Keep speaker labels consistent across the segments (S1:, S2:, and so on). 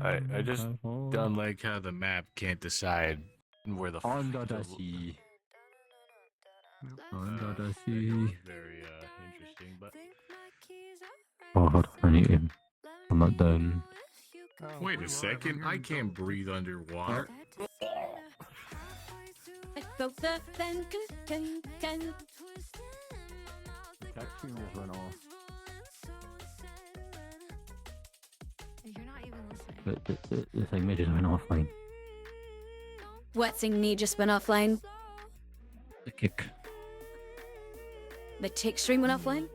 S1: I just don't like how the map can't decide where the
S2: Under the sea. Under the
S1: that
S2: sea.
S1: was very interesting, but
S2: Oh, hold on, I need him. I'm not done.
S1: wait a second, I can't breathe underwater.
S2: Catching just went off.
S3: You're not even listening.
S2: The thing may just went offline.
S4: What thing me just went offline?
S2: The kick.
S4: The tick stream went offline?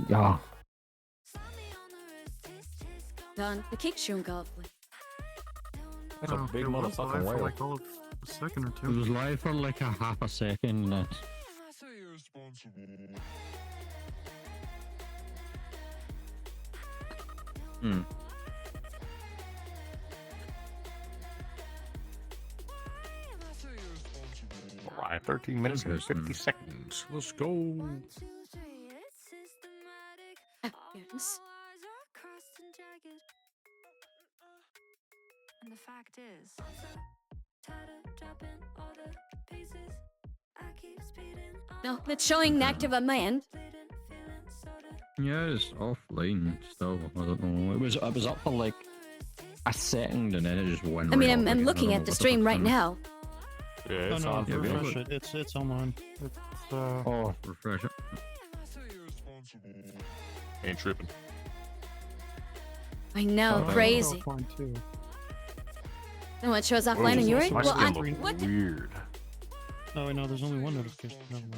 S2: Yeah.
S4: Done. The kick stream got offline.
S5: That's a big motherfucking whale. Like all of a second or
S2: It
S5: two.
S2: was live for like a half a second. Hmm.
S5: Alright, 13 minutes and 50 seconds.
S1: Let's go.
S4: Oh, goodness.
S3: And the fact is,
S4: No, it's showing active on my end.
S2: Yeah, it's offline still. I don't know. It was up for like a second and then it just went.
S4: I mean,
S2: right off
S4: I'm
S2: again. I
S4: looking
S2: don't
S4: at
S2: know
S4: the
S2: what
S4: stream right
S2: fuck
S4: now.
S5: Yeah,
S6: Oh
S5: it's
S6: no,
S5: on.
S2: yeah, we
S6: refresh
S2: have
S6: it. It's online.
S5: It's,
S2: Oh, refresh it.
S5: ain't tripping.
S4: I know,
S5: Oh,
S4: crazy.
S6: Too.
S4: No, it shows offline on yours?
S5: My
S4: Well,
S5: skin looks
S4: what?
S5: weird.
S6: Oh wait, no, there's only one notification. Never mind.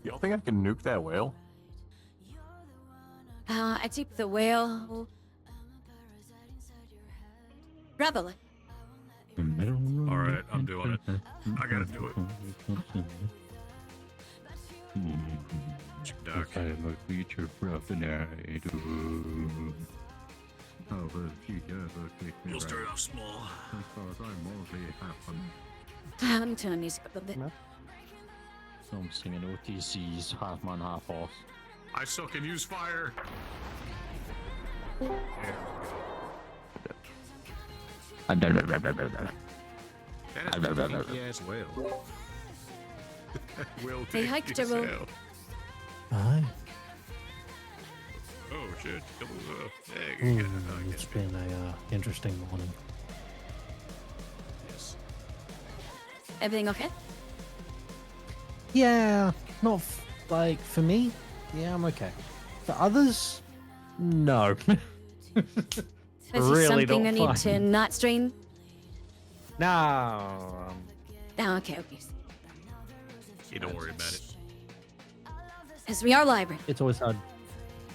S5: Y'all think I can nuke that whale?
S4: I took the whale. Probably.
S1: Alright, I'm doing it. I gotta do it. Duck.
S2: I'm a creature from the night.
S1: We'll start off small.
S4: I'm turning music up a bit.
S2: So I'm singing OTCs, half man, half horse.
S1: I still can use fire. There we go. That is a kinky ass whale. Will
S4: They
S1: take
S4: hiked a
S1: his
S4: rope.
S1: hell.
S6: Hi.
S1: Oh shit. There you go.
S6: It's been a interesting morning.
S1: Yes.
S4: Everything okay?
S6: Yeah, not like for me. Yeah, I'm okay. For others, no.
S4: Is
S6: Really
S4: something
S6: don't
S4: I need
S6: find-
S4: to not strain?
S6: No.
S4: Oh, okay.
S1: Hey, don't worry about it.
S4: As we are library.
S6: It's always hard.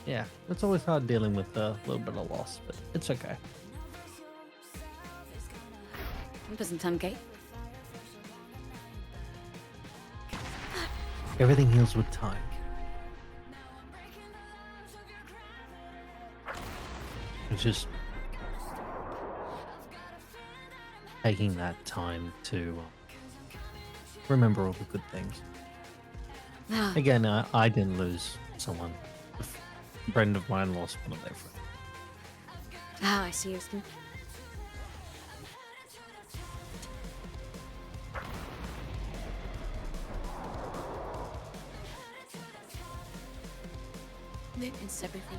S6: Yeah, it's always hard dealing with a little bit of loss, but it's okay.
S4: It doesn't sound gay.
S6: Everything heals with time. It's just taking that time to remember all the good things.
S4: Ah,
S6: Again, I didn't lose someone. A friend of mine lost one of their friends.
S4: I see your skin. It's everything.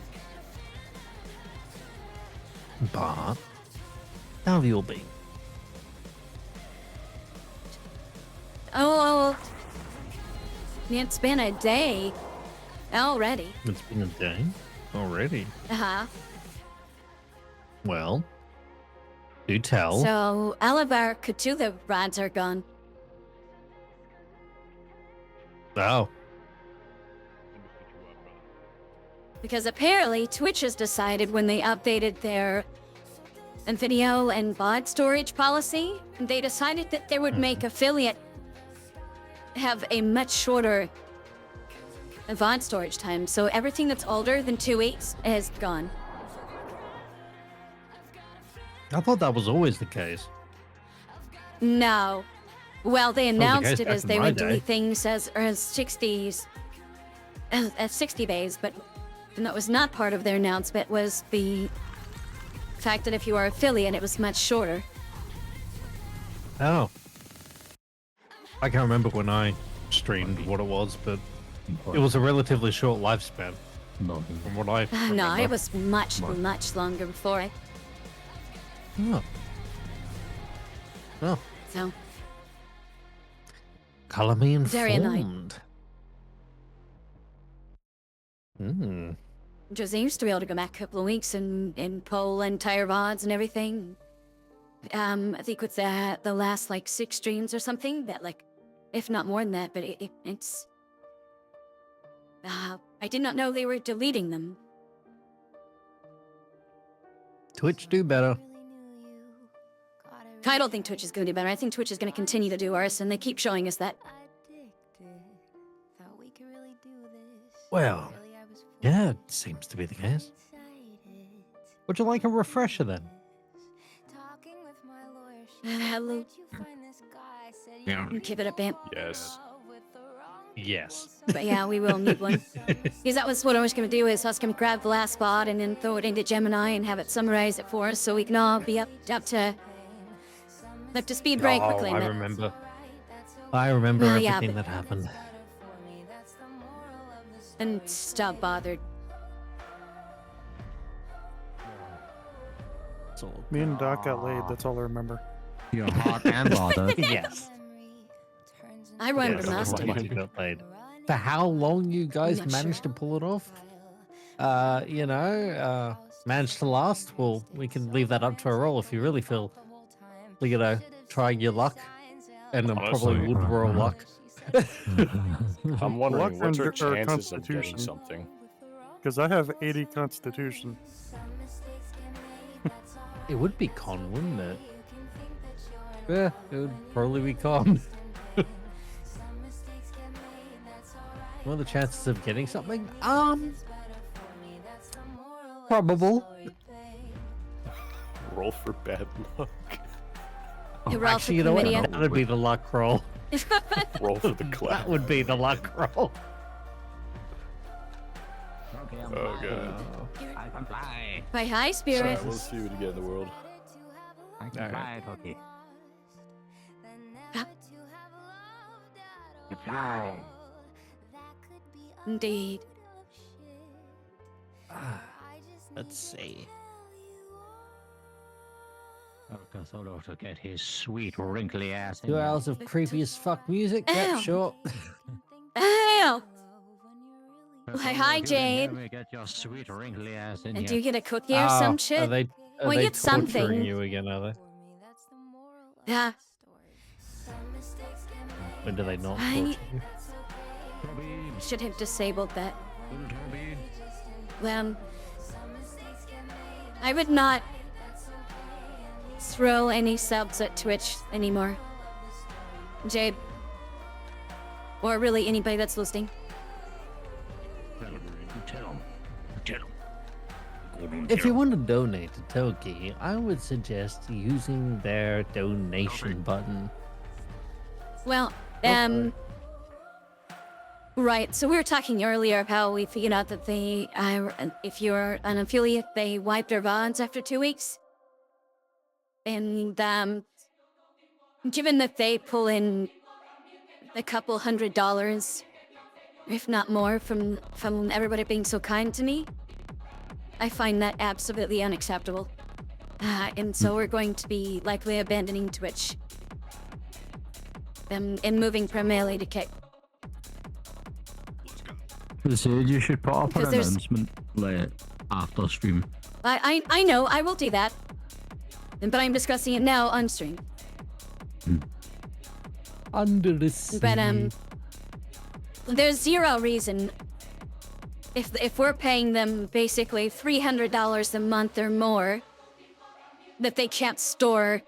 S6: But how have you all been?
S4: Oh, it's been a day already.
S6: It's been a day already.
S4: Uh-huh.
S6: Well, do tell.
S4: So, all of our Cthulhu rods are gone.
S6: Oh,
S4: Because apparently Twitch has decided when they updated their video and VOD storage policy, they decided that they would make affiliate have a much shorter VOD storage time. So everything that's older than 2 weeks is gone.
S6: I thought that was always the case.
S4: No. Well, they
S6: the
S4: announced
S6: case
S4: it
S6: back
S4: as
S6: in
S4: they
S6: my
S4: would
S6: day.
S4: delete things as 60 days, but that was not part of their announcement. Was the fact that if you are affiliate, it was much shorter.
S6: Oh. I can't remember when I streamed what it was, but it was a relatively short lifespan from what I remember.
S4: No, it was much longer before it.
S6: Oh. Oh.
S4: So
S6: Color me
S4: Very annoying.
S6: informed. Hmm.
S4: just I used to be able to go back a couple of weeks and pull entire VODs and everything. I think with the last like 6 streams or something, that like, if not more than that, but it's. I did not know they were deleting them.
S6: Twitch do better.
S4: I don't think Twitch is going to do better. I think Twitch is going to continue to do worse, and they keep showing us that.
S6: Well, yeah, it seems to be the case. Would you like a refresher then?
S4: Hello.
S1: Yeah.
S4: Give it a bit.
S1: Yes.
S6: Yes.
S4: But yeah, we will need one. Because that was what I was going to do, is I was going to grab the last spot and then throw it into Gemini and have it summarize it for us so we can all be up to speed very quickly.
S6: I
S4: and that-
S6: remember. I remember
S4: Well, yeah,
S6: everything
S4: but-
S6: that happened.
S4: And stop bothered.
S5: Me and Doc got laid. That's all I remember.
S2: You're hot and bothered.
S6: Yes.
S4: I remember
S6: Yes,
S4: most of
S6: that's
S4: it.
S6: why you got laid. For how long you guys
S4: not
S6: managed to pull it off? Managed to last? Well, we can leave that up to a roll if you really feel, trying your luck. And then probably
S1: Honestly.
S6: would roll luck.
S1: I'm wondering, what's our
S5: Luck and our
S1: chances of getting
S5: constitution.
S1: something?
S5: Because I have 80 constitution.
S6: It would be con, wouldn't it? Yeah, it would probably be con. What are the chances of getting something? Probable.
S1: Roll for bad luck.
S4: Hey, Ralph,
S6: Actually, you know what?
S4: Chlamydia.
S6: That would be the luck roll.
S1: Roll for the
S6: That
S1: clap.
S6: would be the luck roll.
S1: Oh god.
S2: I can fly.
S4: By high spirit.
S1: Alright, we'll see what you get in the world.
S2: I can fly, Toki. You fly.
S4: Indeed.
S6: Let's see.
S2: Uncle Solo to get his sweet wrinkly ass in
S6: 2
S2: there.
S6: hours of creepy as fuck music.
S4: Ow.
S6: Yeah, sure.
S4: Ow!
S2: Uncle
S4: Hi,
S2: Solo, get in
S4: Jade.
S2: here, we get your sweet wrinkly ass in
S4: And
S2: here.
S4: do you get a cookie or some shit?
S6: Are they,
S4: Well,
S6: they
S4: get
S6: torturing
S4: something.
S6: you again, are they?
S4: Yeah.
S6: When do they not
S4: I-
S6: torture you?
S2: Toby,
S4: Should have disabled that.
S2: little Toby.
S4: I would not throw any subs at Twitch anymore. Jade. Or really anybody that's listening.
S2: Tell him. Tell him.
S6: If you want to donate to Toki, I would suggest using their donation button.
S4: Well, right. So we were talking earlier of how we figured out that they, if you're an affiliate, they wipe their VODs after 2 weeks. And given that they pull in a couple $100, if not more, from everybody being so kind to me, I find that absolutely unacceptable. And so we're going to be likely abandoning Twitch. And moving primarily to Kick.
S2: Said you should put up an
S4: Because there's-
S2: announcement like after stream.
S4: I know, I will do that. But I'm discussing it now on stream.
S6: Under the sea.
S4: But there's zero reason if we're paying them basically $300 a month or more that they can't store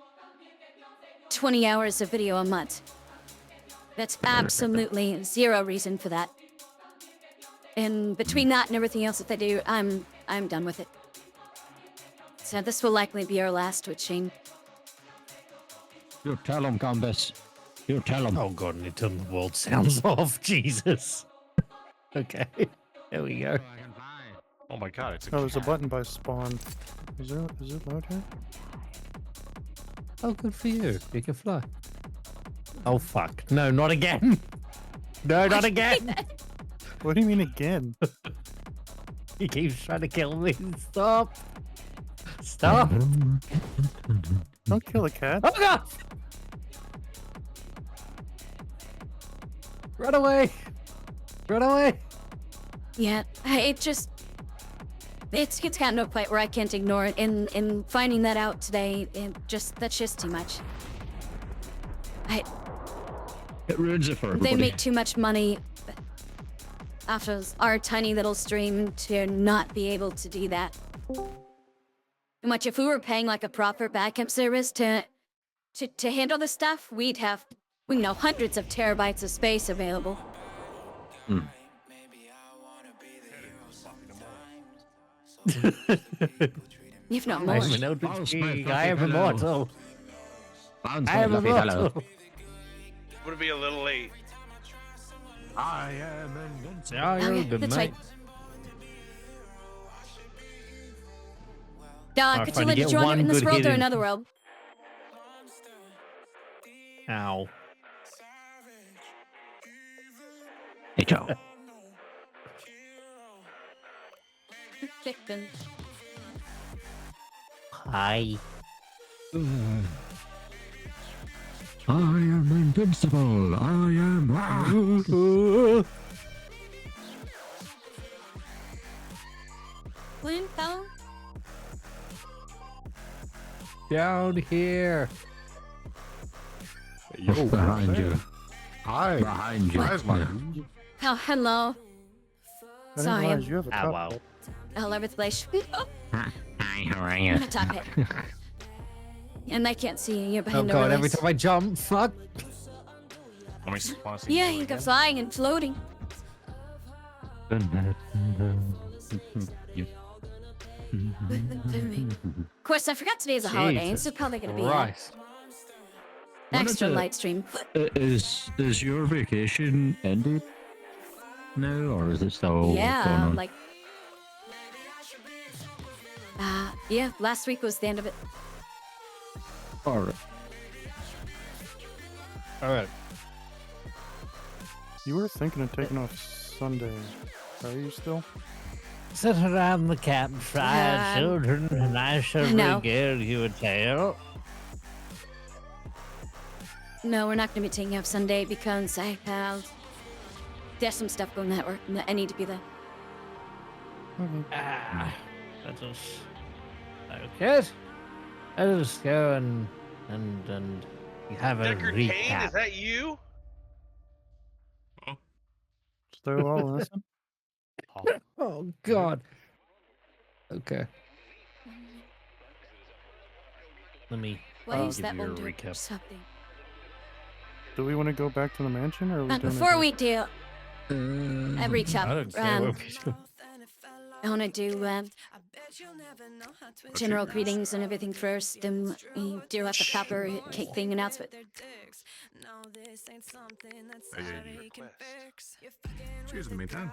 S4: 20 hours of video a month. That's absolutely zero reason for that. And between that and everything else that they do, I'm done with it. So this will likely be our last twitching.
S2: You tell him, Gambus. You tell him.
S6: Oh god, and it turned the world sounds off. Jesus. Okay. There we go.
S1: Oh my god, it's a
S5: Oh, there's a
S1: cat.
S5: button by spawn. Is it loud here?
S6: Oh, good for you. You can fly. Oh fuck. No, not again. No, not again.
S5: What do you mean again?
S6: He keeps trying to kill me. Stop. Stop.
S5: Don't kill a cat.
S6: Oh god. Run away. Run away.
S4: Yeah, it's gotten to a point where I can't ignore it. In finding that out today, that's just too much.
S2: It ruins it for everybody.
S4: They make too much money off of our tiny little stream to not be able to do that. And much if we were paying like a proper backup service to handle this stuff, we'd have hundreds of terabytes of space available. If not more.
S6: I'm an open king. I am immortal. I am
S2: Hello.
S6: immortal.
S7: Would be a little late.
S6: I am invincible.
S4: Oh, yeah,
S6: Good
S4: that's
S6: night.
S4: right. Dog, could you
S6: fine,
S4: live
S6: you
S4: to
S6: get
S4: join
S6: one
S4: in this
S6: good
S4: world
S6: hit
S4: or
S6: in.
S4: another world?
S6: Ow.
S2: Hey, Joe.
S4: Victim.
S6: Hi.
S2: I am invincible. I am.
S4: Flint phone?
S6: Down here.
S5: Yo,
S2: Behind you.
S5: Hi.
S2: Behind you.
S5: Where's my?
S2: Yeah.
S4: Oh, hello.
S5: I didn't
S4: Sorry,
S5: realize
S4: I'm
S5: you have a
S6: Ow,
S5: top
S6: wow.
S5: hat.
S4: all over the place. Oh,
S2: Hi, how are
S4: I'm
S2: you?
S4: gonna top it. And I can't see you. You're
S6: Oh
S4: behind the
S6: god, every
S4: release.
S6: time I jump, fuck.
S1: Let me wanna see
S4: Yeah,
S1: you
S4: you go
S1: again?
S4: flying and floating. Of course, I forgot today is a holiday, and so
S6: Jesus
S4: probably gonna be
S6: Christ.
S4: an extra
S2: What is it?
S4: light stream.
S2: Is your vacation ended now, or is it still going
S4: Yeah,
S2: on?
S4: like. Yeah, last week was the end of it.
S2: All right.
S6: Alright.
S5: You were thinking of taking off Sunday. Are you still?
S6: Sit around the campfire, children, and I shall
S4: no.
S6: regale you a tale.
S4: No, we're not gonna be taking off Sunday because there's some stuff going at work and I need to be there.
S6: Ah, let us. Okay. Let us go and have a
S7: Deckard Kane,
S6: recap.
S7: is that you?
S5: Still all innocent?
S6: Oh god. Okay. Let me.
S4: Why is
S6: give
S4: that
S6: you a
S4: one doing
S6: recap.
S4: something?
S5: Do we want to go back to the mansion, or are we
S4: And
S5: doing
S4: before
S5: it?
S4: we do, I reach
S6: I
S4: up.
S6: don't care what we do.
S4: I want to do general greetings and everything first, and we do like the proper cake thing announcement.
S1: Cheers in the meantime.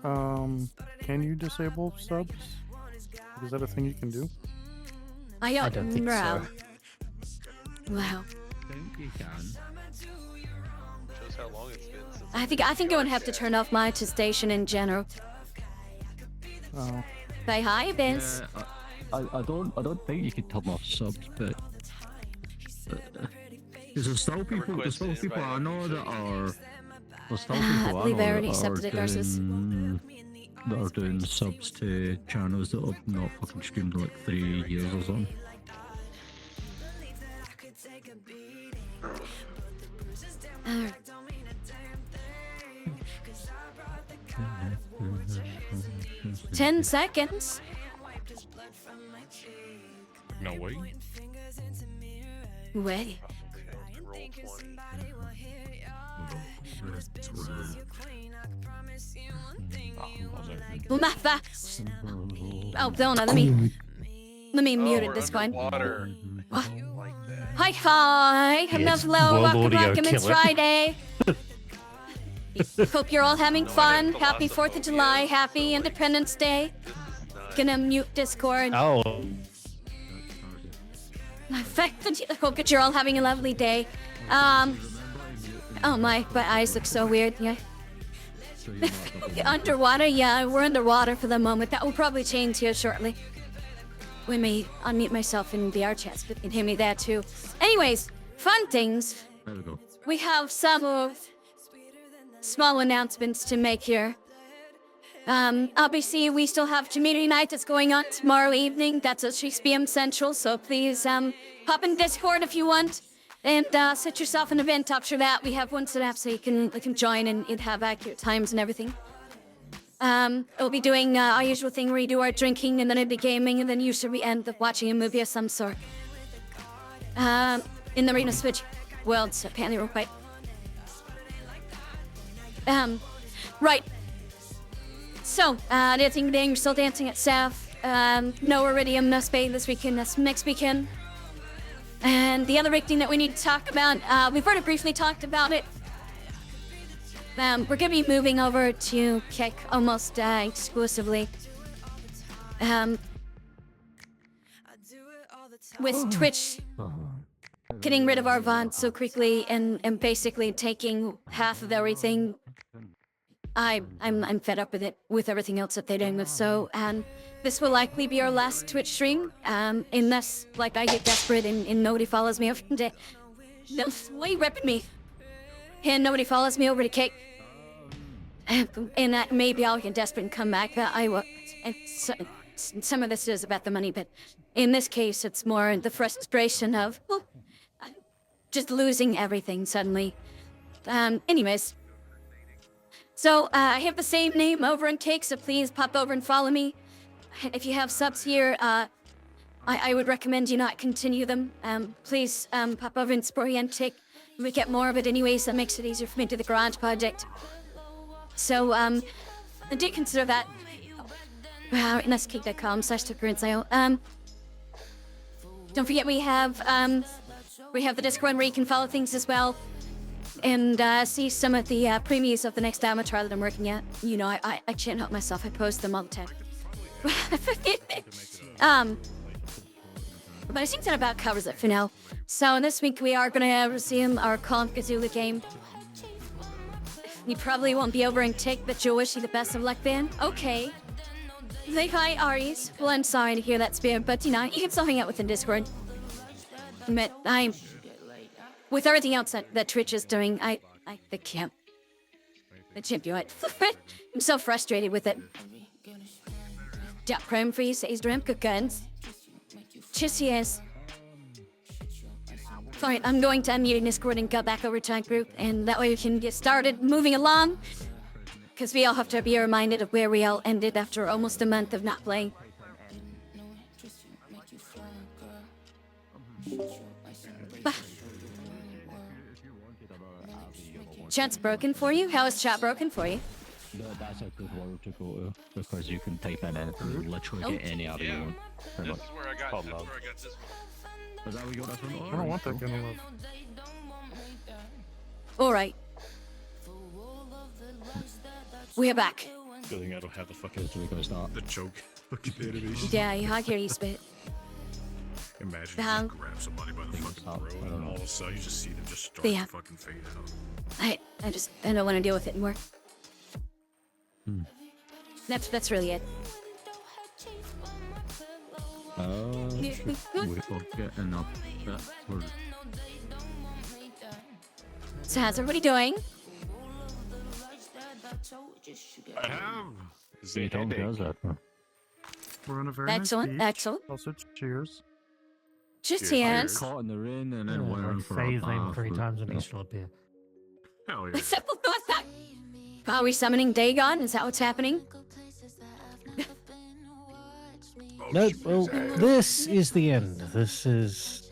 S5: Oh. Can you disable subs? Is that a thing you can do?
S4: I don't,
S6: don't think
S4: know.
S6: so.
S4: Wow.
S2: You can.
S7: Shows how long it's been since
S4: I think I would have to turn off my station in general.
S5: Oh.
S4: Say hi, Vince.
S2: I don't think you can turn off subs, but there's still people I know that are there's still people I
S4: Leave
S2: know
S4: already
S2: that
S4: accepted it, Garces.
S2: are doing subs to channels that have not fucking streamed in like 3 years or something.
S4: Uh, 10 seconds.
S1: No way.
S4: Wait.
S7: roll 20.
S4: Oh, Donna, let me mute
S7: we're
S4: this one.
S7: underwater.
S4: What?
S7: Like that.
S4: Hi, hi.
S6: Yes,
S4: Hello,
S6: World
S4: welcome
S6: Audio
S4: back. It's
S6: killer.
S4: Friday. Hope you're all having
S7: No, I
S4: fun.
S7: didn't
S4: Happy 4th of July. Happy Independence Day. Gonna mute Discord.
S6: Oh,
S4: I hope that you're all having a lovely day. Oh my eyes look so weird. Yeah. Underwater? Yeah, we're underwater for the moment. That will probably change here shortly. Let me unmute myself in the VR chat, but you can hear me there too. Anyways, fun things.
S2: There we go.
S4: We have some small announcements to make here. Obviously, we still have community night that's going on tomorrow evening. That's at 6 p.m. Central, so please pop in Discord if you want. And set yourself an event up for that. We have one set up so you can join and have accurate times and everything. We'll be doing our usual thing where we do our drinking and then it'll be gaming and then usually we end up watching a movie of some sort. In the Arena Switch world, so apparently real quick. Right. So, dancing today, we're still dancing at South. No Iridium, no Spade this weekend, that's next weekend. And the other big thing that we need to talk about, we've already briefly talked about it. We're gonna be moving over to Kick almost exclusively. With Twitch getting rid of our VOD so quickly and basically taking half of everything, I'm fed up with it, with everything else that they're doing with. So, this will likely be our last Twitch stream, unless, like, I get desperate and nobody follows me over to... Why are you repping me? And nobody follows me over to Kick. And maybe I'll get desperate and come back, but I will... And some of this is about the money, but in this case, it's more the frustration of, well, just losing everything suddenly. Anyways... So, I have the same name over in Cake, so please pop over and follow me. And if you have subs here, I would recommend you not continue them. Please pop over and support me and Cake. We get more of it anyways, that makes it easier for me to do the Garage project. So, do consider that. And that's cake.com/TuckerandSale. Don't forget we have the Discord where you can follow things as well. And see some of the previews of the next demo trial that I'm working at. You know, I can't help myself. I post them all the time. But I think that about covers it for now. So this week we are going to resume our Call of Cthulhu game. You probably won't be over in Tick, but you'll wish you the best of luck then. Okay. Say hi, Aries. Well, I'm sorry to hear that, Spirit, but you know, you can still hang out within Discord. But with everything else that Twitch is doing, the can't do it. I'm so frustrated with it. Yeah, Chrome Free says Dream Good Guns. Cheers, yes. Alright, I'm going to unmute Discord and go back over to our group, and that way we can get started moving along. Because we all have to be reminded of where we all ended after almost a month of not playing. Chat's broken for you? How is chat broken for you?
S2: That's a good word to go to, because you can type in anything and literally get any audio you want. Pretty
S7: This
S2: much.
S7: is where I got.
S1: Called
S7: That's
S1: love.
S7: where I got this one.
S2: Is that where you got this one?
S5: I don't want that kind of love.
S4: Alright. We're back.
S1: Good thing I don't have the fucking
S2: Okay, so we're gonna start.
S1: the choke fucking animation.
S4: Yeah, I hear you spit.
S1: Imagine you
S4: Um,
S1: just grab somebody by the fucking
S2: up,
S1: throat
S2: I don't
S1: and
S2: know.
S1: all of a sudden you just see them just start
S4: Yeah.
S1: to fucking fade out.
S4: I don't want to deal with it anymore.
S2: Hmm.
S4: That's really it.
S2: We're getting up. We're
S4: So how's everybody doing?
S1: I have.
S2: you told me how's that?
S5: We're on a very nice
S4: Excellent,
S5: beach.
S4: excellent.
S5: Also, cheers.
S4: Just
S1: Cheers.
S4: yes.
S2: Caught in the rain and then
S6: yeah,
S2: wearing
S6: like
S2: for
S6: phase
S2: a
S6: name
S2: bath,
S6: 3
S2: but,
S6: times and
S2: you
S6: he
S2: know.
S6: still appear.
S1: Hell yeah.
S4: What's that? Are we summoning Dagon? Is that what's happening?
S1: Oh,
S6: No,
S1: shit,
S6: well,
S1: his ass.
S6: this is the end. This is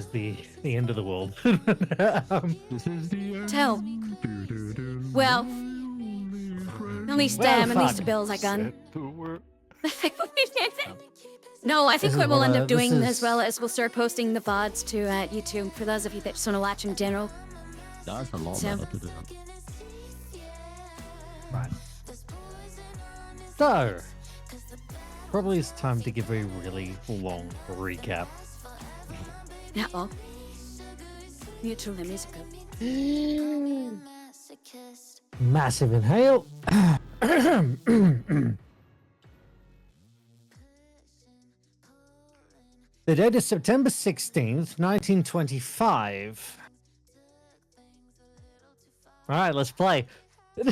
S6: the end of the world.
S2: This is the end.
S4: Tell. Well, at least
S6: fuck.
S4: Bill's a gun. No, I think
S6: This is
S4: what we'll
S6: what
S4: end
S6: I-
S4: up doing
S6: this
S4: as well
S6: is-
S4: is we'll start posting the VODs to YouTube for those of you that just want to watch in general.
S2: That's a lot
S4: So-
S2: better to do that.
S6: Right. So, probably it's time to give a really long recap.
S4: Uh-oh. Mutual musical.
S6: Massive inhale. The date is September 16th, 1925. All right, let's play.
S4: Oh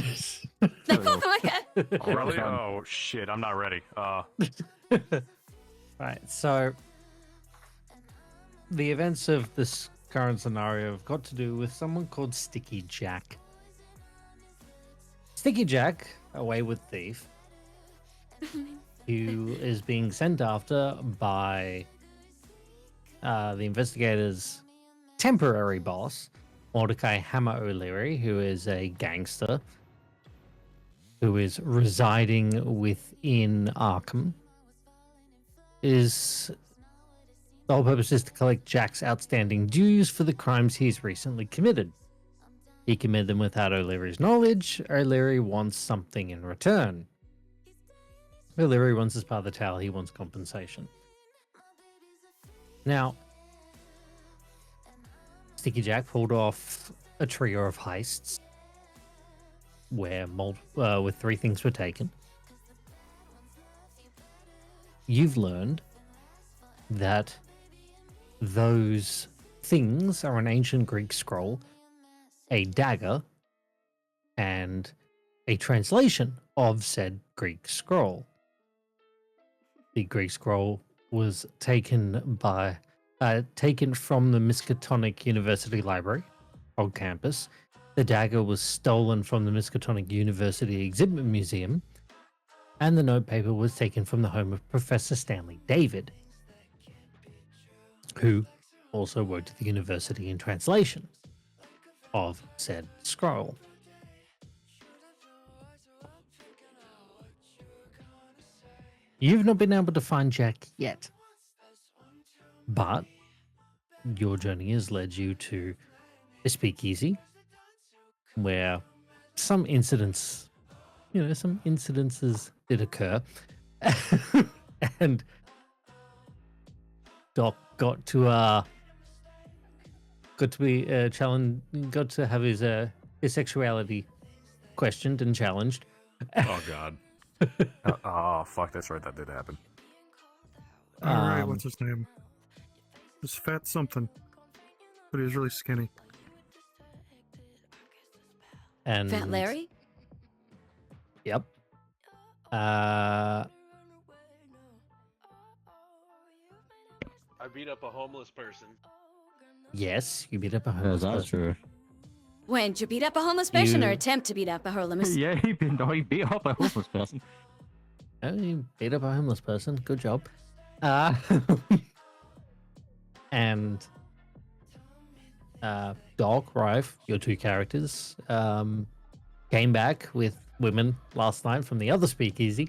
S4: my god.
S5: Really? Oh shit! I'm not ready.
S6: Right, so the events of this current scenario have got to do with someone called Sticky Jack. Sticky Jack, a wayward thief, who is being sent after by the investigator's temporary boss, Mordecai Hammer O'Leary, who is a gangster who is residing within Arkham. The whole purpose is to collect Jack's outstanding dues for the crimes he's recently committed. He committed them without O'Leary's knowledge. O'Leary wants something in return. O'Leary wants his part of the towel. He wants compensation. Now, Sticky Jack pulled off a trio of heists where with 3 things were taken. You've learned that those things are an ancient Greek scroll, a dagger, and a translation of said Greek scroll. The Greek scroll was taken from the Miskatonic University Library on campus. The dagger was stolen from the Miskatonic University Exhibit Museum, and the notepaper was taken from the home of Professor Stanley David, who also worked at the university in translation of said scroll. You've not been able to find Jack yet, but your journey has led you to a speakeasy where some incidences did occur. And Doc got to have his sexuality questioned and challenged.
S1: Oh God.
S5: Oh fuck! That's right. That did happen.
S8: All right,
S6: Um,
S8: what's his name? This fat something, but he was really skinny.
S6: And
S4: Fat Larry?
S6: Yep.
S7: I beat up a homeless person.
S6: Yes, you beat up a
S2: Yeah,
S6: homeless
S2: that's
S6: person.
S2: true.
S4: When, did you beat up a homeless person or
S6: You-
S4: attempt to beat up a homeless?
S2: Yeah, he beat up a homeless person.
S6: Oh, you beat up a homeless person. Good job. And Doc, Rife, your 2 characters, came back with women last night from the other speakeasy,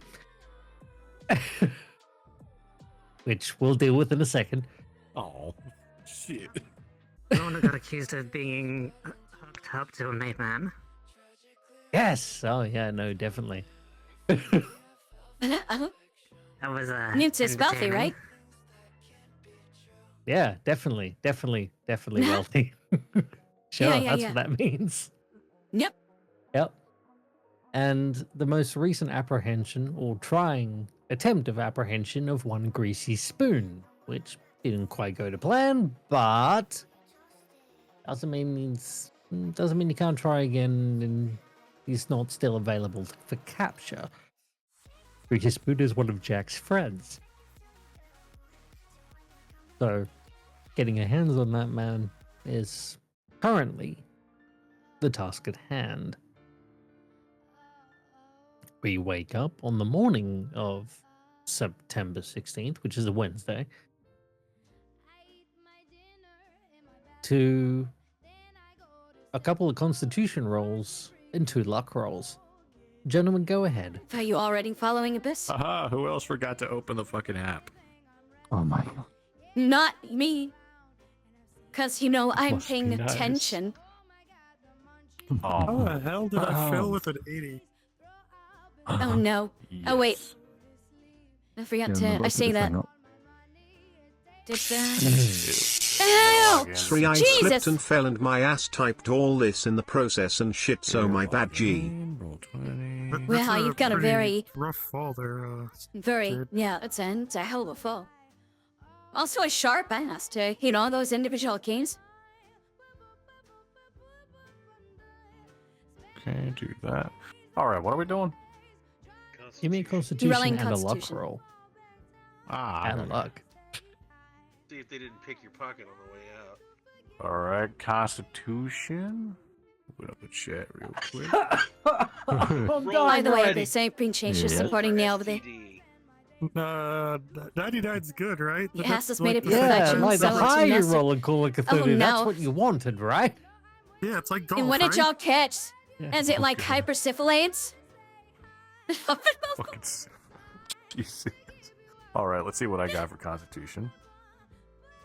S6: which we'll deal with in a second.
S1: Oh, shit.
S9: The one who got accused of being hooked up to a made man.
S6: Yes. Oh, yeah. No, definitely.
S4: Uh-huh.
S9: That was
S4: Newt's is wealthy,
S9: entertaining.
S4: right?
S6: Yeah, definitely wealthy. Sure,
S4: Yeah,
S6: that's
S4: yeah.
S6: what that means.
S4: Yep.
S6: Yep. And the most recent apprehension, or trying attempt of apprehension, of one Greasy Spoon, which didn't quite go to plan, but doesn't mean you can't try again, and he's not still available for capture. Greasy Spoon is one of Jack's friends. So, getting your hands on that man is currently the task at hand. We wake up on the morning of September 16th, which is a Wednesday, to a couple of constitution rolls and 2 luck rolls. Gentlemen, go ahead.
S4: Are you already following Abyss?
S1: Aha, who else forgot to open the fucking app?
S2: Oh my god.
S4: Not me. Because, you know, I'm
S1: Must be
S4: paying
S1: nice.
S4: attention.
S8: How
S1: Oh,
S8: the hell did I fail with an 80?
S4: Oh, no. Oh, wait.
S1: yes.
S4: I forgot
S2: Yeah,
S4: to.
S2: remember
S4: I
S2: to
S4: say
S2: the
S4: that.
S2: thing up.
S4: Did that.
S1: Log
S4: Ow!
S1: in.
S10: Sri, I
S4: Jesus.
S10: slipped and fell and my ass typed all this in the process and shit, so my bad G.
S1: Roll 20.
S8: That's
S4: Well, you've got a
S8: pretty
S4: very-
S8: rough fall there.
S4: Very.
S8: Good.
S4: Yeah, it's a hell of a fall. Also a sharp ass to, you know, those individual keys.
S1: Okay, do that. All right, what are we doing?
S6: Give me a
S7: Constitution.
S6: constitution
S4: rolling
S6: and a luck
S4: Constitution.
S6: roll.
S1: Ah,
S6: And luck.
S7: See if they didn't pick your pocket on the way out.
S1: all right, Constitution. Open up the chat real quick.
S4: By the way, they say appreciate you
S2: Yeah.
S4: supporting the over there.
S7: STD.
S8: 99's good, right?
S4: Yes,
S8: That's
S4: it's made it
S8: the-
S6: Yeah,
S4: Perfection,
S6: like the
S4: so it's
S6: higher you
S4: massive.
S6: roll in Call of Cthulhu,
S4: Oh,
S6: that's
S4: no.
S6: what you wanted, right?
S8: Yeah, it's like golf,
S4: And what did
S8: right?
S4: y'all catch?
S6: Yeah.
S4: Is it like
S1: Okay.
S4: hypersyphilades?
S1: Fucking s- Jesus. All right, let's see what I got for Constitution.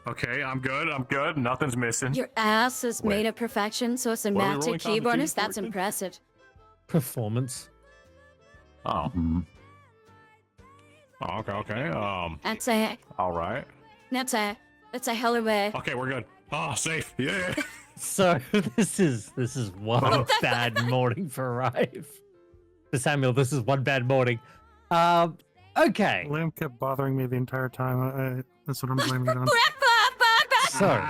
S1: Okay, I'm good. I'm good. Nothing's missing.
S4: Your ass is
S1: Wait.
S4: made of perfection, so it's a
S1: What are we
S4: map to
S1: rolling
S4: keyboardist.
S1: Constitution
S4: That's
S1: for again?
S4: impressive.
S6: Performance.
S1: Oh.
S2: Mhm.
S1: Oh, okay, okay.
S4: That's a
S1: All right.
S4: that's a hell of a.
S1: Okay, we're good. Oh, safe. Yeah.
S6: So this is one bad morning for Rife. For Samuel, this is one bad morning. Okay.
S8: Lamb kept bothering me the entire time. That's what I'm blaming it on.
S6: So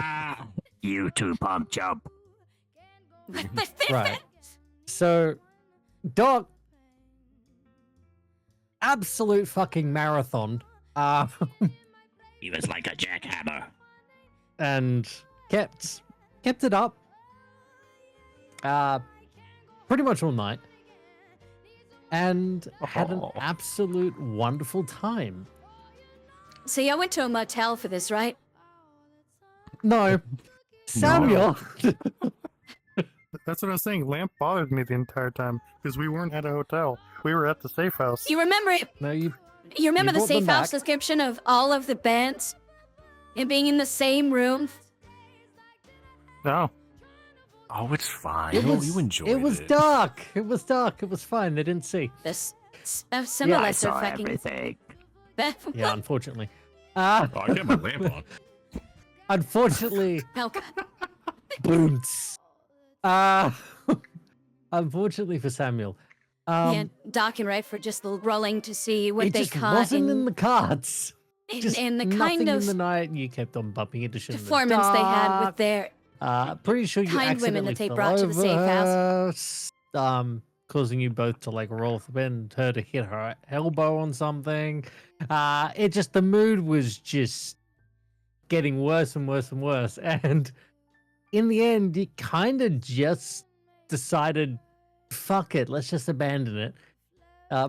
S2: You two pump jump.
S6: right. So Doc, absolute fucking marathon.
S2: He was like a jackhammer.
S6: And kept it up. Pretty much all night. And had an
S1: Oh.
S6: absolute wonderful time.
S4: See, I went to a motel for this, right?
S6: No. Samuel.
S8: That's what I was saying. Lamp bothered me the entire time because we weren't at a hotel. We were at the safe house.
S4: You remember
S6: No, you
S4: You remember
S6: You
S4: the
S6: brought them
S4: safe house
S6: back.
S4: description of all of the beds and being in the same room?
S8: No.
S1: Oh, it's fine.
S6: it was
S1: you enjoyed it.
S6: it was dark. It was dark. It was fine. They didn't see.
S4: This similar
S2: I
S4: to
S2: saw
S4: fucking.
S2: everything.
S6: Yeah, unfortunately.
S1: Oh, I got my lamp on.
S6: Unfortunately,
S4: Oh, God.
S6: booms. Unfortunately for Samuel,
S4: Yeah, Doc and Rife were just rolling to see what
S6: it
S4: they
S6: just
S4: caught
S6: wasn't in the cards. Just
S4: and the
S6: nothing
S4: kind
S6: in
S4: of
S6: the night. You kept on bumping into shit in the
S4: performance they had
S6: dark.
S4: with their.
S6: Pretty sure you
S4: kind women
S6: accidentally
S4: that they
S6: fell
S4: brought to the safe house.
S6: over, causing you both to like roll for and her to hit her elbow on something. It just the mood was just getting worse and worse and worse, and in the end, you kind of just decided, fuck it, let's just abandon it,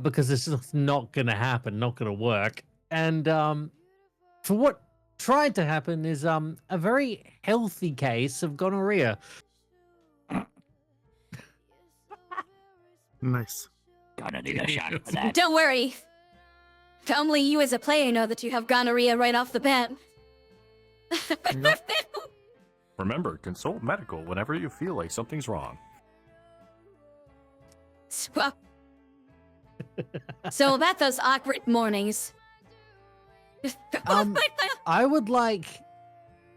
S6: because it's just not gonna happen, not gonna work, and for what tried to happen is a very healthy case of gonorrhea.
S8: Nice.
S2: Gonna need a shot for that.
S4: Don't worry. Only you as a player know that you have gonorrhea right off the bat.
S1: Remember, consult medical whenever you feel like something's wrong.
S4: Well, so about those awkward mornings.
S6: I would like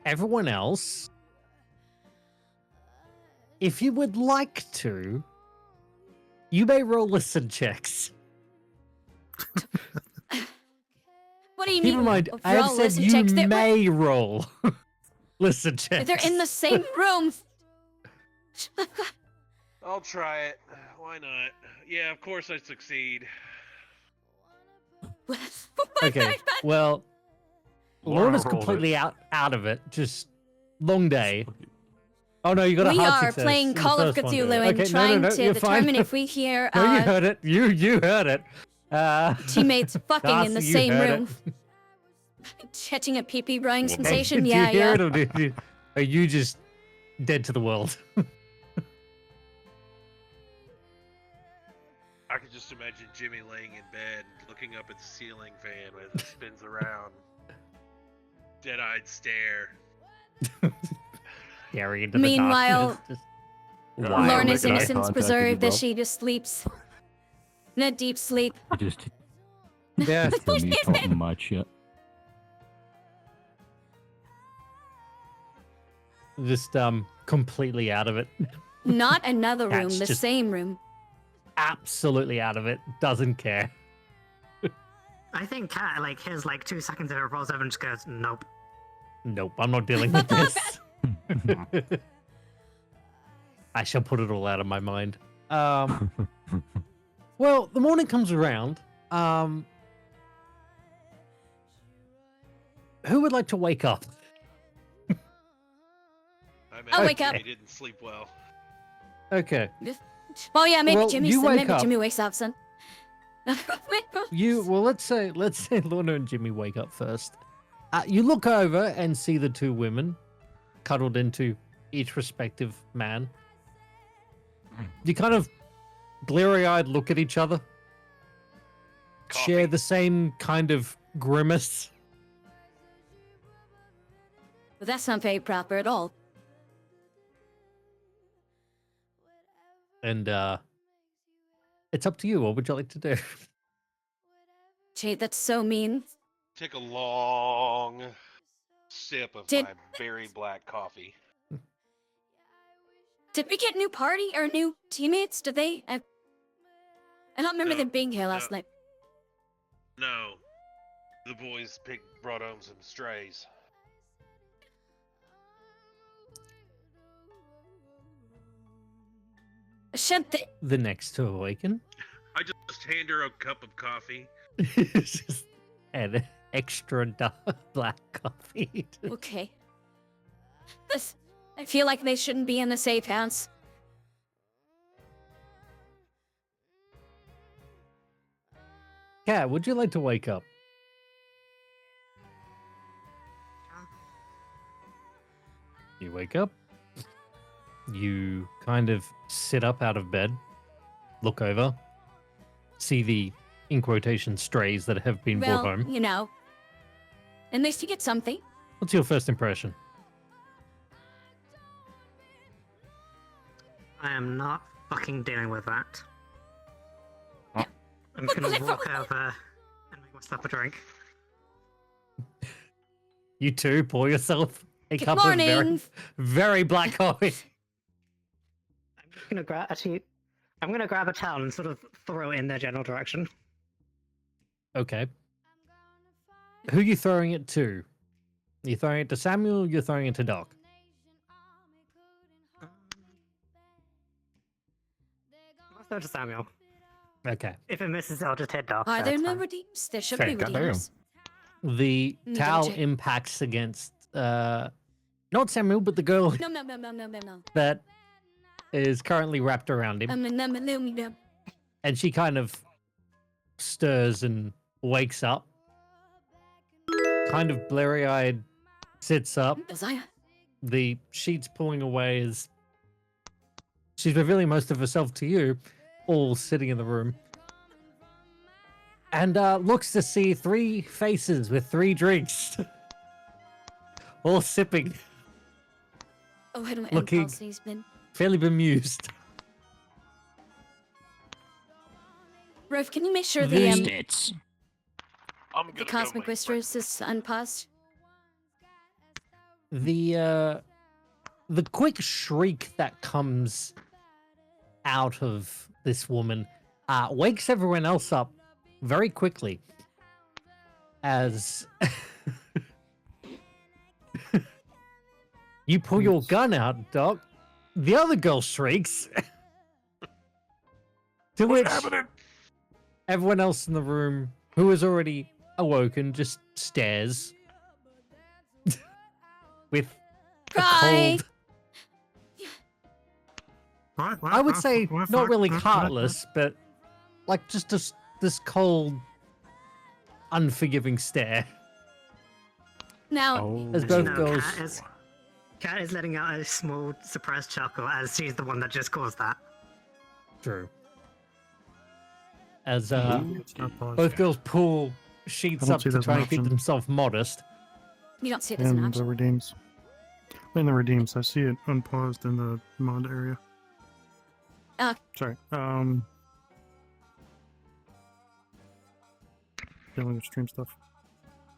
S6: everyone else, if you would like to, you may roll listen checks.
S4: What do you
S6: Keep
S4: mean?
S6: in mind, I have
S4: roll
S6: said
S4: listen
S6: you
S4: checks that
S6: may roll listen checks.
S4: they're in the same room.
S7: I'll try it. Why not? Yeah, of course I succeed.
S6: Okay, well, Lorna's completely out of it. Just long day. Oh no, you got a
S4: We
S6: hard
S4: are
S6: success
S4: playing
S6: in the
S4: Call of
S6: first one.
S4: Cthulhu and
S6: Okay,
S4: trying
S6: no,
S4: to
S6: you're fine.
S4: determine if we hear
S6: No, you heard it. You heard it.
S4: teammates fucking in the
S6: Darcy, you
S4: same
S6: heard
S4: room. Catching a pee-pee brewing
S1: Well,
S4: sensation?
S6: Did
S4: Yeah,
S6: you hear
S4: yeah.
S6: it, or did you, are you just dead to the world?
S7: Jimmy laying in bed, looking up at the ceiling fan as it spins around. Dead-eyed stare.
S6: Scary into
S4: Meanwhile,
S6: the darkness.
S1: Yeah,
S6: Wild.
S4: Lorna's
S1: making eye
S4: innocence
S1: contact with you,
S4: preserved
S1: bro.
S4: as she just sleeps. In a deep sleep.
S2: You just
S6: Yeah.
S2: tell me talking mad shit.
S6: Just completely out of it.
S4: Not another room,
S6: Cat's
S4: the
S6: just-
S4: same room.
S6: Absolutely out of it. Doesn't care.
S9: I think Cat, like, his, like, 2 seconds of it rolls over and just goes, nope.
S6: Nope, I'm not dealing with this. I shall put it all out of my mind. Well, the morning comes around. Who would like to wake up?
S7: I
S4: I'll
S7: imagine
S4: wake up.
S7: Jimmy didn't sleep well.
S6: Okay.
S4: Oh yeah, maybe
S6: Well,
S4: Jimmy's
S6: you
S4: son.
S6: wake
S4: Maybe
S6: up.
S4: Jimmy wakes up, son.
S6: Let's say Lorna and Jimmy wake up first. You look over and see the two women cuddled into each respective man. You kind of bleary-eyed look at each other.
S7: Coffee.
S6: Share the same kind of grimace.
S4: But that's not very proper at all.
S6: And it's up to you. What would you like to do?
S4: Gee, that's so mean.
S7: Take a long sip of
S4: Did-
S7: my very black coffee.
S4: Did we get new party or new teammates? Did they? I don't remember
S7: No,
S4: them being here last
S7: no.
S4: night.
S7: No, the boys brought home some strays.
S4: Should they?
S6: The next to awaken.
S7: I just hand her a cup of coffee.
S6: It's just an extra dark black coffee.
S4: Okay. This. I feel like they shouldn't be in the safe house.
S6: Kat, would you like to wake up? You wake up. You kind of sit up out of bed, look over, see the, in quotation, strays that have been
S4: Well,
S6: brought home.
S4: you know. At least you get something.
S6: What's your first impression?
S9: I am not fucking dealing with that.
S2: Oh.
S9: I'm gonna walk over and make myself a drink.
S6: You too, pour yourself a
S4: Good
S6: cup of very,
S4: morning.
S6: very black coffee.
S9: I'm just gonna grab I'm gonna grab a towel and sort of throw it in their general direction.
S6: Okay. Who are you throwing it to? You throwing it to Samuel? You're throwing it to Doc.
S9: I'll throw it to Samuel.
S6: Okay.
S9: If it misses, I'll just hit Doc.
S4: Are
S9: so
S4: there
S9: it's
S4: no
S9: fine.
S4: redeems? There should
S6: Fair,
S4: be
S1: goddamn.
S4: redeems.
S6: The
S4: Let me
S6: towel
S4: double check.
S6: impacts against not Samuel, but the girl
S4: No.
S6: that is currently wrapped around him.
S4: No.
S6: And she kind of stirs and wakes up. Kind of blurry-eyed, sits up.
S4: Desire.
S6: The sheets pulling away as she's revealing most of herself to you, all sitting in the room. And looks to see 3 faces with 3 drinks. All sipping,
S4: Oh, I don't
S6: Looking-
S4: impulse he's been.
S6: fairly bemused.
S4: Rove, can you make sure
S6: The-
S4: the
S2: States.
S7: I'm gonna
S4: the
S7: go
S4: Cosmic
S7: make
S4: Whisperers is unpaused?
S6: The quick shriek that comes out of this woman wakes everyone else up very quickly as you pull your gun out, Doc. The other girl shrieks. To which everyone else in the room who is already awoken just stares with a
S4: Cry.
S6: cold, I would say not really heartless, but like just this cold, unforgiving stare.
S4: Now,
S1: Oh,
S6: As both
S9: No,
S6: girls,
S9: Cat is letting out a small suppressed chuckle as she's the one that just caused that.
S6: true. as
S8: It's not paused.
S6: both girls pull sheets
S8: I don't
S6: up
S8: see
S6: to
S8: that as
S6: try
S8: an
S6: and keep
S8: option.
S6: themselves modest.
S4: You don't see it as an
S8: And the
S4: option.
S8: redeems. In the redeems, I see it unpaused in the mod area. Sorry. Dealing with stream stuff.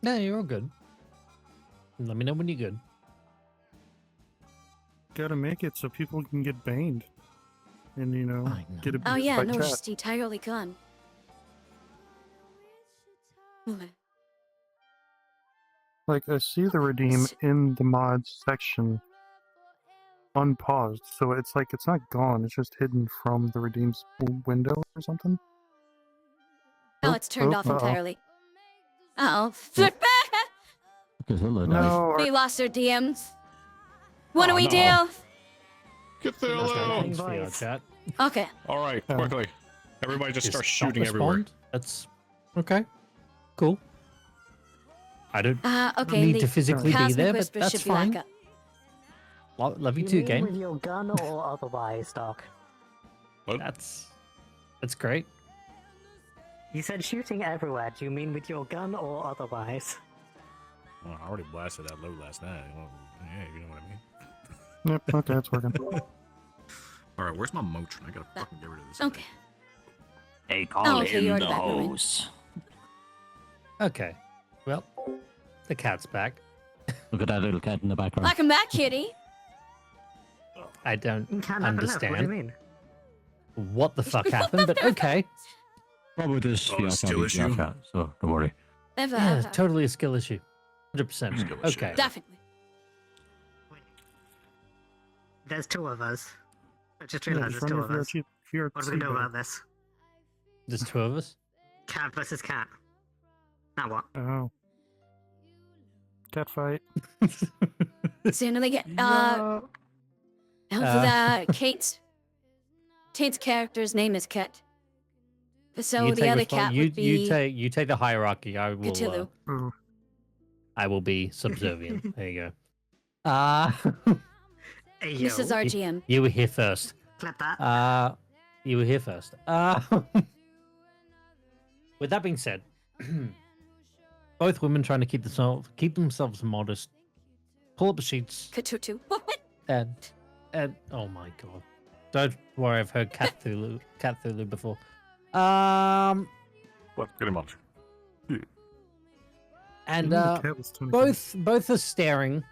S6: No, you're all good. Let me know when you're good.
S8: Gotta make it so people can get banned. And, you know,
S6: I know.
S8: get abused
S4: Oh yeah,
S8: by
S4: no,
S8: chat.
S4: she's entirely gone. Okay.
S8: Like, I see the redeem in the mods section unpaused, so it's like it's not gone, it's just hidden from the redeem's window or something.
S4: Oh,
S8: Oh,
S4: it's turned
S8: oh,
S4: off
S8: uh-oh.
S4: entirely. Oh,
S2: Because hello, died.
S8: No,
S4: we lost our DMs. What do
S1: Oh,
S4: we
S1: no.
S4: do?
S1: Cthulhu!
S6: Thanks for your chat.
S4: Okay.
S1: All right,
S8: Oh.
S1: quickly. Everybody just start
S6: not
S1: shooting everywhere.
S6: respond? That's okay. Cool. I don't
S4: Okay.
S6: need
S4: the
S6: to physically be
S4: Cosmic
S6: there, but
S4: Whisper
S6: that's
S4: should be
S6: fine.
S4: back up.
S6: Love you too, game.
S9: with your gun or otherwise, Doc?
S6: That's great.
S9: You said shooting everywhere. Do you mean with your gun or otherwise?
S1: Well, I already blasted that load last night. Well, yeah, you know what I mean.
S8: Yep, okay, it's working.
S1: All right, where's my Motrin? I gotta fucking get rid of this.
S4: Okay.
S2: They
S4: Oh, okay, you already back in.
S6: Okay. Well, the cat's back.
S2: Look at that little cat in the background.
S4: Welcome back, kitty.
S6: I don't
S9: You can't have a left. What do you
S6: understand
S9: mean?
S6: what the fuck happened, but okay.
S2: Probably this
S1: Oh, skill issue?
S2: cat, so don't worry.
S6: Yeah, totally a skill issue. 100%.
S1: Skill issue.
S6: Okay.
S4: Definitely.
S9: There's two of us. I just
S8: Yeah,
S9: realized
S8: just
S9: there's two
S8: run
S9: of
S8: over
S9: us.
S8: your
S9: What do we do about this?
S6: There's two of us.
S9: Cat versus cat. Now what?
S8: Oh. Cat fight.
S4: Soon they get Kate's character's name is Ket. So
S6: You
S4: the
S6: take
S4: other
S6: respon-
S4: cat
S6: you,
S4: would be
S6: you take the hierarchy. I will.
S4: Cthulhu.
S8: Oh.
S6: I will be subservient. There you go.
S9: Hey, yo.
S4: This is our GM.
S6: You were here first.
S9: Clip that.
S6: You were here first. With that being said, both women trying to keep themselves modest, pull up the sheets,
S4: Katutu.
S6: and oh my god, don't worry, I've heard Cthulhu before.
S1: Well, pretty much.
S6: And
S8: The cat was 20.
S6: both are staring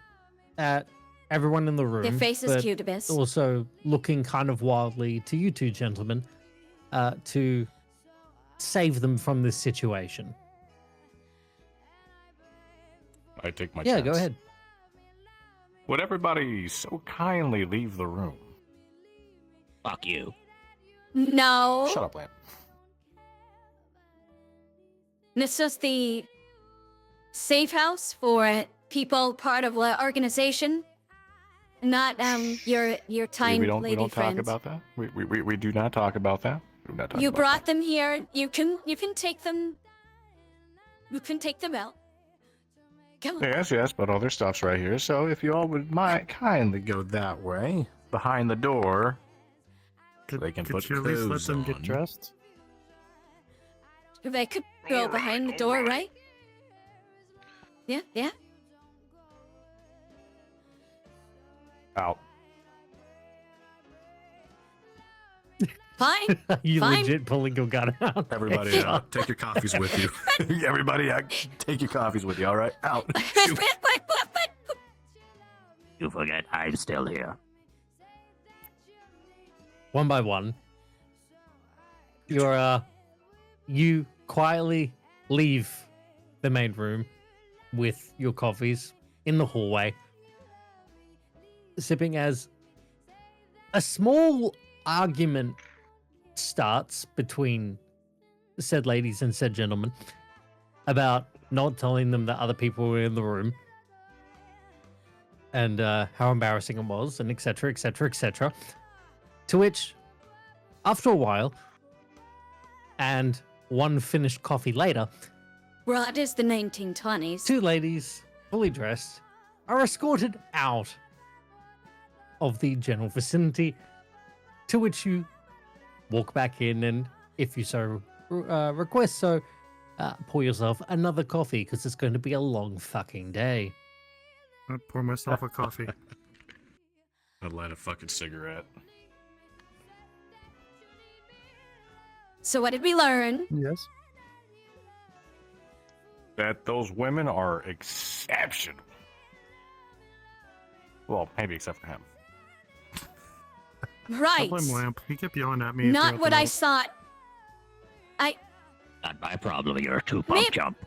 S6: at everyone in the room.
S4: Their face is
S6: but
S4: cutibus.
S6: also looking kind of wildly to you two gentlemen to save them from this situation.
S1: I take my
S6: Yeah,
S1: chance.
S6: go ahead.
S1: Would everybody so kindly leave the room?
S2: Fuck you.
S4: No.
S1: Shut up, Lamp.
S4: This is the safe house for people part of the organization, not your tiny
S1: we don't
S4: lady friends.
S1: talk about that. We do not talk about that. We do not talk
S4: You
S1: about
S4: brought them here. You can take them. You can take them out. Come on.
S1: that. Yes, but all their stuff's right here. So if you all would kindly go that way, behind the door, they can put
S8: you at least let
S1: clothes
S8: them get
S1: on.
S8: dressed?
S4: They could go behind the door, right? Yeah, yeah.
S1: Out.
S4: Fine.
S6: You
S4: Fine.
S6: legit pulling your gun out.
S1: Everybody, take your coffees with you. Everybody, take your coffees with you. All right, out. Shoot.
S2: You forget I'm still here.
S6: One by one, you quietly leave the main room with your coffees in the hallway, sipping as a small argument starts between said ladies and said gentlemen about not telling them that other people were in the room and how embarrassing it was, and etc., etc., etc. To which, after a while, and one finished coffee later,
S4: Well, it is the 1920s.
S6: two ladies, fully dressed, are escorted out of the general vicinity, to which you walk back in and, if you so request. So pour yourself another coffee because it's going to be a long fucking day.
S5: I pour myself a coffee.
S1: I'd light a fucking cigarette.
S4: So what did we learn?
S8: Yes.
S1: That those women are exceptional. Well, maybe except for him.
S5: I
S4: Right.
S5: blame Lamp. He kept yelling at me.
S4: Not
S5: throughout
S4: what
S5: the
S4: I
S5: night.
S4: thought.
S2: Not my problem, you're too
S4: Maybe-
S2: pump jump.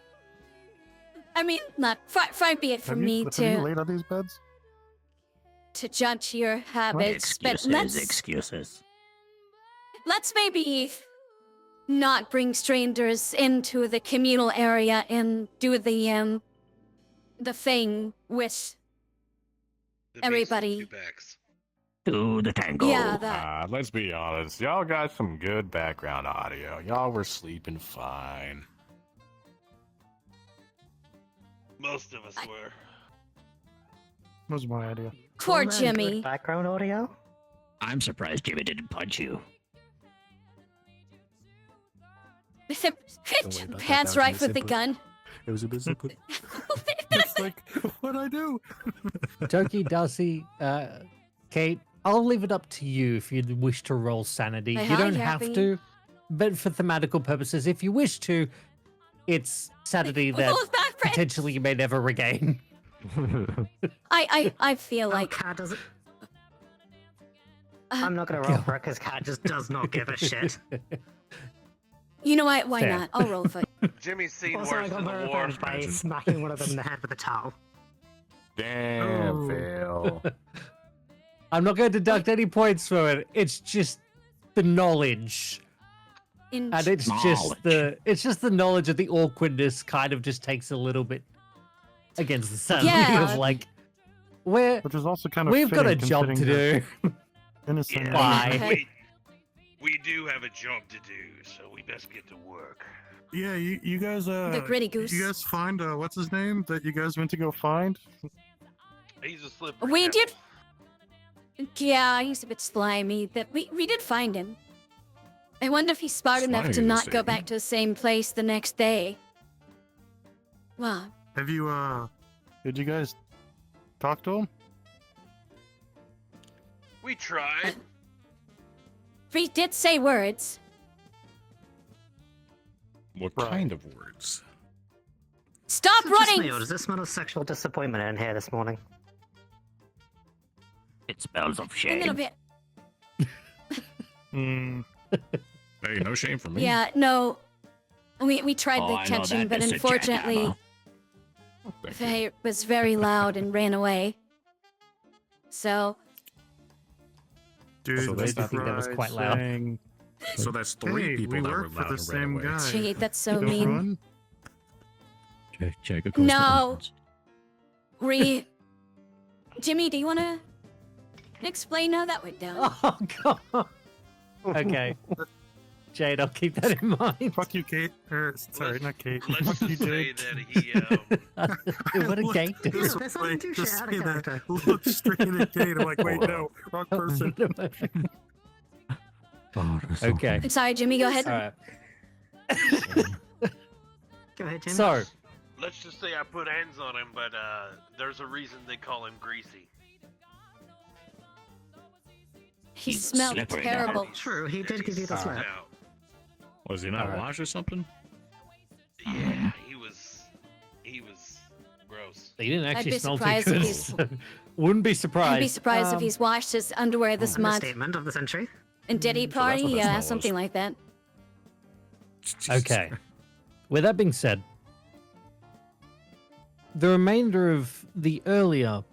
S4: I mean, not far be it from me
S8: Have you
S4: to
S8: laid on these beds?
S4: judge your habits, but
S2: Excuses.
S4: let's maybe not bring strangers into the communal area and do the thing with
S7: The beast with
S4: everybody.
S7: two backs.
S2: To the tango.
S4: Yeah, that.
S1: Let's be honest. Y'all got some good background audio. Y'all were sleeping fine.
S7: Most of us were.
S8: That was my idea.
S4: Poor
S9: Wasn't that good
S4: Jimmy.
S9: Background audio.
S2: I'm surprised Jimmy didn't punch you.
S4: Pants right with the gun.
S1: It was a bit simple.
S5: It's like, what'd I do?
S6: Toki, Darcy, Kate, I'll leave it up to you if you wish to roll sanity.
S4: Hi,
S6: You don't
S4: hi,
S6: have
S4: Happy.
S6: to, but for thematical purposes, if you wish to, it's sanity that
S4: Both back friends.
S6: potentially you may never regain.
S4: I feel like
S9: Cat doesn't.
S4: Uh,
S9: I'm not gonna roll for it because Cat just does not give a shit.
S4: you know what? Why
S6: Fair.
S4: not? I'll roll for it.
S7: Jimmy's seen
S9: Also, I
S7: worse
S9: got
S7: in
S9: my
S7: the war.
S9: revenge by smacking one of them in the head with a towel.
S1: Damn,
S5: Oh.
S1: Phil.
S6: I'm not going to deduct any points for it. It's just the knowledge.
S4: In
S6: And it's just the knowledge of the awkwardness kind of just takes a little bit against the sanity
S4: Yeah.
S6: of like
S8: Which is also kind of
S6: we've got a
S8: fitting
S6: job to
S8: considering
S6: do.
S8: the Innocent.
S7: Yeah,
S6: Bye.
S7: we do have a job to do, so we best get to work.
S5: Yeah, you guys.
S4: The gritty goose.
S5: You guys find what's his name that you guys went to go find?
S7: He's a slippery
S4: We
S7: devil.
S4: did. Yeah, he's a bit slimy. That we did find him. I wonder if he's smart enough to
S1: Slimy,
S4: not
S1: you
S4: go
S1: say?
S4: back to the same place the next day. Well,
S5: Have you
S8: Did you guys talk to him?
S7: We tried.
S4: we did say words.
S1: What
S8: Right.
S1: kind of words?
S4: Stop
S9: Is it just
S4: running!
S9: me, or does it smell of sexual disappointment in here this morning?
S2: It smells of
S4: A
S2: shame.
S4: little bit.
S8: Hmm.
S1: Hey, no shame for me.
S4: Yeah, no. We tried
S2: Oh,
S4: the
S2: I know
S4: catching,
S2: that,
S4: but
S2: Mr.
S4: unfortunately,
S2: Jackhammer.
S1: Thank you.
S4: they was very loud and ran away. So
S5: dude?
S1: So that's
S5: they
S1: not-
S6: think that was
S5: tried
S6: quite loud.
S5: saying,
S1: So that's three
S5: Hey,
S1: people
S5: we
S1: that were
S5: work for
S1: loud
S5: the
S1: and
S5: same
S1: ran away.
S5: guy.
S4: gee, that's so
S5: Don't
S4: mean.
S5: run.
S2: Check a
S4: No. Jimmy, do you wanna explain how that went down?
S6: Oh god. Okay. Jade, I'll keep that in mind.
S5: Fuck you, Kate. Sorry, not Kate.
S7: Let's
S5: Fuck you,
S7: just say
S5: Jade.
S7: that he.
S6: What a
S5: Look,
S6: gate.
S5: This
S9: There's
S5: way,
S9: something too
S5: just
S9: shit out
S5: say
S9: of
S5: that.
S9: character.
S5: Look straight at Kate. I'm like, wait,
S1: Hold
S5: no, wrong person.
S6: Okay.
S4: Sorry, Jimmy, go ahead.
S6: All right.
S9: Go ahead, Jim.
S6: So,
S7: Let's just say I put hands on him, but there's a reason they call him Greasy.
S4: He
S2: He's
S4: smelled
S2: slippery now.
S4: terrible.
S9: True, he did give you the slap.
S7: Now,
S1: Was he not
S6: Alright.
S1: washed or something?
S7: yeah, he was gross.
S6: he didn't actually
S4: be
S6: smell too
S4: surprised if
S6: good.
S4: he's-
S6: so Wouldn't be
S4: I'd
S6: surprised.
S4: be surprised if
S6: Um,
S4: he's washed his underwear this month.
S9: Understatement of the century.
S4: And did he
S1: So that's
S4: party?
S1: what that smell
S4: Yeah,
S1: was.
S4: something like that.
S6: Okay. With that being said, the remainder of the earlier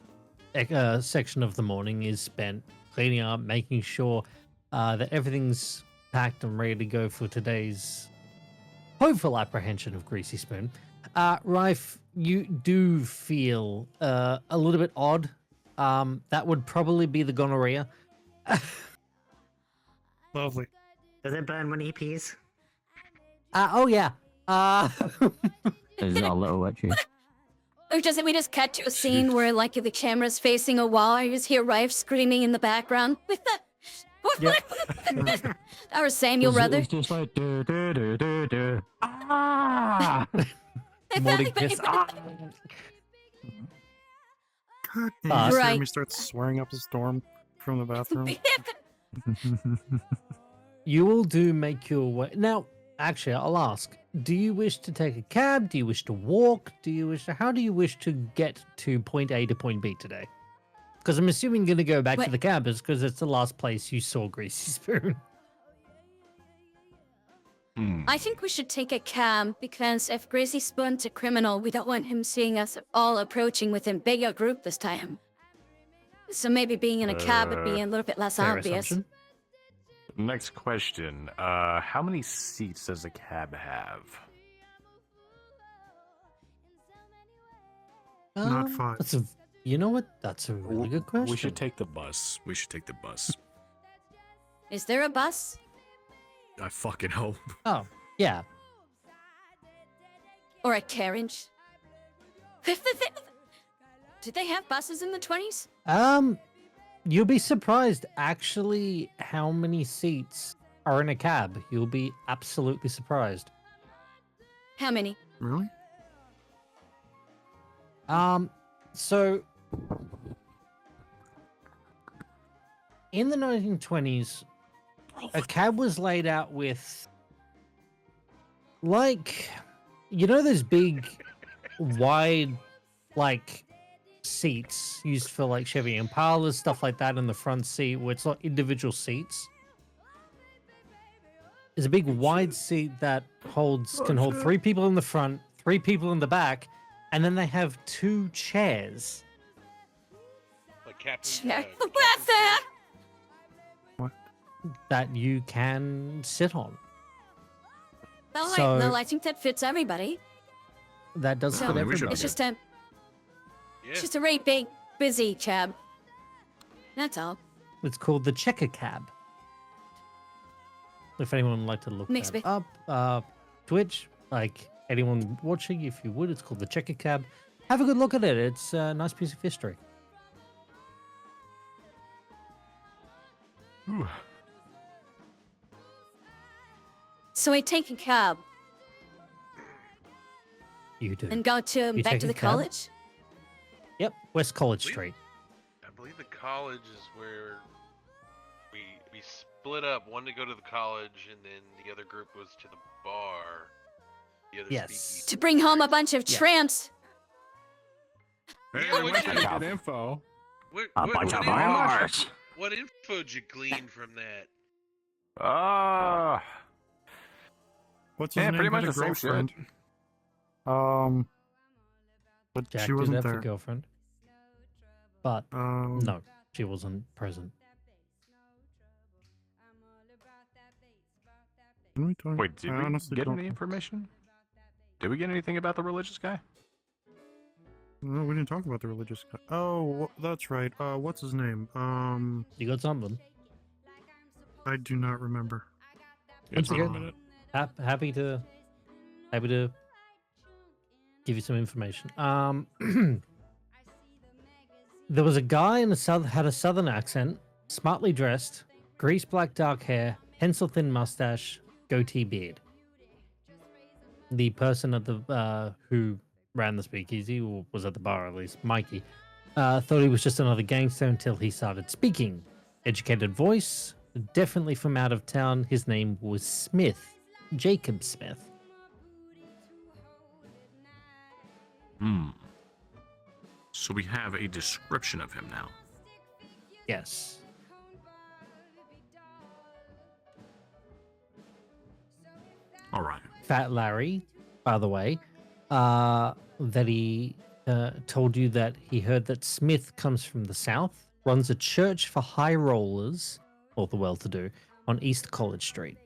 S6: section of the morning is spent cleaning up, making sure that everything's packed and ready to go for today's hopeful apprehension of Greasy Spoon. Rife, you do feel a little bit odd. That would probably be the gonorrhea.
S5: Lovely.
S9: Does it burn when he pees?
S6: Oh yeah.
S2: Is it a little itchy?
S4: Or does it? We just cut to a scene where, like, the camera's facing a wall. You just hear Rife screaming in the background.
S6: Yep.
S4: Our Samuel brother.
S2: It's just like ah.
S6: Morning piss. Ah.
S8: God, you
S6: But-
S8: just hear
S4: Right.
S8: me start swearing up a storm from the bathroom.
S6: You all do make your way. Now, actually, I'll ask: do you wish to take a cab? Do you wish to walk? Do you wish to? How do you wish to get to point A to point B today? Because I'm assuming you're going to go back to
S4: Wait.
S6: the campus because it's the last place you saw Greasy Spoon.
S4: I think we should take a cab because if Gracie Spoon's a criminal, we don't want him seeing us all approaching with a bigger group this time. So maybe being in a cab would be a little bit less
S6: Fair
S4: obvious.
S6: assumption.
S1: Next question. How many seats does a cab have?
S8: Not 5.
S6: That's a, you know what? That's a really good question.
S1: We should take the bus. We should take the bus.
S4: Is there a bus?
S1: I fucking hope.
S6: Oh, yeah.
S4: Or a carriage? Did they have buses in the 20s?
S6: You'll be surprised actually how many seats are in a cab. You'll be absolutely surprised.
S4: How many?
S8: Really?
S6: So in the 1920s, a cab was laid out with, like, you know, those big, wide, like, seats used for like Chevy Impalas, stuff like that in the front seat, where it's not individual seats. There's a big wide seat that can hold 3 people in the front, 3 people in the back, and then they have 2 chairs.
S7: Like Captain.
S4: Check the
S7: Captain
S4: weather!
S6: That you can sit on.
S4: Well,
S6: So-
S4: I think that fits everybody.
S6: That does
S4: So
S6: fit
S1: we should
S6: everybody.
S4: it's just a
S7: Yeah.
S4: it's just a very big, busy cab. That's all.
S6: It's called the checker cab. If anyone would like to look
S4: Makes
S6: that
S4: me-
S6: up, Twitch, like anyone watching, if you would, it's called the checker cab. Have a good look at it. It's a nice piece of history.
S1: Ooh.
S4: So we take a cab
S6: You do.
S4: and go
S6: You
S4: back
S6: take
S4: to
S6: a
S4: the
S6: cab?
S4: college?
S6: Yep, West College
S7: Wait.
S6: Street.
S7: I believe the college is where we split up. One to go to the college, and then the other group was to the bar. The other
S6: Yes.
S7: speakeasy.
S4: To bring home a bunch of
S6: Yeah.
S4: tramps.
S5: Hey,
S7: Yeah,
S5: we
S7: what-
S5: should get info.
S7: What info did you glean from that?
S8: What's his
S1: Yeah,
S8: name?
S1: pretty much
S8: Had a
S1: the same shit.
S8: girlfriend. But
S6: Jack
S8: she
S6: did
S8: wasn't
S6: have a
S8: there.
S6: girlfriend. But no, she wasn't present.
S8: Didn't we talk?
S1: Wait, did
S8: I
S1: we
S8: honestly
S1: get
S8: don't-
S1: any information? Did we get anything about the religious guy?
S8: No, we didn't talk about the religious guy. Oh, that's right. What's his name?
S6: You got something?
S8: I do not remember.
S6: Once
S5: Wait a
S6: again,
S5: minute.
S6: happy to give you some information. There was a guy had a southern accent, smartly dressed, greased black dark hair, pencil thin mustache, goatee beard. The person at the who ran the speakeasy, or was at the bar at least, Mikey, thought he was just another gangster until he started speaking. Educated voice, definitely from out of town. His name was Smith, Jacob Smith.
S1: So we have a description of him now.
S6: Yes.
S1: All right.
S6: Fat Larry, by the way, that he told you that he heard that Smith comes from the South, runs a church for high rollers, or the well-to-do, on East College Street.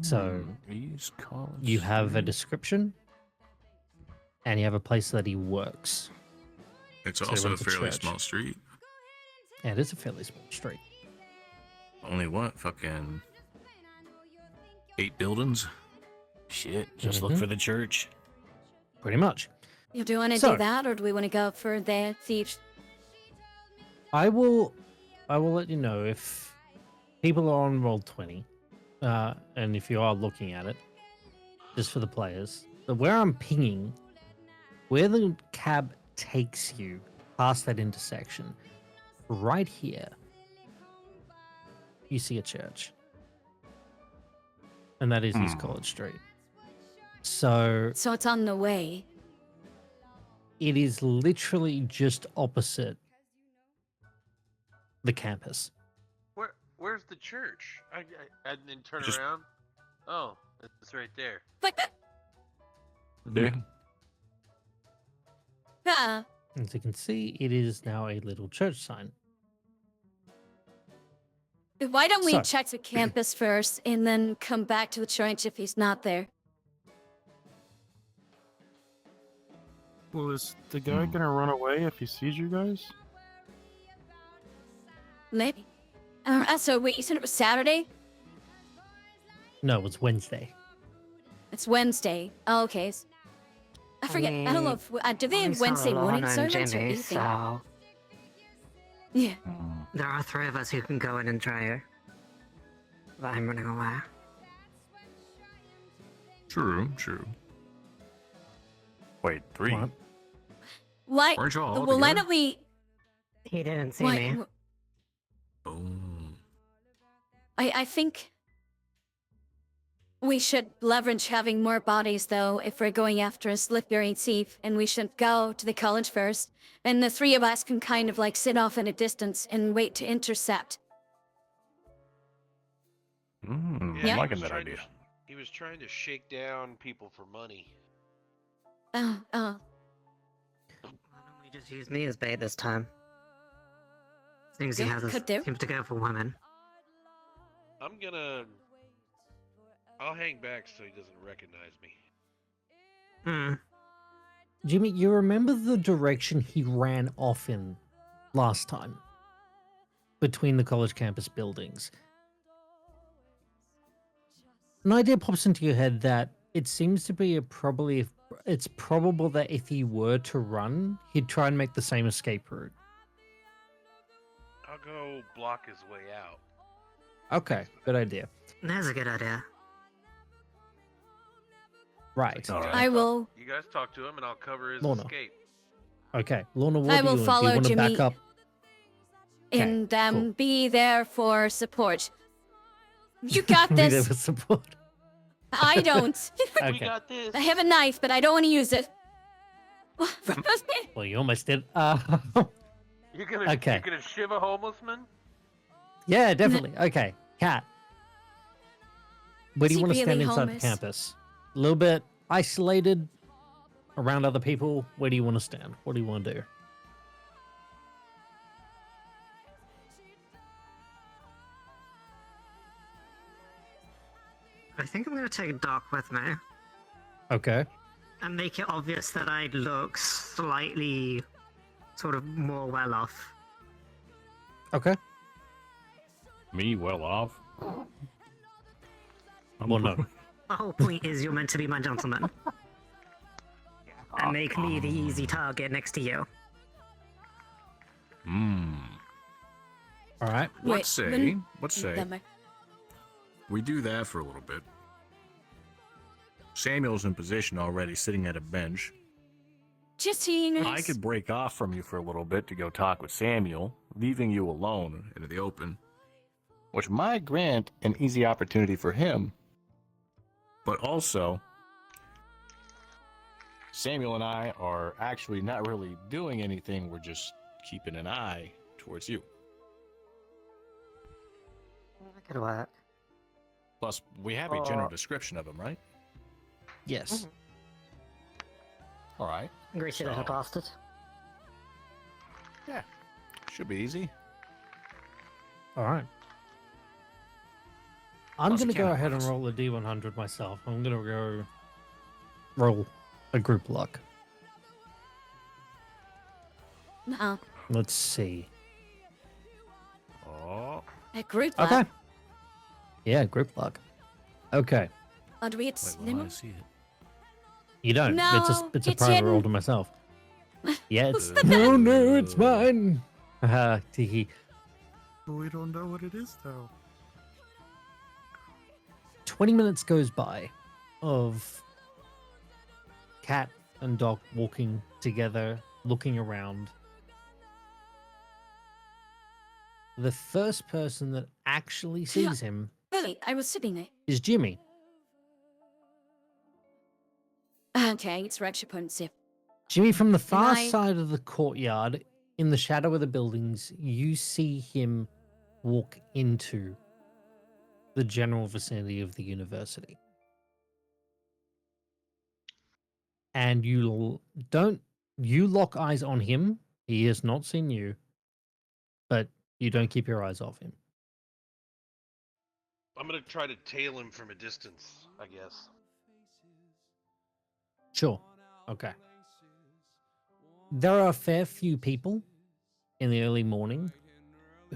S6: So
S1: East College.
S6: you have a
S1: Street.
S6: description, and you have a place that he works.
S1: It's
S6: so he
S1: also a
S6: runs a
S1: fairly
S6: church.
S1: small street.
S6: And it is a fairly small street.
S1: Only what? Fucking 8 buildings? Shit, just look
S6: Mhm.
S1: for the church.
S6: Pretty much.
S4: Do we want to
S6: So-
S4: do that, or do we want to go for the
S6: I will let you know if people are on roll 20, and if you are looking at it, just for the players. So where I'm pinging, where the cab takes you past that intersection, right here, you see a church. And that is East College Street. So
S4: it's on the way.
S6: it is literally just opposite the campus.
S7: Where's the church? I didn't turn
S1: Just-
S7: around. Oh, it's right there.
S4: But
S1: Yeah.
S6: As you can see, it is now a little church sign.
S4: why don't we
S6: So-
S4: check the campus first and then come back to the church if he's not there?
S8: Well, is the guy gonna run away if he sees you guys?
S4: Maybe. So wait, you said it was Saturday?
S6: No, it's Wednesday.
S4: It's Wednesday. Oh, okay. I forget. I don't know if do they have Wednesday morning sermons or evening?
S9: So
S4: Yeah.
S9: there are 3 of us who can go in and try her. But I'm running away.
S5: True.
S1: Wait, 3.
S6: What?
S4: Why?
S5: Weren't you all
S4: Well, why
S5: together?
S4: don't we?
S9: He didn't see
S4: Why?
S9: me.
S5: Boom.
S4: I think we should leverage having more bodies, though, if we're going after a slippery thief, and we should go to the college first, and the 3 of us can kind of like sit off in a distance and wait to intercept.
S1: I'm
S4: Yeah.
S1: liking that idea.
S7: He was trying to shake down people for money.
S4: Oh.
S9: Why don't we just use me as bait this time? Seems he
S4: Yeah,
S9: has us,
S4: could do.
S9: seems to go for women.
S7: I'll hang back so he doesn't recognize me.
S9: Hmm.
S6: Jimmy, you remember the direction he ran off in last time? Between the college campus buildings. An idea pops into your head that it seems to be it's probable that if he were to run, he'd try and make the same escape route.
S7: I'll go block his way out.
S6: Okay, good idea.
S9: That's a good idea.
S6: Right.
S1: All right.
S4: I will.
S7: You guys talk to him and I'll cover his
S6: Lorna.
S7: escape.
S6: Okay, Lorna, what
S4: I
S6: do
S4: will
S6: you want? Do
S4: follow
S6: you want to
S4: Jimmy
S6: back up? Okay,
S4: and
S6: cool.
S4: be there for support. You got
S6: Be there
S4: this.
S6: for support.
S4: I don't.
S7: We
S6: Okay.
S7: got this.
S4: I have a knife, but I don't want to use it.
S6: Well, you almost did. Okay.
S7: You're gonna shiv a homeless man?
S6: Yeah, definitely. Okay, Kat. Where do
S4: Is
S6: you
S4: he
S6: want to stand
S4: really
S6: inside
S4: homeless?
S6: the campus? A little bit isolated around other people. Where do you want to stand? What do you want to do?
S9: I think I'm gonna take Doc with me
S6: Okay.
S9: and make it obvious that I look slightly sort of more well off.
S6: Okay.
S1: Me well off.
S6: Well, no.
S9: The whole point is you're meant to be my gentleman. And make me the easy target next to you.
S6: All right.
S5: Let's say
S4: Never mind.
S5: we do that for a little bit.
S1: Samuel's in position already, sitting at a bench.
S4: Just seeing
S1: I could break off from you for a little bit to go talk with Samuel, leaving you alone
S5: Into the open.
S1: which might grant an easy opportunity for him. But also, Samuel and I are actually not really doing anything. We're just keeping an eye towards you.
S9: That could work.
S1: Plus, we have a general description of him, right?
S6: Yes.
S1: All right.
S9: Greasy little
S1: So-
S9: bastard.
S1: Yeah. Should be easy.
S6: All right. I'm
S1: Plus,
S6: going
S1: you
S6: to go
S1: can't
S6: ahead and
S1: outrun us.
S6: roll a D100 myself. I'm going to go roll a group luck.
S4: No.
S6: Let's see.
S1: Oh.
S4: A group
S6: Okay.
S4: lab.
S6: Yeah, group luck. Okay.
S4: Oh, do we get
S1: Wait,
S4: cinema?
S1: will I see it?
S6: You don't.
S4: No,
S6: it's a
S4: it's
S6: private roll
S4: hidden.
S6: to myself. Yeah, it's
S4: What's the
S6: no, it's mine. Tiki.
S5: But we don't know what it is, though.
S6: 20 minutes goes by of Cat and Doc walking together, looking around. The first person that actually sees him
S4: Really, I was sitting there.
S6: is Jimmy.
S4: Okay, it's Rexhapunzip.
S6: Jimmy, from the far
S4: I-
S6: side of the courtyard, in the shadow of the buildings, you see him walk into the general vicinity of the university. And you lock eyes on him. He has not seen you, but you don't keep your eyes off him.
S7: I'm gonna try to tail him from a distance, I guess.
S6: Sure. Okay. There are a fair few people in the early morning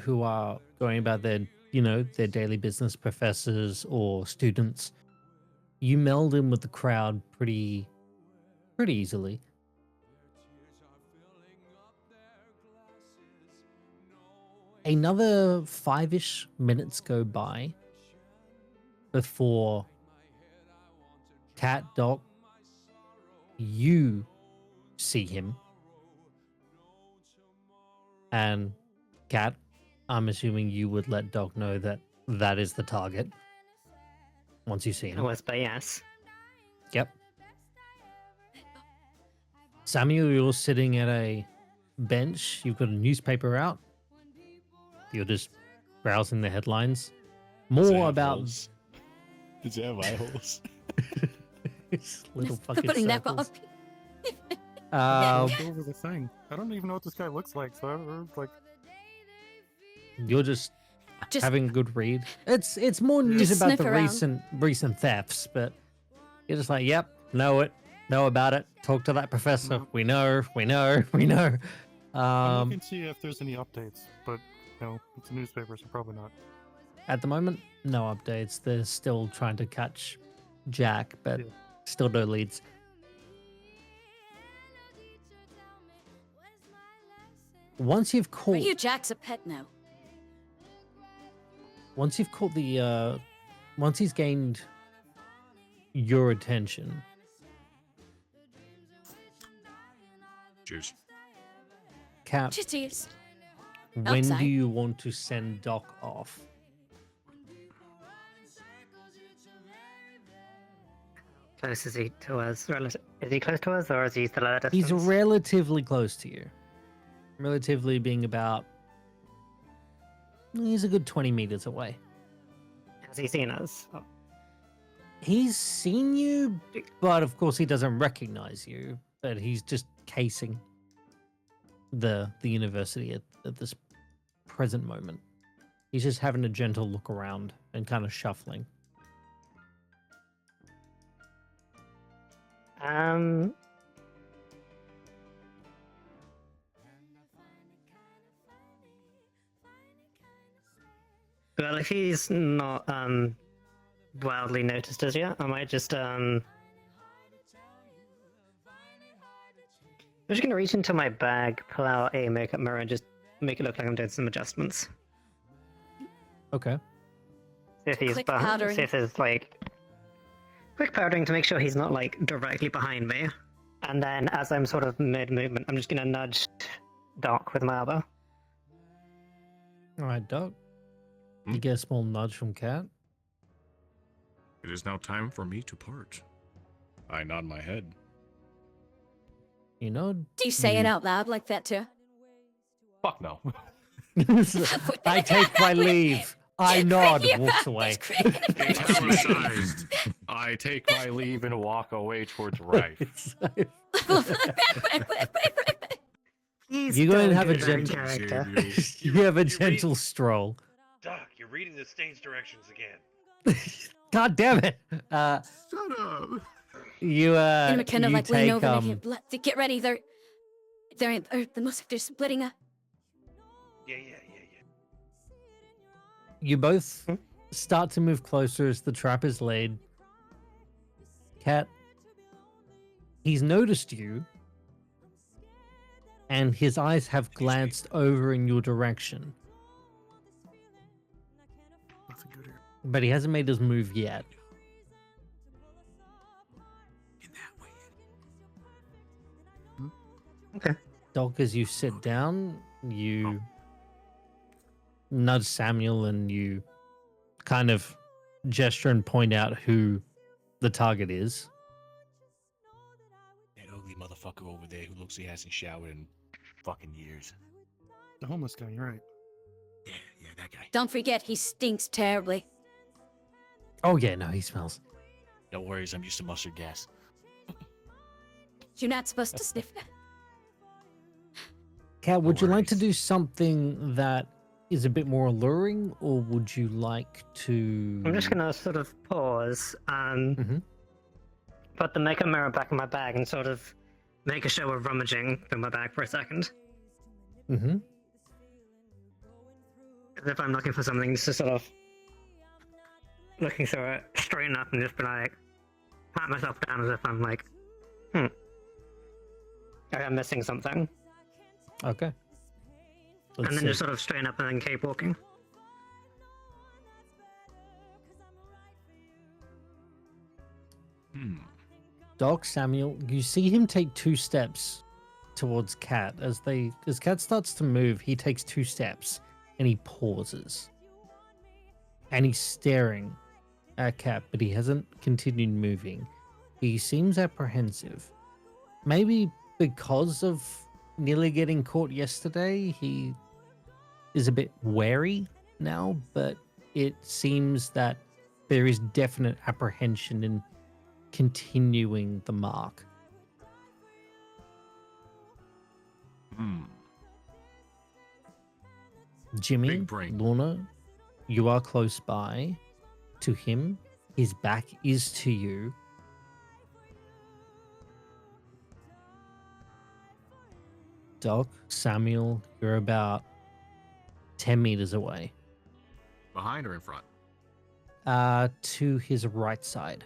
S6: who are going about their daily business, professors or students. You meld in with the crowd pretty easily. Another 5-ish minutes go by before Cat, Doc, you see him. And Cat, I'm assuming you would let Doc know that that is the target once you see
S9: I
S6: him.
S9: whisper yes.
S6: Yep. Samuel, you're sitting at a bench. You've got a newspaper out. You're just browsing the headlines. More about
S5: Does it have eye holes?
S6: this little fucking
S4: Putting that
S6: circles.
S8: I'll go over the thing. I don't even know what this guy looks like, so I don't like.
S6: You're just having a good read. It's more news
S4: Just
S6: about
S4: sniff
S6: the
S4: around.
S6: recent thefts, but you're just like, yep, know about it. Talk to that professor.
S8: Nope.
S6: We know.
S8: I'm looking to see if there's any updates, but no, it's a newspaper, so probably not.
S6: At the moment, no updates. They're still trying to catch Jack, but
S8: Yeah.
S6: still no leads. Once you've
S4: Are
S6: caught,
S4: you Jack's a pet now?
S6: once you've caught once he's gained your attention,
S1: Cheers.
S6: Cap,
S4: Chitties.
S6: when
S4: Outside.
S6: do you want to send Doc off?
S9: Close is he to us? Is he close to us, or is he still at a
S6: He's
S9: distance?
S6: relatively close to you. Relatively being about, he's a good 20 meters away.
S9: Has he seen us? Oh,
S6: He's seen you, but of course he doesn't recognize you. But he's just casing the university at this present moment. He's just having a gentle look around and kind of shuffling.
S9: Well, if he's not wildly noticed as yet, I might just I'm just gonna reach into my bag, pull out a makeup mirror, and just make it look like I'm doing some adjustments.
S6: Okay.
S9: See if he's
S4: Quick
S9: behind.
S4: powdering.
S9: See if there's like quick powdering to make sure he's not like directly behind me. And then as I'm sort of mid movement, I'm just gonna nudge Doc with my elbow.
S6: All right, Doc. You get a small nudge from Cat.
S1: It is now time for me to part. I nod my head.
S6: You know.
S4: Do you say it out loud like that too?
S1: Fuck no.
S6: I take my leave. I nod.
S4: Yeah,
S6: Walks away.
S1: Italicized. I take my leave and walk away towards Rife.
S9: Please
S6: You go and
S9: don't
S6: have a
S9: do that in
S6: gentle-
S9: character.
S6: You have a gentle stroll.
S7: Doc, you're reading the stage directions again.
S6: God damn it!
S5: Shut up.
S6: You
S4: And McKenna
S6: you
S4: like lean
S6: take
S4: over and get ready. They're the most they're splitting up.
S7: Yeah.
S6: you both start to move closer as the trap is laid. Cat, he's noticed you, and his eyes have glanced over in your direction,
S5: Nothing good here.
S6: but he hasn't made his move yet.
S9: Okay.
S6: Doc, as you sit down, you nudge Samuel and you kind of gesture and point out who the target is.
S11: That ugly motherfucker over there who looks he hasn't showered in fucking years.
S5: The homeless guy, you're right.
S11: Yeah, that guy.
S4: Don't forget, he stinks terribly.
S6: Oh yeah, no, he smells.
S11: No worries, I'm used to mustard gas.
S4: You're not supposed to sniff that.
S6: Kat, would you like to
S11: worries.
S6: do something that is a bit more alluring, or would you like to?
S9: I'm just gonna sort of pause,
S6: Mhm.
S9: put the makeup mirror back in my bag, and sort of make a show of rummaging through my bag for a second.
S6: Mm-hmm.
S9: As if I'm looking for something, just to sort of looking through it, straighten up, and just be like, pat myself down as if I'm like, like I'm missing something.
S6: Okay.
S9: And
S6: Let's
S9: then
S6: see.
S9: just sort of straighten up and then keep walking.
S6: Doc, Samuel, you see him take 2 steps towards Kat. As Kat starts to move, he takes 2 steps and he pauses. And he's staring at Kat, but he hasn't continued moving. He seems apprehensive. Maybe because of nearly getting caught yesterday, he is a bit wary now, but it seems that there is definite apprehension in continuing the mark. Jimmy,
S1: Big brain.
S6: Lorna, you are close by to him. His back is to you. Doc, Samuel, you're about 10 meters away.
S1: Behind or in front?
S6: To his right side.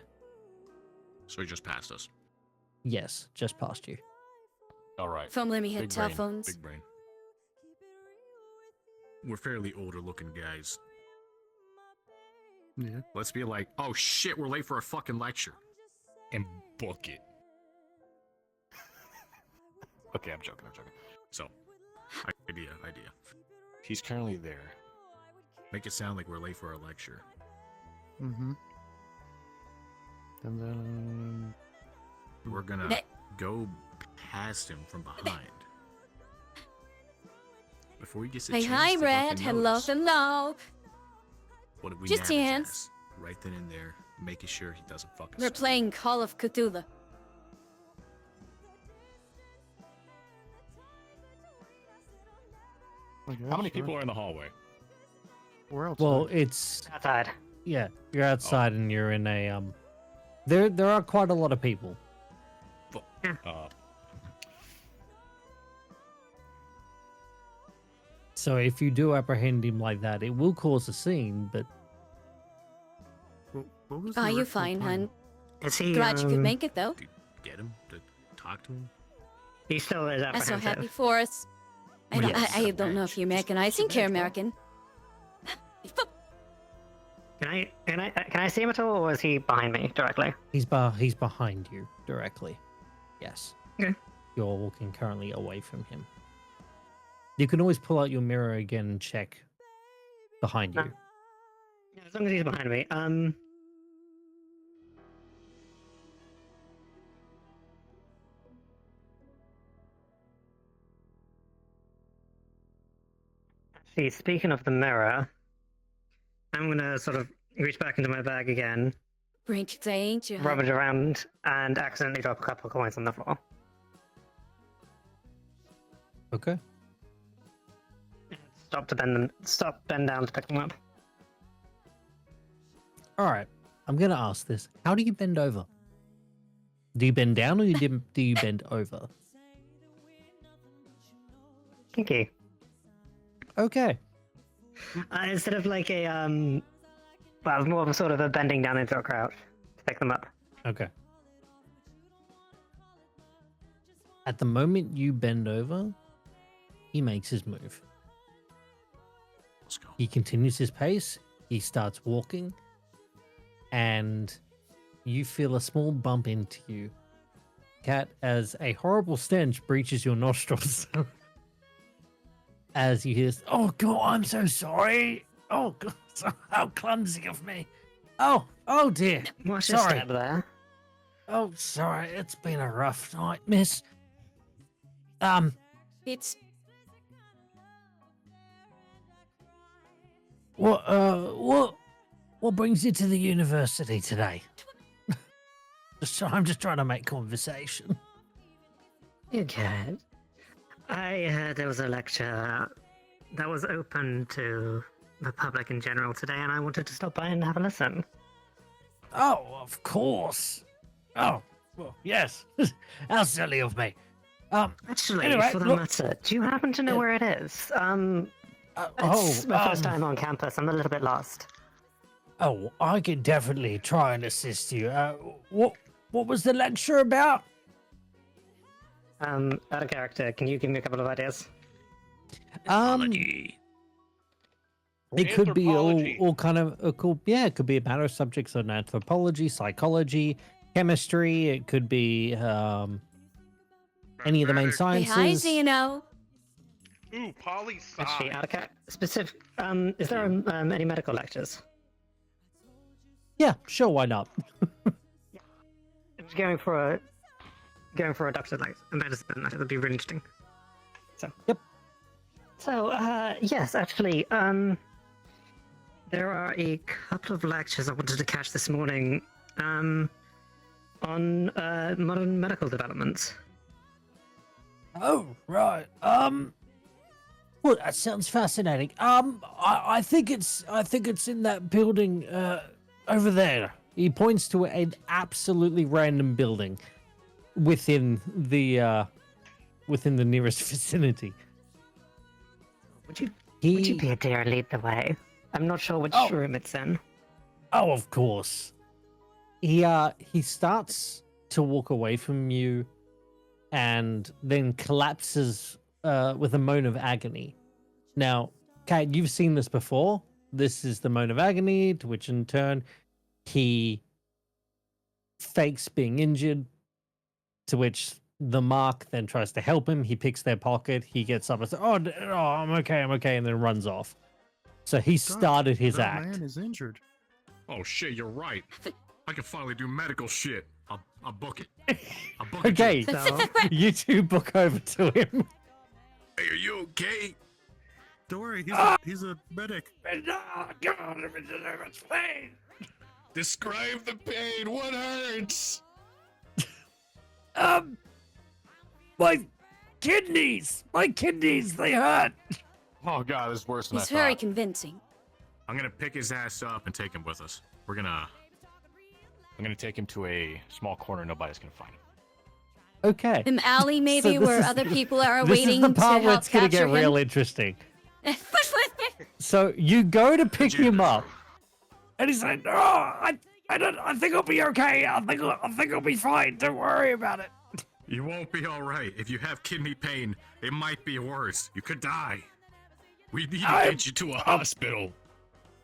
S1: So he just passed us.
S6: Yes, just past you.
S1: All right.
S4: If only we had
S1: Big
S4: telephones.
S1: Brain. Big brain. We're fairly older looking guys.
S5: Yeah.
S1: Let's be like, oh shit, we're late for a fucking lecture.
S11: And book it.
S1: Okay, I'm joking. So, idea.
S11: He's currently there.
S1: Make it sound like we're late for our lecture.
S5: Mm-hmm. And then
S1: We're gonna
S4: Ne-
S1: go past him from behind. Before he gets a
S4: Hey,
S1: chance
S4: hi,
S1: to
S4: Red.
S1: fucking
S4: Hello,
S1: notice,
S4: hello.
S1: what if we
S4: Just
S1: nab his
S4: hands.
S1: ass right then and there, making sure he doesn't fucking
S4: We're
S1: stop.
S4: playing Call of Cthulhu.
S5: I guess,
S11: How many
S5: sure.
S11: people are in the hallway?
S5: We're outside.
S6: Well, it's
S9: Outside.
S6: yeah, you're outside and you're in a there are quite a lot of people.
S11: Uh,
S6: So if you do apprehend him like that, it will cause a scene, but
S5: What was the
S4: Are you
S5: original
S4: fine,
S5: plan?
S4: hun?
S9: Is he?
S4: Glad you could make it, though.
S1: Dude, get him to talk to him.
S9: He still is
S4: I'm so
S9: apprehensive.
S4: happy for us. I don't,
S6: Yes.
S4: I don't know if you American. I think you're American.
S9: Can I see him at all, or is he behind me directly?
S6: he's behind you directly. Yes.
S9: Okay.
S6: You're walking currently away from him. You can always pull out your mirror again and check behind you.
S9: Yeah, as long as he's behind me. Actually, speaking of the mirror, I'm gonna sort of reach back into my bag again,
S4: Thank you.
S9: rub it around, and accidentally drop a couple of coins on the floor.
S6: Okay.
S9: Stop, bend down to pick them up.
S6: All right. I'm gonna ask this. How do you bend over? Do you bend down or do you bend over?
S9: Kinky.
S6: Okay.
S9: Instead of like a well, more of a sort of a bending down into a crouch to pick them up.
S6: Okay. At the moment you bend over, he makes his move.
S1: Let's go.
S6: He continues his pace. He starts walking, and you feel a small bump into you, Cat, as a horrible stench breaches your nostrils. As you hear, "Oh God, I'm so sorry. Oh God, how clumsy of me. Oh dear.
S9: What's your
S6: Sorry.
S9: step there?
S6: Oh, sorry. It's been a rough night, miss.
S4: It's
S6: What brings you to the university today? I'm just trying to make conversation.
S9: You good? I heard there was a lecture that was open to the public in general today, and I wanted to stop by and have a listen.
S6: Oh, of course. Oh, well, yes. How silly of me.
S9: Actually,
S6: Anyway,
S9: for the
S6: look-
S9: matter, do you happen to know
S6: Yeah.
S9: where it is? It's my first time on campus. I'm a little bit lost.
S6: Oh, I can definitely try and assist you. What was the lecture about?
S9: Out of character, can you give me a couple of ideas?
S6: It could be
S7: Anthropology.
S6: all kind of cool. Yeah, it could be a matter of subjects on anthropology, psychology, chemistry. It could be any of the main
S7: Mathematics.
S4: hi,
S6: sciences.
S4: Zeno.
S7: Ooh, poli sci.
S9: Actually, out of character, specific. Is there any medical lectures?
S6: Yeah, sure, why not?
S9: I'm just going for a doctor like a medicine. That would be really interesting. So.
S6: Yep.
S9: So, yes, actually, there are a couple of lectures I wanted to catch this morning, on modern medical developments.
S6: Oh, right. Well, that sounds fascinating. I think it's in that building over there. He points to an absolutely random building within the nearest vicinity.
S9: Would you be a dear lead the way? I'm not sure which room it's in.
S6: Oh, of course. He starts to walk away from you, and then collapses with a moan of agony. Now, Kate, you've seen this before. This is the moan of agony, to which in turn he fakes being injured, to which the mark then tries to help him. He picks their pocket. He gets up and says, "Oh, I'm okay, and then runs off. So he started his
S5: that
S6: act.
S5: man is injured.
S1: Oh shit, you're right. I can finally do medical shit. I'll book it. I'll book it.
S6: Okay,
S9: So,
S6: you two book over to him.
S1: Hey, are you okay?
S5: Don't worry, he's a medic.
S11: Describe the pain. What hurts?
S6: My kidneys, they hurt.
S1: Oh god, it's worse than
S4: He's
S1: I
S4: very
S1: thought.
S4: convincing.
S1: I'm gonna pick his ass up and take him with us. I'm gonna take him to a small corner nobody's gonna find him.
S6: Okay.
S4: An alley, maybe,
S6: this
S4: where
S6: is-
S4: other people are
S6: This
S4: waiting
S6: is the
S4: to
S6: part where
S4: help
S6: it's gonna
S4: capture
S6: get real
S4: him.
S6: interesting. So you go to pick him up, and he's like, "No, I think I'll be okay. I think I'll be fine. Don't worry about it."
S1: You won't be alright. If you have kidney pain, it might be worse. You could die.
S11: We need to
S6: I'm-
S11: get you to a hospital.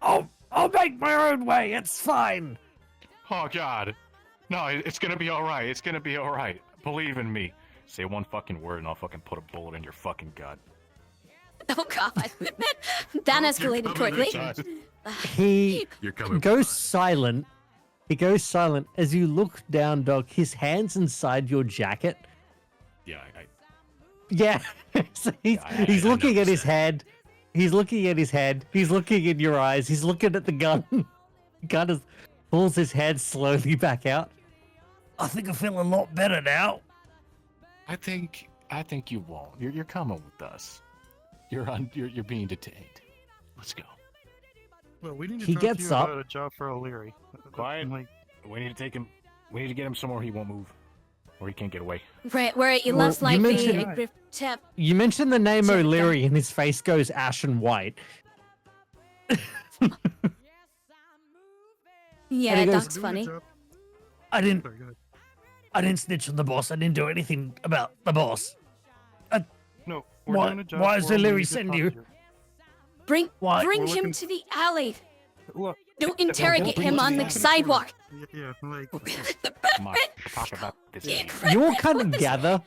S6: I'll make my own way. It's fine.
S1: Oh god. No, it's gonna be alright. It's gonna be alright. Believe in me. Say one fucking word and I'll fucking put a bullet in your fucking gut.
S4: Oh god. That escalated quickly.
S6: He
S1: You're coming.
S6: goes silent. He goes silent as you look down, Doc. His hands inside your jacket.
S11: Yeah,
S6: Yeah. So he's
S11: I
S6: looking at
S11: noticed
S6: his
S11: that.
S6: head. He's looking at his head. He's looking in your eyes. He's looking at the gun. Kind of pulls his head slowly back out. I think I feel a lot better now.
S1: I think you won't. You're coming with us. You're being detained. Let's go.
S8: Well, we need to
S6: He
S8: talk
S6: gets
S8: to you
S6: up.
S8: about a job for O'Leary.
S1: Quiet.
S8: Like,
S1: We need to take him. We need to get him somewhere he won't move, or he can't get away.
S4: Right, where you
S6: Well,
S4: less
S6: you
S4: likely
S6: mentioned-
S4: a tip.
S6: You mentioned the name
S4: Check
S6: O'Leary, and his face goes ashen white.
S4: Yeah,
S6: he goes,
S4: Doc's
S8: doing
S4: funny.
S8: a job.
S6: I didn't.
S8: Sorry, go ahead.
S6: I didn't snitch on the boss. I didn't do anything about the boss.
S8: No, We're
S6: Why-
S8: doing a job
S6: why is
S8: for him, we
S6: O'Leary
S8: need to
S6: sending
S8: talk
S6: you?
S8: to
S4: Bring
S6: Why?
S4: bring
S8: We're
S4: him
S8: looking-
S4: to the alley.
S8: Look,
S4: Don't interrogate
S8: bring
S4: him
S8: him
S4: on
S8: to
S4: the
S8: the
S4: sidewalk.
S8: yeah, like
S1: Come on, we'll talk about this.
S6: You'll kind of gather.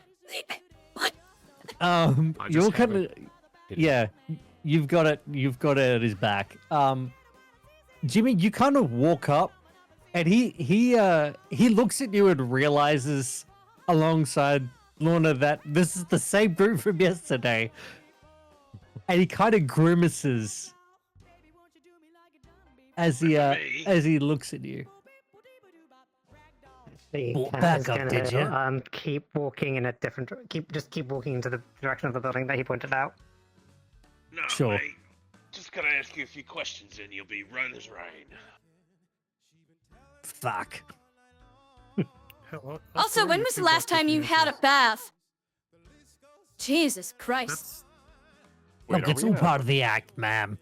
S11: I
S6: You'll
S11: just
S6: kind of.
S11: haven't-
S6: Yeah, you've got it. You've got it at his back. Jimmy, you kind of walk up, and he looks at you and realizes, alongside Lorna, that this is the same group from yesterday, and he kind of grimaces as he looks at you.
S9: The
S6: Walk
S9: cat
S6: back
S9: is
S6: up,
S9: gonna,
S6: did ya?
S9: keep walking in a different. Keep walking into the direction of the building that he pointed out.
S7: No,
S6: Sure.
S7: mate. Just gotta ask you a few questions and you'll be right as rain.
S6: Fuck.
S8: hell,
S4: Also, when was the last time you had a bath? Jesus Christ.
S8: That's
S1: Wait,
S6: Look,
S1: are
S6: it's
S1: we
S6: all
S1: in a-
S6: part of the act, ma'am.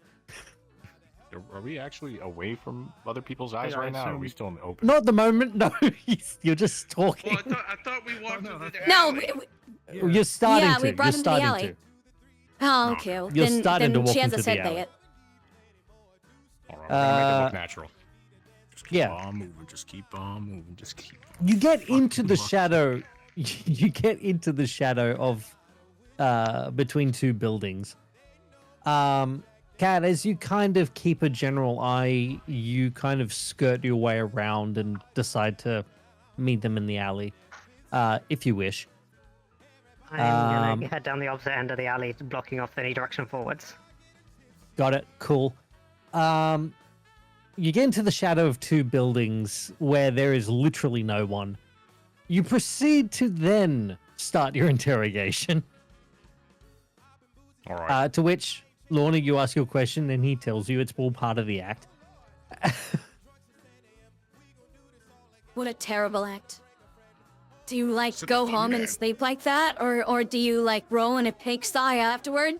S1: Are we actually away from other people's eyes
S8: Yeah, I
S1: right now? Or are
S8: assume-
S1: we still in the open?
S6: Not at the moment. No, you're just talking.
S7: Well, I thought we walked
S8: no,
S7: into the
S4: No,
S7: alley.
S6: You're starting
S4: Yeah,
S6: to.
S4: we brought
S6: You're
S4: him to the
S6: starting
S4: alley.
S6: to.
S4: Oh, okay. Well,
S6: You're
S4: then,
S6: starting to
S4: then
S6: walk
S4: she has
S6: into
S4: a
S6: the
S4: say
S6: alley.
S4: it.
S1: All right, we're gonna make it
S6: Uh,
S1: look natural.
S11: Just keep
S6: Yeah.
S11: on moving. Just keep on moving. Just keep.
S6: You get into the
S8: lucky.
S6: shadow. You get into the shadow of between two buildings. Kat, as you kind of keep a general eye, you kind of skirt your way around and decide to meet them in the alley, if you wish.
S9: I'm gonna
S6: Um,
S9: head down the opposite end of the alley, blocking off any direction forwards.
S6: Got it. Cool. You get into the shadow of two buildings where there is literally no one. You proceed to then start your interrogation.
S1: All right.
S6: To which, Lorna, you ask your question, and he tells you it's all part of the act.
S4: What a terrible act. Do you like
S11: Sit
S4: go
S11: down,
S4: home
S11: man.
S4: and sleep like that, or do you like roll in a pigsty afterward,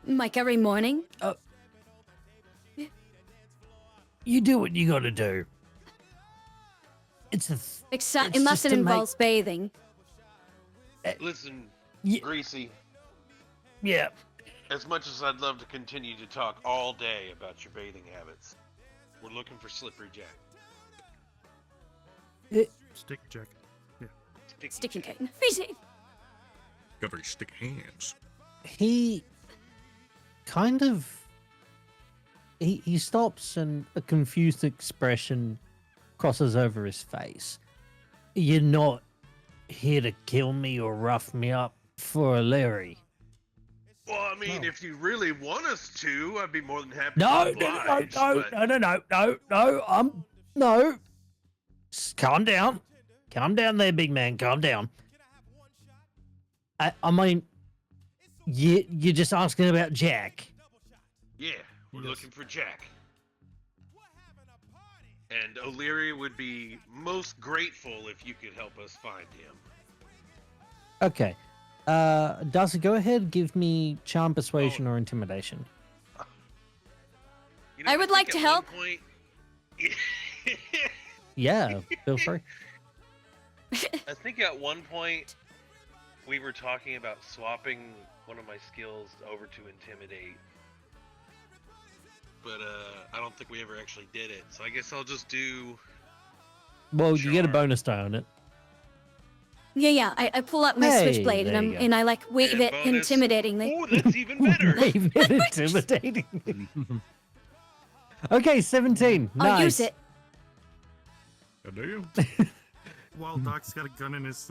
S4: like every morning?
S6: You do what you gotta do. It's a.
S4: Except
S6: It's
S4: unless
S6: just
S4: it
S6: to make-
S4: involves bathing.
S7: Listen,
S6: Ye-
S7: Greasy,
S6: Yeah.
S7: as much as I'd love to continue to talk all day about your bathing habits, we're looking for Slippery Jack.
S8: stick Jack.
S4: Sticky Kate. Easy.
S11: Got very stick hands.
S6: He kind of. He stops, and a confused expression crosses over his face. You're not here to kill me or rough me up for a Larry.
S7: Well, I mean, if you really want us to, I'd be more than happy
S6: No,
S7: to oblige. but-
S6: no. Just calm down. Calm down there, big man. Calm down. I mean, you're just asking about Jack.
S7: Yeah, we're
S8: Yes.
S7: looking for Jack. And O'Leary would be most grateful if you could help us find him.
S6: Okay. Darcy, go ahead. Give me charm, persuasion, or intimidation.
S7: You
S4: I would
S7: think
S4: like
S7: at
S4: to
S7: one
S4: help.
S7: point-
S6: Yeah, feel free.
S7: I think at one point we were talking about swapping one of my skills over to intimidate. But I don't think we ever actually did it. So I guess I'll just do
S6: Well, you get a
S7: Charm.
S6: bonus die on it.
S4: Yeah. I pull up my
S6: Hey,
S4: switchblade
S6: there you go.
S4: and I like wave
S7: And
S4: it
S7: bonus.
S4: intimidatingly.
S7: Oh, that's even better.
S6: Wave it intimidating. Okay, 17.
S4: I'll
S6: Nice.
S4: use it.
S11: Do you?
S8: While Doc's got a gun in his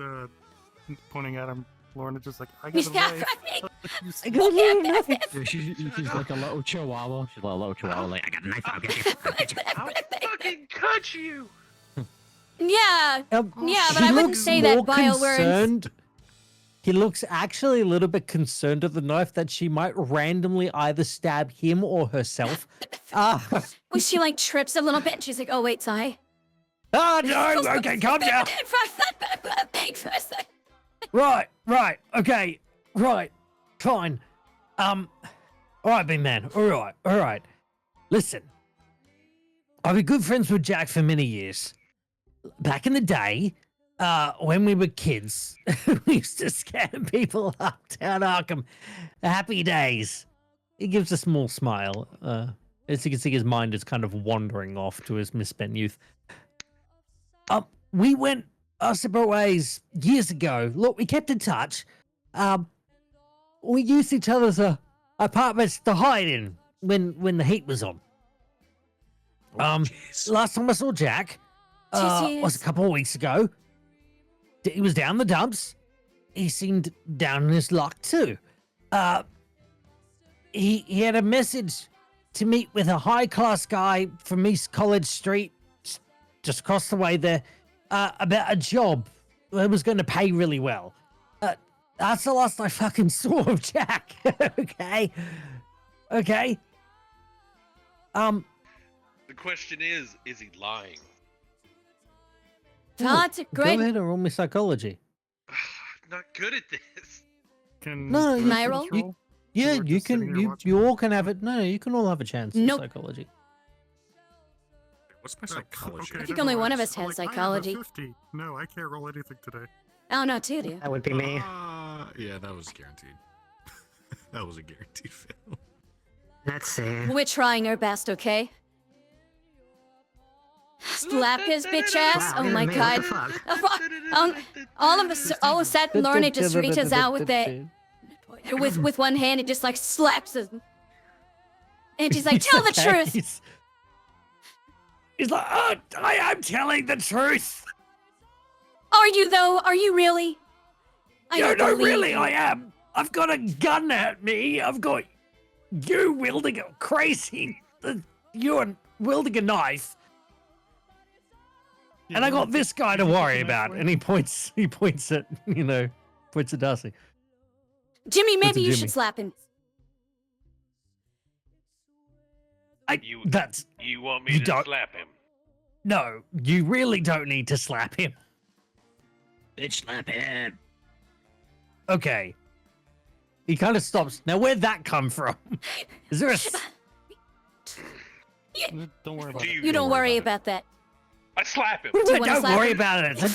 S8: pointing at him, Lorna just like, I got a
S4: Yeah,
S8: knife.
S4: right.
S8: You
S6: I got a little knife.
S2: Yeah, she's like a little chihuahua. She's like a little chihuahua. Like, I got a knife. I'll get you. I'll get you.
S7: I'll fucking cut you.
S4: Yeah. Yeah, but
S6: he
S4: I wouldn't
S6: looks
S4: say that
S6: more
S4: vile words.
S6: concerned. He looks actually a little bit concerned at the knife that she might randomly either stab him or herself.
S4: Well, she like trips a little bit and she's like, oh, wait, sorry.
S6: No, okay, calm down. Right, okay, right, fine. All right, big man, all right. Listen, I've been good friends with Jack for many years. Back in the day, when we were kids, we used to scare people uptown Arkham. Happy days. He gives a small smile. As you can see, his mind is kind of wandering off to his misspent youth. We went our separate ways years ago. Look, we kept in touch. We used each other's apartments to hide in when the heat was on. Last time I saw Jack was a couple of weeks ago. He was down the dumps. He seemed down in his luck too. He had a message to meet with a high-class guy from East College Street, just across the way there, about a job that was going to pay really well. That's the last I fucking saw of Jack. Okay. The
S7: question is he lying?
S4: That's a great.
S6: Go ahead and roll me psychology.
S7: I'm not good at this.
S6: No,
S4: Can I roll?
S6: Yeah,
S8: We're
S6: you
S8: just sitting
S6: can.
S8: here
S6: You
S8: watching.
S6: all can have it. No, you can all have a chance.
S4: Nope.
S6: In psychology.
S5: What's my psychology?
S4: I think only one of us has psychology.
S5: 50. No, I can't roll anything today.
S4: Oh, no, too, dear.
S9: That would be me.
S11: Yeah, that was guaranteed. That was a guaranteed fail.
S9: Let's see.
S4: We're trying our best, okay? Slap his bitch ass.
S9: Wow,
S4: Oh
S9: yeah,
S4: my
S9: man,
S4: god.
S9: what the fuck?
S4: All of a sudden, Lorna just reaches out with one hand and just like slaps him. And she's like, "Tell the truth."
S6: He's like, "Oh, I am telling the truth."
S4: Are you though? Are you really?
S6: No,
S4: don't believe
S6: really,
S4: you.
S6: I am. I've got a gun at me. I've got you wielding a crazy. You're wielding a knife. And I got this guy to worry about. And he points at, points at Darcy.
S4: Jimmy,
S6: What's
S4: maybe
S6: a
S4: you
S6: Jimmy?
S4: should slap him.
S7: You want me
S6: you
S7: to
S6: don't-
S7: slap him?
S6: No, you really don't need to slap him. Bitch, slap him. Okay. He kind of stops. Now, where'd that come from? Is there a...
S8: Don't worry about
S7: Do
S8: it.
S4: You don't worry about that.
S7: I slap him.
S4: Do you wanna
S6: Don't
S4: slap
S6: worry
S4: him?
S6: about it.
S7: I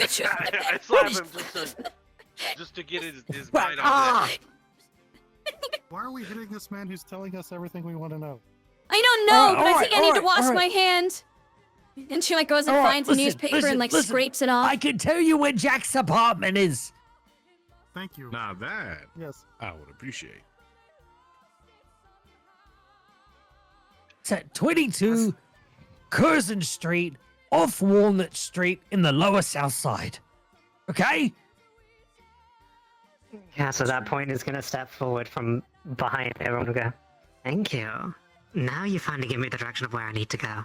S7: slap him just to get his mind off that.
S8: Why are we hitting this man who's telling us everything we want to know?
S4: I don't know, but I
S6: Alright,
S4: think I need to wash
S6: alright.
S4: my hand. And she like goes and
S6: Alright,
S4: finds
S6: listen,
S4: a newspaper
S6: listen,
S4: and like
S6: listen.
S4: scrapes it off.
S6: I can tell you where Jack's apartment is.
S8: Thank you.
S11: Now that
S8: Yes.
S11: I would appreciate.
S6: It's at 22 Curzon Street, off Walnut Street in the lower south side. Okay?
S9: Yeah, so that point is gonna step forward from behind everyone and go, "Thank you. Now you finally give me the direction of where I need to go."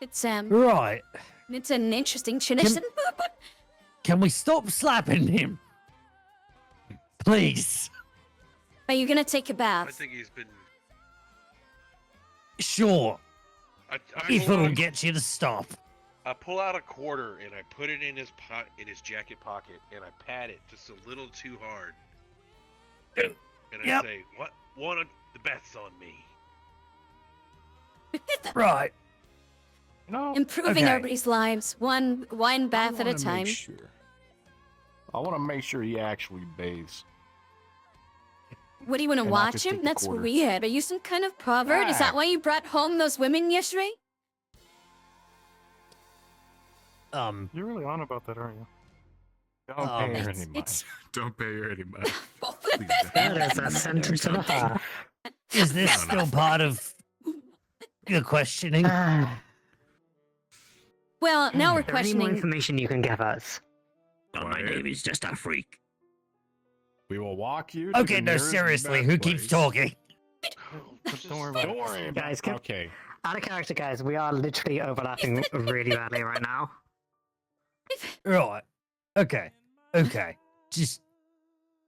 S4: It's
S6: Right.
S4: it's an interesting tradition, but
S6: Can we stop slapping him? Please.
S4: are you gonna take a
S7: I
S4: bath?
S7: think he's been.
S6: Sure.
S7: I
S6: If
S7: pull
S6: it'll
S7: out-
S6: get you to stop.
S7: I pull out a quarter and I put it in his jacket pocket and I pat it just a little too hard. And I
S6: Yep.
S7: say, "What? One of the bets on me."
S6: Right.
S1: No,
S4: Improving
S6: Okay.
S4: everybody's lives, one bath at a time.
S1: I want to make sure he actually bathes.
S4: What do you want to
S1: And not
S4: watch
S1: just
S4: him?
S1: take the
S4: That's
S1: quarter.
S4: weird. Are you some kind of pervert? Is that
S1: Ah.
S4: why you brought home those women yesterday?
S8: You're really on about that, aren't you?
S1: Don't pay her any money.
S11: Don't pay her any money. Please
S9: That
S11: don't.
S9: is a sentence and a half.
S6: Is this
S11: No, no.
S6: still part of the questioning?
S4: Well, now we're
S9: Is there any more
S4: questioning.
S9: information you can give us?
S6: My name is just a freak.
S1: We will walk you. To
S6: Okay,
S1: the
S6: no,
S1: nearest
S6: seriously,
S1: bath
S6: who keeps
S1: place.
S6: talking?
S8: Don't worry about
S1: Don't
S8: it.
S1: worry about
S9: Guys,
S1: it.
S9: can-
S1: Okay.
S9: Out of character, guys, we are literally overlapping really badly right now.
S6: Right. Okay. Just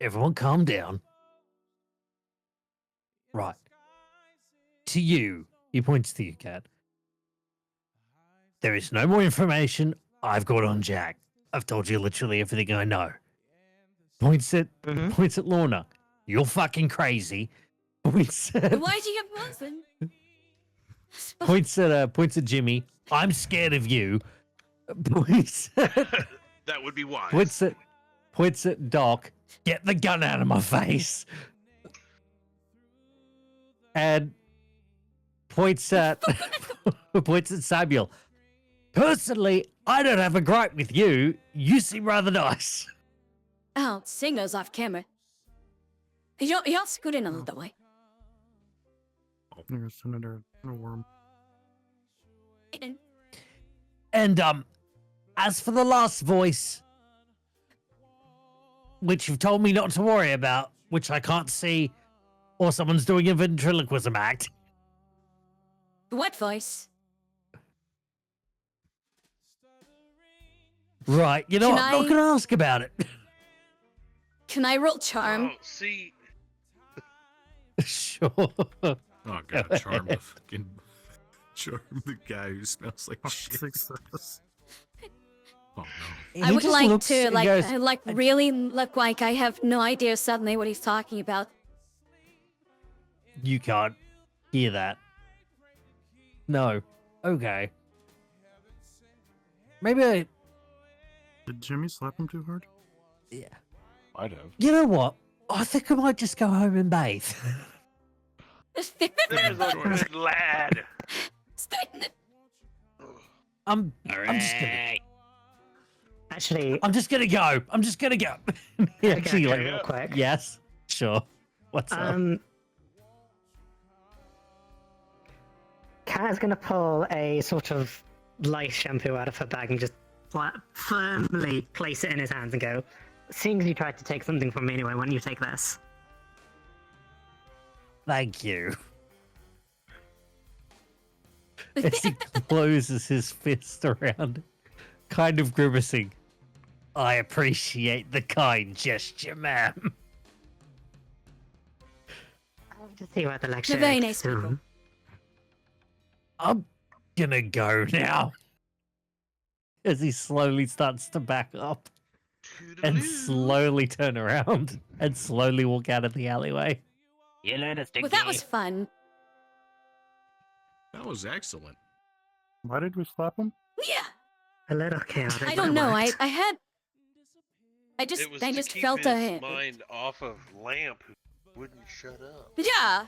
S6: everyone calm down. Right. To you, he points to you, Cat. There is no more information I've got on Jack. I've told you literally everything I know. Points at Lorna. You're fucking crazy. Points at
S4: Why do you have Wilson?
S6: points at Jimmy. I'm scared of you. points at,
S7: That would be wise.
S6: points at Doc. Get the gun out of my face. And points at Samuel. Personally, I don't have a gripe with you. You seem rather nice.
S4: Oh, Singo's off camera. Y'all scoot in a little way.
S8: You're a senator, a worm.
S6: And as for the last voice, which you've told me not to worry about, which I can't see, or someone's doing a ventriloquism act.
S4: What voice?
S6: Right, you know,
S4: Can
S6: I'm not
S4: I-
S6: going to ask about it.
S4: Can I roll charm?
S7: Oh, see,
S6: Sure.
S11: Oh god, charm the fucking charm the guy who smells like shit.
S8: Success.
S11: Oh no.
S4: I
S6: He
S4: would
S6: just
S4: like
S6: looks-
S4: to,
S6: he
S4: like,
S6: goes,
S4: really look like I have no idea suddenly what he's talking about.
S6: You can't hear that. No. Okay. Maybe I...
S8: Did Jimmy slap him too hard?
S6: Yeah.
S1: I'd have.
S6: You know what? I think I might just go home and bathe.
S7: there's a good lad.
S6: I'm just gonna...
S9: Actually,
S6: I'm just gonna go. I'm just gonna go. He
S9: okay,
S6: actually, like,
S9: real quick.
S6: yes, sure. What's up?
S9: Kat is gonna pull a sort of lice shampoo out of her bag and just firmly place it in his hands and go, seeing as you tried to take something from me anyway, why don't you take this?
S6: Thank you. As he closes his fist around, kind of grimacing. I appreciate the kind gesture, ma'am.
S9: I'll just see what the lecture
S4: They're very
S9: is
S4: nice
S9: soon.
S4: people.
S6: I'm gonna go now. As he slowly starts to back up and slowly turn around and slowly walk out of the alleyway.
S9: You learned a
S4: Well, that was fun.
S11: That was excellent.
S8: Why did we slap him?
S4: Yeah.
S9: A little chaotic.
S4: I don't
S9: but it
S4: know.
S9: worked.
S4: I just
S7: It was
S4: I
S7: to
S4: just
S7: keep
S4: felt
S7: his mind off of Lamp, who wouldn't shut up.
S4: Yeah.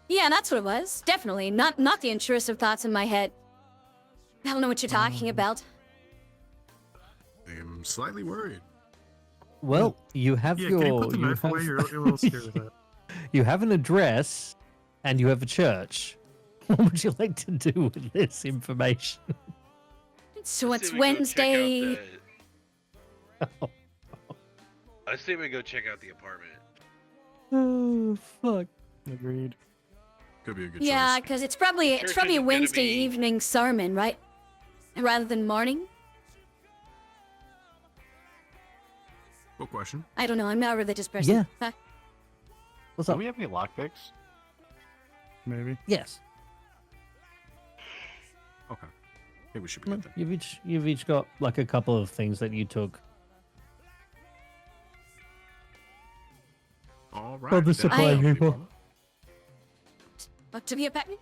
S4: Yeah, that's what it was. Definitely. Not the intrusive thoughts in my head. I don't know what you're talking about.
S11: I'm slightly worried.
S6: Well, you have
S8: Yeah,
S6: your.
S8: can you put the knife
S6: have,
S8: away? You're a little scared of that.
S6: you have an address and you have a church. What would you like to do with this information?
S4: So
S7: I
S4: it's
S7: say we go check out
S4: Wednesday.
S7: the- I say we go check out the apartment.
S6: Oh, fuck.
S8: Agreed.
S11: Could be a good
S4: Yeah,
S11: choice.
S4: because it's probably
S7: Church
S4: a
S7: isn't gonna
S4: Wednesday
S7: be-
S4: evening sermon, right? Rather than morning.
S11: Good question.
S4: I don't know. I'm not a religious person.
S6: Yeah.
S4: Huh?
S6: What's
S1: Do
S6: up?
S1: we have any lockpicks?
S8: Maybe.
S6: Yes.
S11: Okay. Maybe we should be good then.
S6: You've each got like a couple of things that you took.
S11: All right.
S6: Oh, the
S11: then.
S6: supply
S4: I-
S6: people.
S4: Up to the apartment.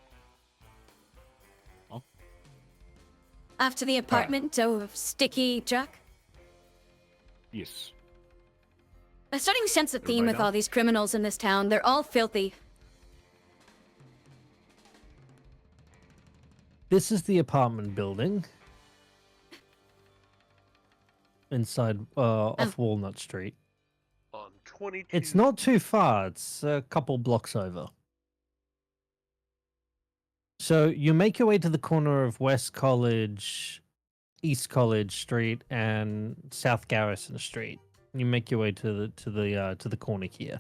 S1: Oh.
S4: After the apartment of Sticky Jack.
S1: Yes.
S4: I'm starting to sense a theme
S11: Everybody
S4: with all
S11: down?
S4: these criminals in this town. They're all filthy.
S6: This is the apartment building inside off Walnut Street.
S7: On 22.
S6: It's not too far. It's a couple blocks over. So you make your way to the corner of West College, East College Street, and South Garrison Street. You make your way to the corner here.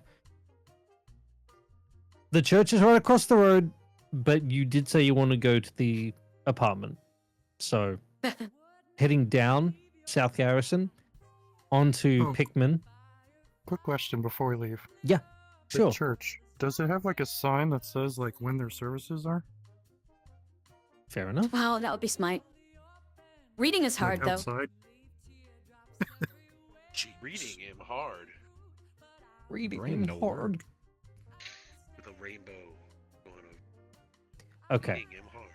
S6: The church is right across the road, but you did say you want to go to the apartment. So heading down South Garrison onto
S8: Oh.
S6: Pickman.
S8: Quick question before we leave.
S6: Yeah,
S8: The
S6: sure.
S8: church, does it have like a sign that says like when their services are?
S6: Fair enough.
S4: Wow, that would be smart. Reading is hard,
S8: Like
S4: though.
S8: outside?
S7: Reading him hard
S6: Reading
S1: Rainbow
S6: hard.
S7: with a rainbow going on.
S6: Okay.
S7: Reading him hard.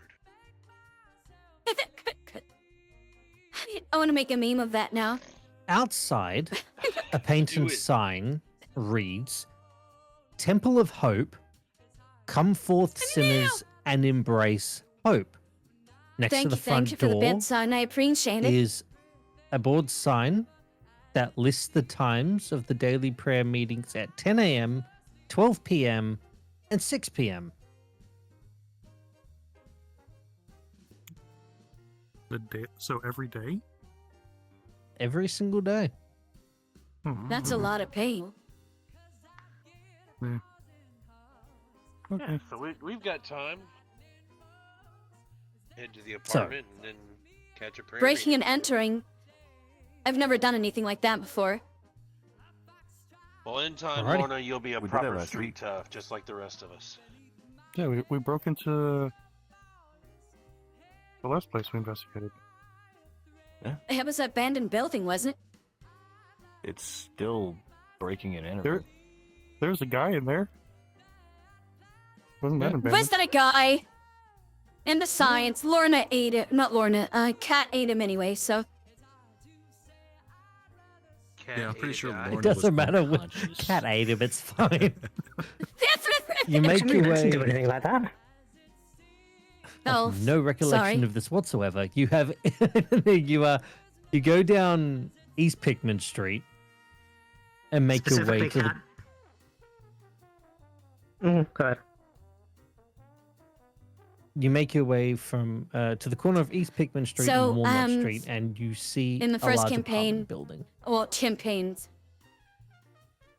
S4: I want to make a meme of that now.
S6: Outside, a
S7: Do
S6: painted
S7: it.
S6: sign reads, Temple of Hope, come forth sinners and embrace hope. Next to the front
S4: Thank you for the
S6: door
S4: bed sign. I appreciate it.
S6: is a board sign that lists the times of the daily prayer meetings at 10 a.m., 12 p.m., and 6 p.m.
S8: The day, so every day?
S6: every single day.
S4: That's a lot of pain.
S8: Yeah.
S7: Yeah,
S8: Okay.
S7: so we've got time. Head to the apartment and then catch a prayer
S4: Breaking and
S7: meeting.
S4: entering. I've never done anything like that before.
S7: Well, in time,
S6: Alrighty.
S7: Lorna, you'll be a
S5: We did that
S7: proper
S5: last
S7: street
S5: week.
S7: tough, just like the rest of us.
S8: Yeah, we broke into the last place we investigated.
S4: It was an abandoned building, wasn't it?
S5: It's still breaking and entering.
S8: There's a guy in there. Wasn't that abandoned?
S4: Was that a guy? In the science, Lorna ate it. Not Lorna. Cat ate him anyway, so.
S7: Cat
S11: Yeah, I'm pretty
S7: ate a
S11: sure
S7: guy.
S11: Lorna
S6: It doesn't
S11: was
S6: matter when
S11: unconscious.
S6: cat ate him, it's fine. You make
S9: Somebody
S6: your
S9: didn't do
S6: way.
S9: anything like that.
S4: Oh,
S6: No recollection
S4: sorry.
S6: of this whatsoever. You have you go down East Pickman Street and make your way
S9: Specifically
S6: to the
S9: cat. Go ahead.
S6: you make your way from to the corner of East Pickman Street
S4: So,
S6: and Walnut Street, and you see
S4: in the
S6: a
S4: first
S6: large
S4: campaign-
S6: apartment building.
S4: well, campaigns.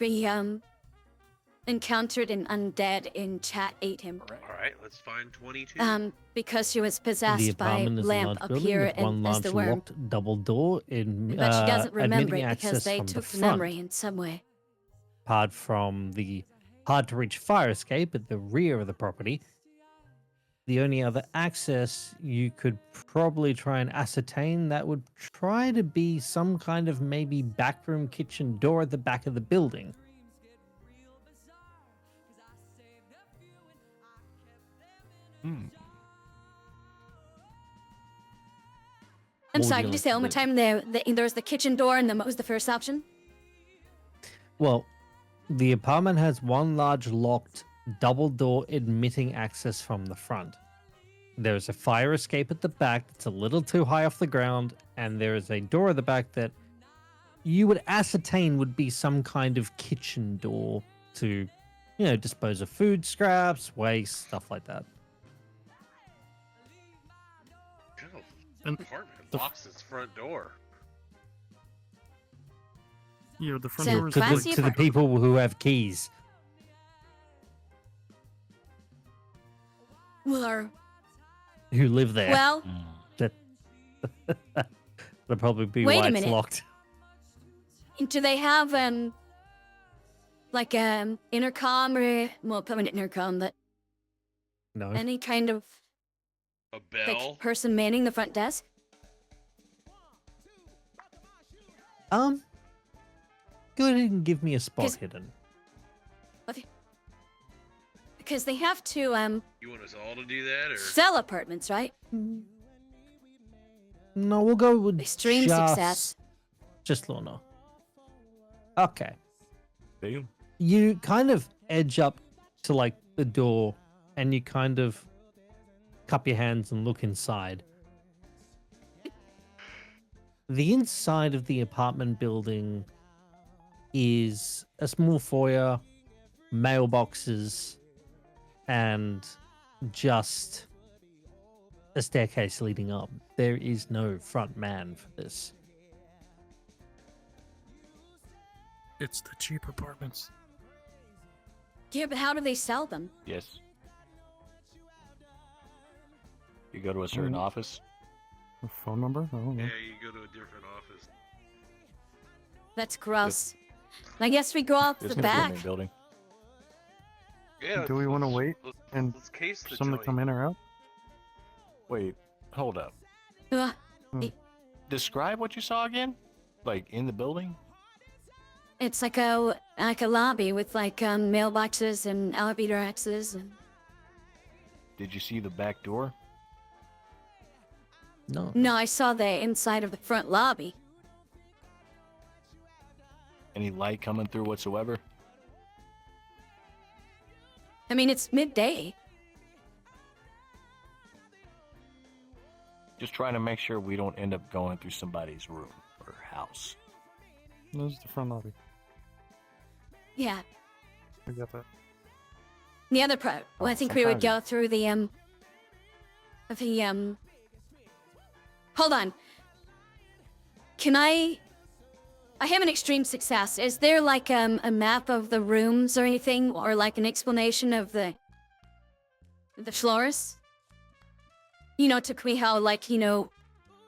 S4: We encountered an undead and Chat ate him.
S7: All right, let's find 22.
S4: Because she was
S6: The
S4: possessed by
S6: apartment is a
S4: lamp
S6: large
S4: up
S6: building
S4: here
S6: with one
S4: and as
S6: large
S4: the worm.
S6: locked double door in
S4: But she doesn't remember
S6: admitting
S4: it because
S6: access
S4: they
S6: from
S4: took
S6: the
S4: the
S6: front.
S4: memory in some way.
S6: Apart from the hard to reach fire escape at the rear of the property, the only other access you could probably try and ascertain that would try to be some kind of maybe backroom kitchen door at the back of the building.
S5: Hmm.
S4: I'm
S6: What would
S4: sorry,
S6: you
S4: could you
S6: like
S4: say
S6: to
S4: one more
S6: do?
S4: time? There was the kitchen door, and then what was the first option?
S6: Well, the apartment has one large locked double door admitting access from the front. There's a fire escape at the back that's a little too high off the ground, and there is a door at the back that you would ascertain would be some kind of kitchen door to, dispose of food scraps, waste, stuff like that.
S7: Kind of
S8: And
S7: apartment
S8: the-
S7: locks its front door.
S8: Yeah, the front
S4: So,
S8: door is
S6: To the,
S4: classy
S6: to the
S4: apartment.
S6: people who have keys.
S4: Well,
S6: Who live there.
S4: well,
S6: That'll probably be
S4: Wait a
S6: why it's
S4: minute.
S6: locked.
S4: do they have like intercom or permanent intercom that
S6: No.
S4: any kind of
S7: A bell.
S4: like person manning the front desk?
S6: Go ahead and give me a spot
S4: 'Cause-
S6: hidden.
S4: Because they have to
S7: You want us all to do that, or
S4: sell apartments, right?
S6: No, we'll go with
S4: Extreme success.
S6: Just Lorna. Okay.
S5: Deal.
S6: You kind of edge up to like the door and you kind of cup your hands and look inside. The inside of the apartment building is a small foyer, mailboxes, and just a staircase leading up. There is no front man for this.
S8: It's the cheap apartments.
S4: Yeah, but how do they sell them?
S5: Yes. You go to a certain office.
S8: A phone number? I don't know.
S7: yeah, you go to a different office.
S4: That's gross. I guess we go out
S5: It's
S4: the
S5: gonna be in
S4: back.
S5: the building.
S7: Yeah.
S8: Do we wanna wait and
S7: let's case
S8: For
S7: the
S8: someone to
S7: joint.
S8: come in or out?
S5: Wait, hold up.
S4: Uh,
S5: Describe what you saw again. Like in the building.
S4: It's like a lobby with like mailboxes and elevator access and
S5: Did you see the back door?
S2: No.
S4: No, I saw the inside of the front lobby.
S1: Any light coming through whatsoever?
S4: I mean, it's midday.
S1: Just trying to make sure we don't end up going through somebody's room or house.
S8: This is the front lobby.
S4: Yeah.
S8: I got that.
S4: The other part. Well, I think we would go through the Hold on. Can I have an extreme success. Is there like a map of the rooms or anything, or like an explanation of the floors? You know, to me how like, you know,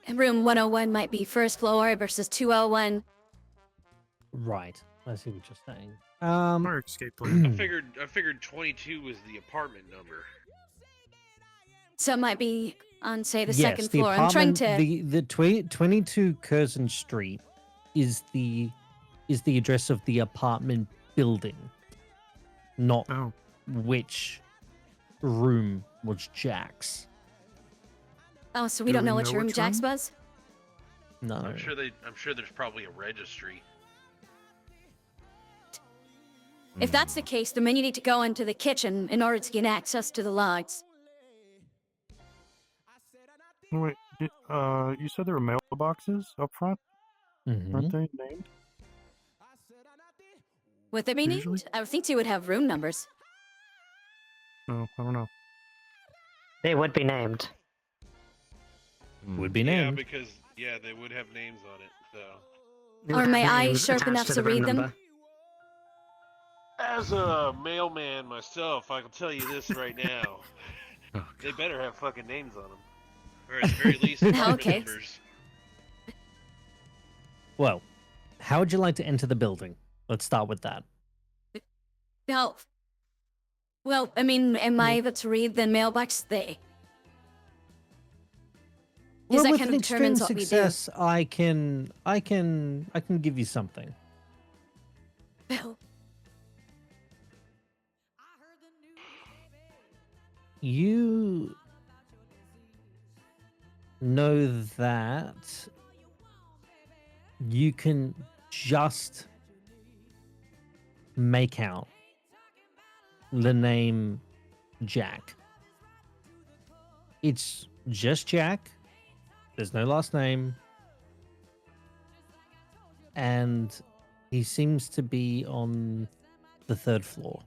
S4: room 101 might be first floor versus 201.
S6: Right. I see what you're saying.
S8: Fire escape plan.
S7: I figured 22 was the apartment number.
S4: So it might be on, say, the
S6: yes,
S4: second
S6: the
S4: floor. I'm trying
S6: apartment-
S4: to.
S6: the 22 Curzon Street is the address of the apartment building, not which room was Jack's.
S4: Oh, so we don't know which room Jack's
S8: room?
S4: was?
S6: No.
S7: I'm sure there's probably a registry.
S4: If that's the case, then we need to go into the kitchen in order to get access to the logs.
S8: Wait, you said there were mailboxes up front?
S6: Mhm.
S8: Aren't they named?
S4: Would they be
S8: Usually-
S4: named? I would think they would have room numbers.
S8: No, I don't know.
S9: They would be named.
S6: Would be
S7: Yeah,
S6: named.
S7: because they would have names on it. So.
S9: They
S4: Or
S9: would
S4: may
S9: have
S4: I
S9: names
S4: sharp
S9: attached
S4: enough
S9: to
S4: to
S9: the room
S4: read them?
S9: number.
S7: As a mailman myself, I can tell you this right now.
S11: Oh,
S7: They better have fucking names on them. Or at the very least, apartment
S4: Okay.
S7: numbers.
S6: Well, how would you like to enter the building? Let's start with that.
S4: No. Well, I mean, am I able to read the mailbox there? Because that
S6: with
S4: kind
S6: an
S4: of
S6: extreme
S4: determines what we do.
S6: success, I can give you something.
S4: Well,
S6: You know that you can just make out the name Jack. It's just Jack. There's no last name. And he seems to be on the 3rd floor.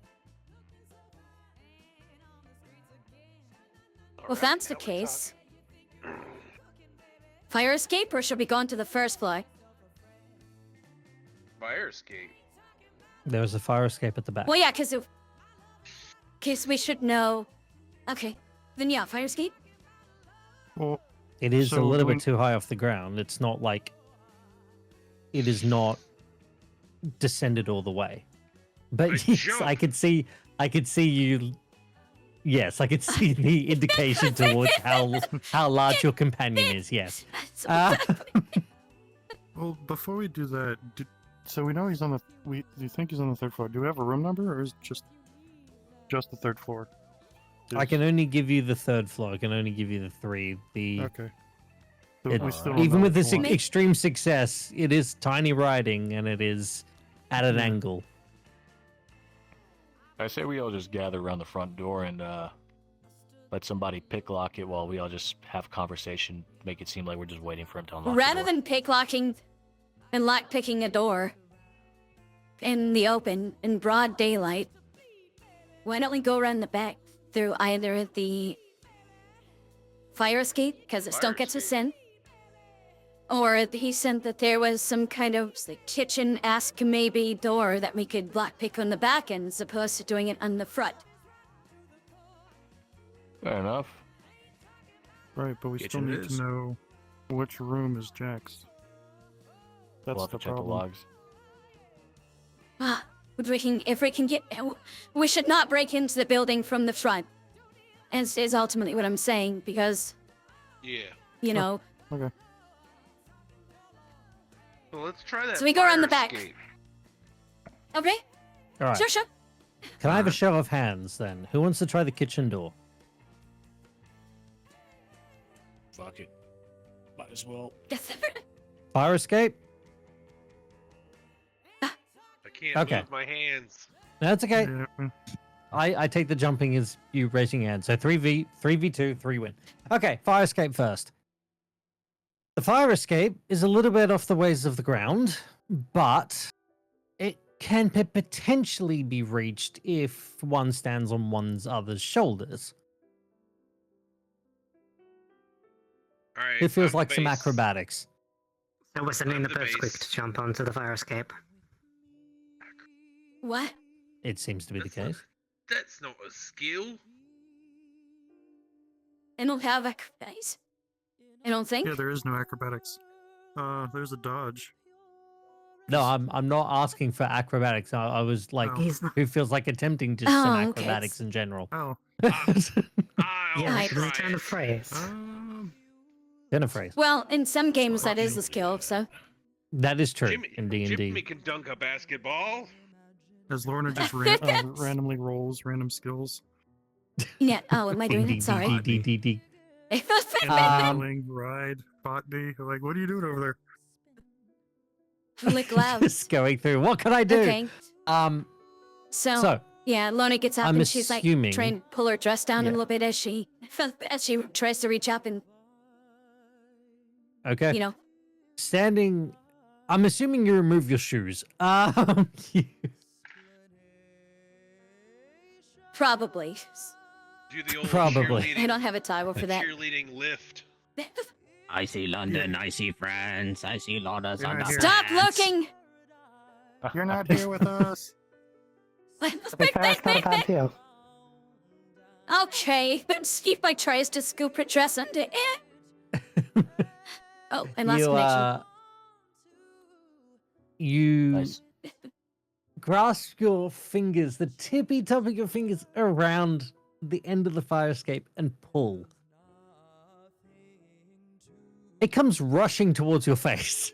S4: well, if that's the case, fire escape, or should we go into the first floor?
S7: Fire escape.
S6: There was a fire escape at the back.
S4: Well, yeah, because we should know. Okay, then yeah, fire escape.
S8: Well,
S6: It is
S8: So
S6: a little
S8: going-
S6: bit too high off the ground. It's not like it is not descended all the way. But
S7: But
S6: yes,
S7: jump.
S6: I could see you. Yes, I could see the indication towards how large your companion is. Yes.
S4: So
S8: well, before we do that, so we know he's on the. Do you think he's on the 3rd floor? Do we have a room number, or is it just the 3rd floor?
S6: I can only give you the 3rd floor. I can only give you the 3.
S8: Okay. So
S6: It-
S8: we still don't
S6: even
S8: know
S6: with
S8: the
S6: this
S8: floor.
S6: extreme success, it is tiny riding and it is at an angle.
S1: I say we all just gather around the front door and let somebody pick lock it while we all just have conversation, make it seem like we're just waiting for him to unlock
S4: rather
S1: the door.
S4: than pick locking and lock picking a door in the open in broad daylight, why don't we go around the back through either the fire escape, because it still
S7: Fire
S4: gets us
S7: escape.
S4: in, or he said that there was some kind of like, kitchen-esque maybe door that we could lock pick on the back end as opposed to doing it on the front.
S1: Fair enough.
S8: Right, but we still
S11: Kitchen
S8: need
S11: is.
S8: to know which room is Jack's. That's
S1: We'll have
S8: the
S1: to check the
S8: problem.
S1: logs.
S4: Ah, if we can get, we should not break into the building from the front. Is ultimately what I'm saying, because
S7: Yeah.
S4: you know.
S8: Okay.
S7: Well, let's try that.
S4: So we go around
S7: fire
S4: the back.
S7: escape.
S4: Okay,
S6: All right.
S4: sure.
S6: Can I have a show of hands then? Who wants to try the kitchen door?
S11: Fuck it.
S1: Might as well.
S6: Fire escape?
S7: I can't
S6: Okay.
S7: move my hands.
S6: That's okay.
S8: Yeah.
S6: I take the jumping as you raising your hand. So 3v2, 3 win. Okay, fire escape first. The fire escape is a little bit off the ways of the ground, but it can potentially be reached if one stands on one's other's shoulders.
S7: All right.
S6: It feels
S7: I'm
S6: like
S7: the
S6: some
S7: base.
S6: acrobatics.
S9: So we're sending
S7: I'm
S9: the
S7: the
S9: Buzzquick
S7: base.
S9: to jump onto the fire escape.
S4: What?
S6: It seems to be the
S7: That's not-
S6: case.
S7: That's not a skill.
S4: I don't have acrobatics. I don't think.
S8: Yeah, there is no acrobatics. There's a dodge.
S6: No, I'm not asking for acrobatics. I was like,
S8: Oh.
S9: He's not.
S6: who feels like attempting just
S4: Oh,
S6: some
S4: okay.
S6: acrobatics in general.
S8: Oh,
S7: I'll
S9: Yeah,
S4: I-
S9: there's a
S7: try
S9: turn
S7: it.
S9: of phrase.
S6: Dinner phrase.
S4: Well, in some games that is a skill, so.
S6: That is true
S7: Jimmy,
S6: in
S7: Jimmy
S6: D&D.
S7: can dunk a basketball.
S8: as Lorna just randomly rolls random skills.
S4: Yeah. Oh, am I doing it? Sorry.
S6: D.
S8: Handling, ride, botany. Like, what are you doing over there?
S4: Lick loud.
S6: Just going through. What can I do?
S4: Okay. So, yeah, Lorna gets up
S6: I'm
S4: and she's like
S6: assuming-
S4: trying to pull her dress down
S6: Yeah.
S4: a little bit as she tries to reach up and
S6: Okay.
S4: you know.
S6: Standing. I'm assuming you remove your shoes.
S4: Probably.
S7: Do the old
S6: Probably.
S7: cheerleading-
S4: I don't have a towel for that.
S7: cheerleading lift.
S2: I see London, I see France, I see London.
S8: You're not here.
S4: Stop looking!
S8: You're not here with us.
S9: That's not a bad deal.
S4: Okay, but Steve tries to scoop her dress under it. Oh, I lost connection.
S6: You grasp your fingers, the tippy top of your fingers around the end of the fire escape and pull. It comes rushing towards your face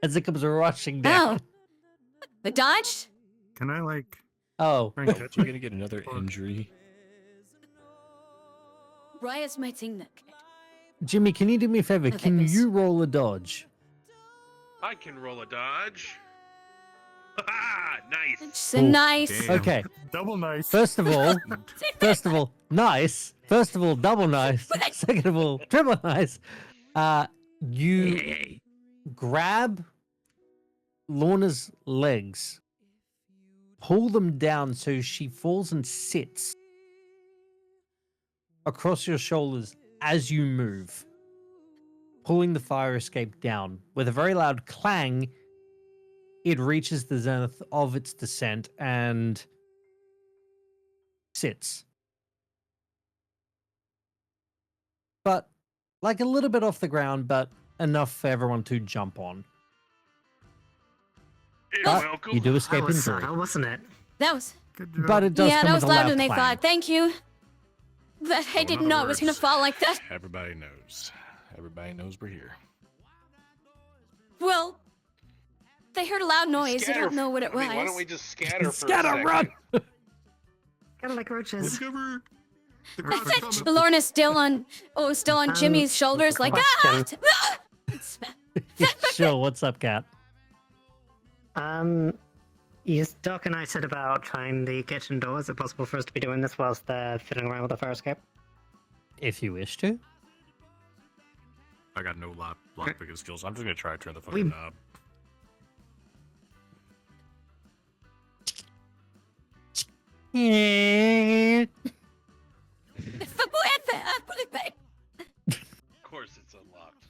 S6: as it comes rushing down.
S4: Oh. The dodge?
S8: Can I, like,
S6: Oh,
S8: try and catch
S11: You're
S8: it?
S11: gonna get another injury.
S4: Raya's my thing that
S6: Jimmy, can you do me a favor?
S4: Okay,
S6: Can
S4: miss.
S6: you roll a dodge?
S7: I can roll a dodge. Ha! Nice.
S4: It's a nice.
S11: damn.
S6: Okay.
S8: Double nice.
S6: First of all, nice. First of all, double nice. Second of all, triple nice. You grab Lorna's legs, pull them down so she falls and sits across your shoulders as you move, pulling the fire escape down. With a very loud clang, it reaches the zenith of its descent and sits. But, like a little bit off the ground, but enough for everyone to jump on.
S7: You're
S6: But
S7: welcome.
S6: you do
S9: That
S6: escape
S9: was
S6: injury.
S9: subtle, wasn't it?
S4: That was.
S8: Good job.
S6: But it does
S4: Yeah,
S6: come
S4: that
S6: with
S4: was
S6: a
S4: louder
S6: loud
S4: than they
S6: clang.
S4: thought. Thank you. That I
S11: So in
S4: didn't
S11: other
S4: know it was gonna
S11: words-
S4: fall like that.
S11: Everybody knows. Everybody knows we're here.
S4: Well, they heard a loud noise. They
S7: Scatter
S4: don't know what it
S7: I mean,
S4: was.
S7: why don't we just scatter for
S6: Scatter,
S7: a second?
S6: run!
S9: Kind of like roaches.
S11: Cover.
S4: Lorna's still on. Oh, still on Jimmy's shoulders, like
S9: question.
S4: ah!
S6: Sure, what's up, Cat?
S9: Yes, Doc and I said about trying the kitchen door. Is it possible for us to be doing this whilst they're fiddling around with the fire escape?
S6: If you wish to.
S11: I got no lock picking skills. I'm just gonna try to turn the fucking knob.
S7: Of course it's unlocked.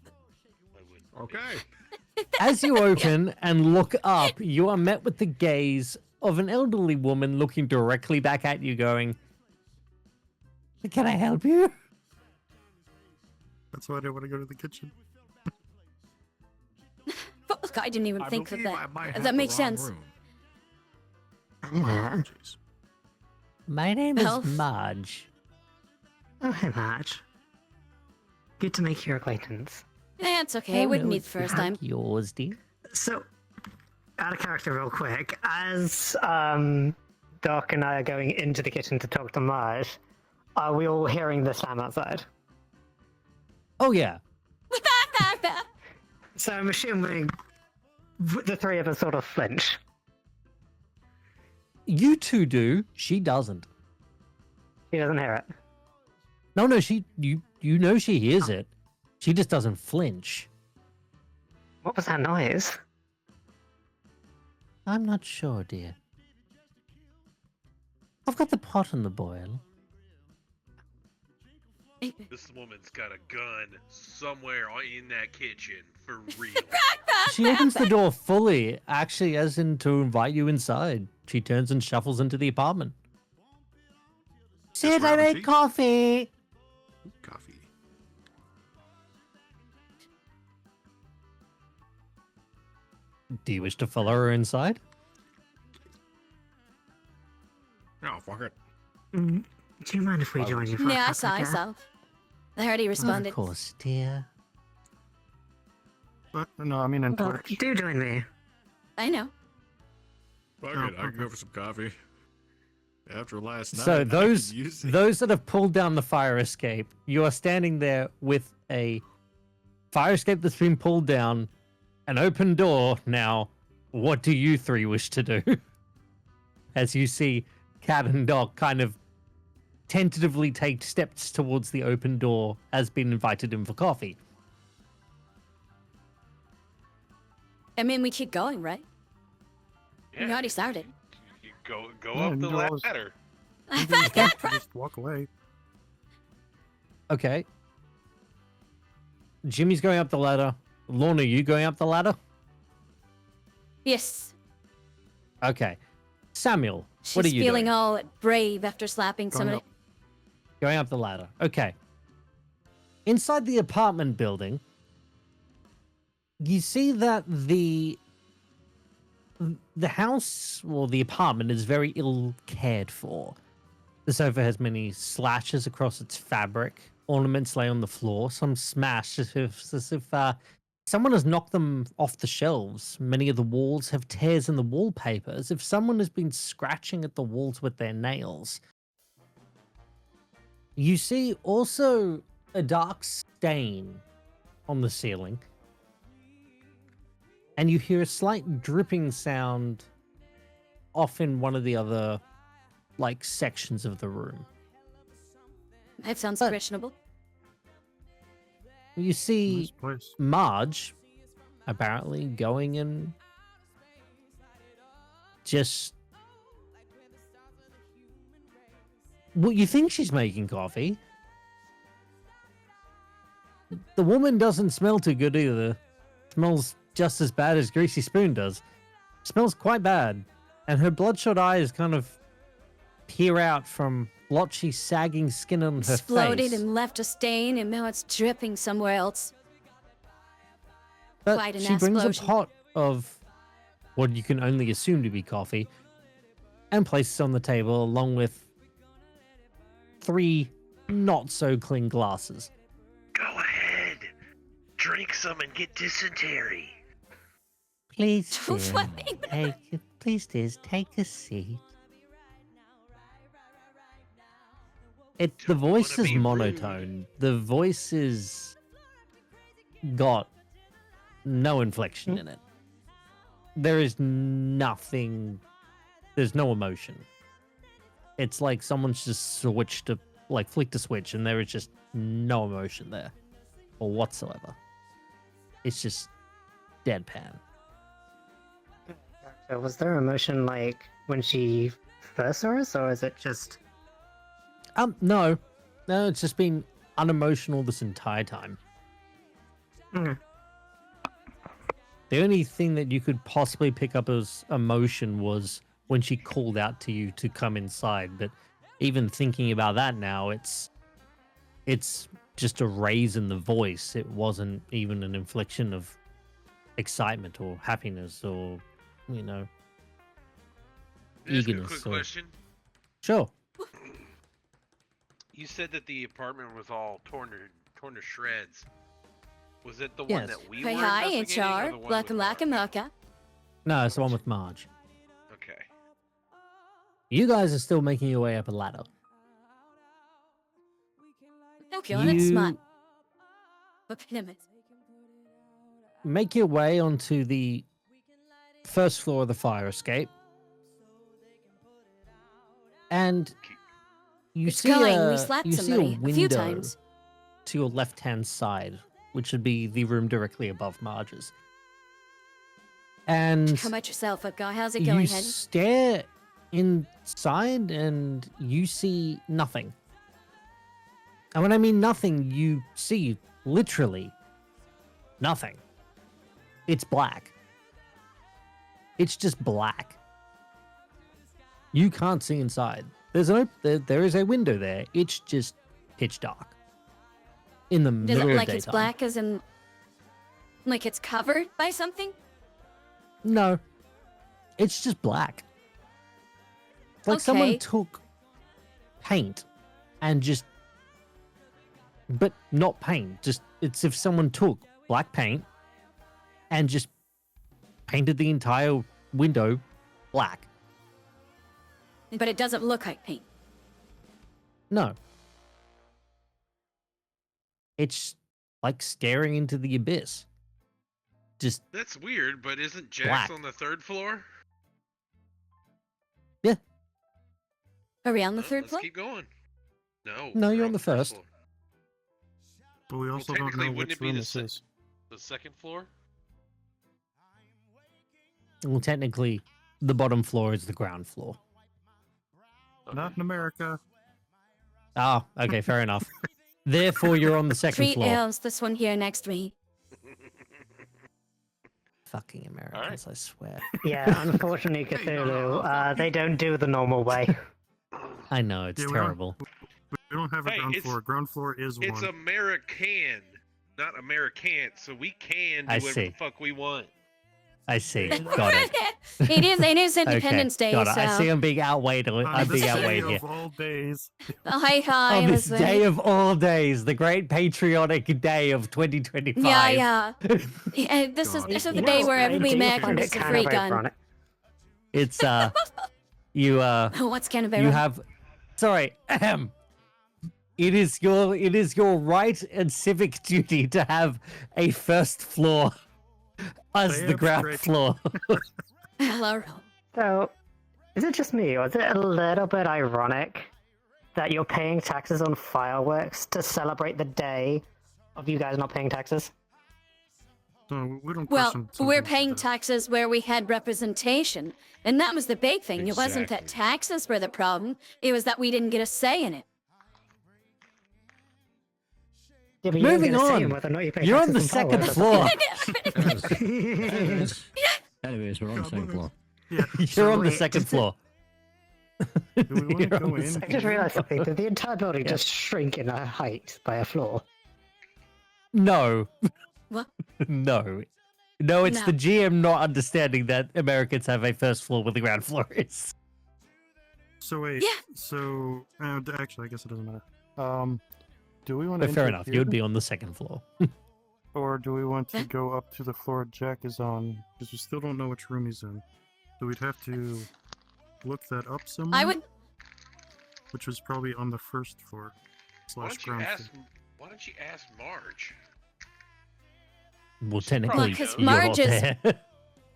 S7: I wouldn't be.
S11: Okay.
S6: As you open and look up, you are met with the gaze of an elderly woman looking directly back at you, going, "Can I help you?"
S8: That's why I didn't want to go to the kitchen.
S4: Fuck, I didn't even
S11: I
S4: think of
S11: believe I
S4: that.
S11: might have
S4: That
S11: the
S4: makes
S11: wrong
S4: sense.
S11: room.
S9: Yeah.
S11: Jeez.
S6: My name is
S4: Elf.
S6: Marge.
S9: Oh, hi, Marge. Good to make your acquaintance.
S4: That's okay. It wouldn't be the first time.
S6: Yours, dear.
S9: So, out of character real quick, as Doc and I are going into the kitchen to talk to Marge, are we all hearing the slam outside?
S6: Oh yeah.
S4: What that?
S9: So I'm assuming the three of us sort of flinch.
S6: You two do. She doesn't.
S9: She doesn't hear it.
S6: No, she. You know she hears it. She just doesn't flinch.
S9: What was that noise?
S6: I'm not sure, dear. I've got the pot on the boil.
S7: This woman's got a gun somewhere in that kitchen, for real.
S6: She opens the door fully, actually, as in to invite you inside. She turns and shuffles into the apartment. Sit, I made coffee.
S11: Coffee.
S6: Do you wish to follow her inside?
S11: Oh, fuck it.
S9: Do you mind if we join you for a
S4: Yeah, I
S9: cup
S4: saw,
S9: of
S4: I
S9: tea?
S4: saw. I already responded.
S6: Of course, dear.
S8: But, no, I mean in
S9: Well,
S8: Twitch.
S9: do join me.
S4: I know.
S11: Fuck
S8: Oh,
S11: it, I can go for some coffee. After last night,
S6: So
S11: I
S6: those
S11: could use it.
S6: those that have pulled down the fire escape, you are standing there with a fire escape that's been pulled down, an open door. Now, what do you three wish to do? As you see Cat and Doc kind of tentatively take steps towards the open door, as been invited in for coffee.
S4: I mean, we keep going, right?
S7: Yeah,
S4: We already started.
S7: You go
S8: Yeah,
S7: up the
S8: you always-
S7: ladder.
S8: You didn't have to just walk away.
S6: Okay. Jimmy's going up the ladder. Lorna, you going up the ladder?
S4: Yes.
S6: Okay. Samuel,
S4: She's
S6: what are you
S4: feeling
S6: doing?
S4: all brave after slapping
S8: Going
S4: somebody.
S8: up.
S6: Going up the ladder. Okay. Inside the apartment building, you see that the house or the apartment is very ill cared for. The sofa has many slashes across its fabric. Ornaments lay on the floor, some smashed as if someone has knocked them off the shelves. Many of the walls have tears in the wallpaper, as if someone has been scratching at the walls with their nails. You see also a dark stain on the ceiling. And you hear a slight dripping sound off in one of the other, like, sections of the room.
S4: That sounds
S6: But-
S4: questionable.
S6: You see
S8: Nice place.
S6: Marge apparently going and just... Well, you think she's making coffee. The woman doesn't smell too good either. Smells just as bad as Greasy Spoon does. Smells quite bad. And her bloodshot eyes kind of peer out from blotchy, sagging skin on her
S4: Exploded
S6: face.
S4: and left a stain, and now it's dripping somewhere else.
S6: But
S4: Quite an
S6: she brings
S4: explosion.
S6: a pot of what you can only assume to be coffee and places it on the table along with 3 not so clean glasses.
S7: Go ahead. Drink some and get dysentery.
S6: Please,
S4: What?
S6: please, take a seat. The
S7: Don't
S6: voice
S7: wanna
S6: is
S7: be
S6: monotone. The voice is got no inflection in it. There is nothing. There's no emotion. It's like someone's just switched to, like, flicked a switch, and there is just no emotion there, or whatsoever. It's just deadpan.
S9: So was there emotion like when she first saw us, or is it just?
S6: No, it's just been unemotional this entire time.
S9: Okay.
S6: The only thing that you could possibly pick up as emotion was when she called out to you to come inside. But even thinking about that now, it's just a raise in the voice. It wasn't even an inflection of excitement or happiness or,
S7: Can I ask a
S6: eagerness.
S7: quick
S6: or...
S7: question.
S6: Sure.
S7: You said that the apartment was all torn to shreds. Was it the one
S6: Yes.
S7: that we
S4: Hey,
S7: were
S4: hi,
S7: investigating, or
S4: HR.
S7: the one
S4: Black
S7: with
S4: and Lack and
S7: Marge?
S4: Mocha.
S6: No, it's the one with Marge.
S7: Okay.
S6: You guys are still making your way up a ladder.
S4: Okay, well, that's smart.
S6: You-
S4: But wait a minute.
S6: make your way onto the first floor of the fire escape, and you
S4: It's
S6: see
S4: going. We
S6: a
S4: slapped
S6: you see a
S4: somebody a few
S6: window
S4: times.
S6: to your left-hand side, which would be the room directly above Marge's. And
S4: How about yourself, up guy? How's it
S6: you
S4: going, Hen?
S6: stare inside and you see nothing. And when I mean nothing, you see literally nothing. It's black. It's just black. You can't see inside. There is a window there. It's just pitch dark. In the
S4: Does
S6: middle
S4: it
S6: of
S4: like
S6: daytime.
S4: it's black as in like it's covered by something?
S6: No. It's just black. Like someone
S4: Okay.
S6: took paint and just, but not paint. Just, it's if someone took black paint and just painted the entire window black.
S4: But it doesn't look like paint.
S6: No. It's like staring into the abyss. Just,
S7: That's weird, but isn't Jax
S6: Black.
S7: on the 3rd floor?
S6: yeah.
S4: Are we on the
S7: Well,
S4: 3rd
S7: let's
S4: floor?
S7: keep going. No.
S6: No,
S7: we're
S6: you're on the
S7: first
S6: first.
S7: floor.
S8: But we
S7: Well,
S8: also don't
S7: technically,
S8: know
S7: wouldn't
S8: which
S7: it be
S8: room
S7: the
S8: this
S7: se-
S8: is.
S7: The 2nd floor?
S6: Well, technically, the bottom floor is the ground floor.
S8: Not in America.
S6: Ah, okay, fair enough. Therefore, you're on the second
S4: 3
S6: floor.
S4: L's, this one here next to me.
S6: Fucking Americans, I swear.
S9: Yeah, unfortunately, Cthulhu, they don't do the normal way.
S6: I know, it's
S8: Yeah, we don't-
S6: terrible.
S8: We don't have a
S7: Hey,
S8: ground
S7: it's-
S8: floor. Ground floor is
S7: It's
S8: one.
S7: American, not Americant, so we can do
S6: I
S7: whatever
S6: see.
S7: the fuck we want.
S6: I see. Got it.
S4: It is Independence
S6: Okay,
S4: Day,
S6: got it.
S4: so.
S6: I see I'm being outweighed. I'm
S8: this
S6: being
S8: day
S6: outweighed here.
S8: of all days.
S4: Oh, hi,
S6: On this
S4: Elizabeth.
S6: day of all days, the great patriotic day of 2025.
S4: Yeah. Yeah, this is
S11: God.
S4: this is the
S11: Yeah,
S4: day where
S9: I
S4: every
S9: do
S4: American
S9: find it
S4: gets a
S9: kind
S4: free
S9: of
S4: gun.
S9: ironic.
S6: It's you
S4: What's kind of
S6: you
S4: ironic?
S6: have sorry, it is your right and civic duty to have a first floor as the
S8: Damn
S6: ground
S8: straight.
S6: floor.
S4: Hello.
S9: So, is it just me, or is it a little bit ironic that you're paying taxes on fireworks to celebrate the day of you guys not paying taxes?
S8: So we don't
S4: Well,
S8: question
S4: we're
S8: something
S4: paying
S8: like that.
S4: taxes where we had representation, and that was the big thing. It wasn't that
S11: Exactly.
S4: taxes were the problem; it was that we didn't get a say in it.
S9: Yeah, but you don't
S6: Moving
S9: get a say
S6: on.
S9: in whether or not you pay
S6: You're on
S9: taxes
S6: the second
S9: fireworks.
S6: floor.
S2: Anyways, we're on the same floor.
S8: Yeah.
S6: You're on the
S9: wait,
S6: second
S9: does it-
S6: floor.
S8: Do we want to
S6: You're on
S8: go
S6: the
S8: in?
S6: second-
S9: I just realized something. Did the entire building
S6: Yeah.
S9: just shrink in a height by a floor?
S6: No.
S4: What?
S6: No. No, it's
S4: No.
S6: the GM not understanding that Americans have a first floor where the ground floor is.
S8: So wait.
S4: Yeah.
S8: So actually, I guess it doesn't matter. Do we want
S6: But
S8: to?
S6: fair enough, you would be on the second floor.
S8: Or do we want to
S4: Eh?
S8: go up to the floor Jack is on? Because we still don't know which room he's in. So we'd have to look that up somewhere.
S4: I would.
S8: Which was probably on the first floor.
S7: Why
S8: Slash
S7: don't you
S8: ground
S7: ask?
S8: floor.
S7: Why don't you ask Marge?
S6: Well, technically,
S4: because
S6: you're not
S4: Marge is-
S6: there.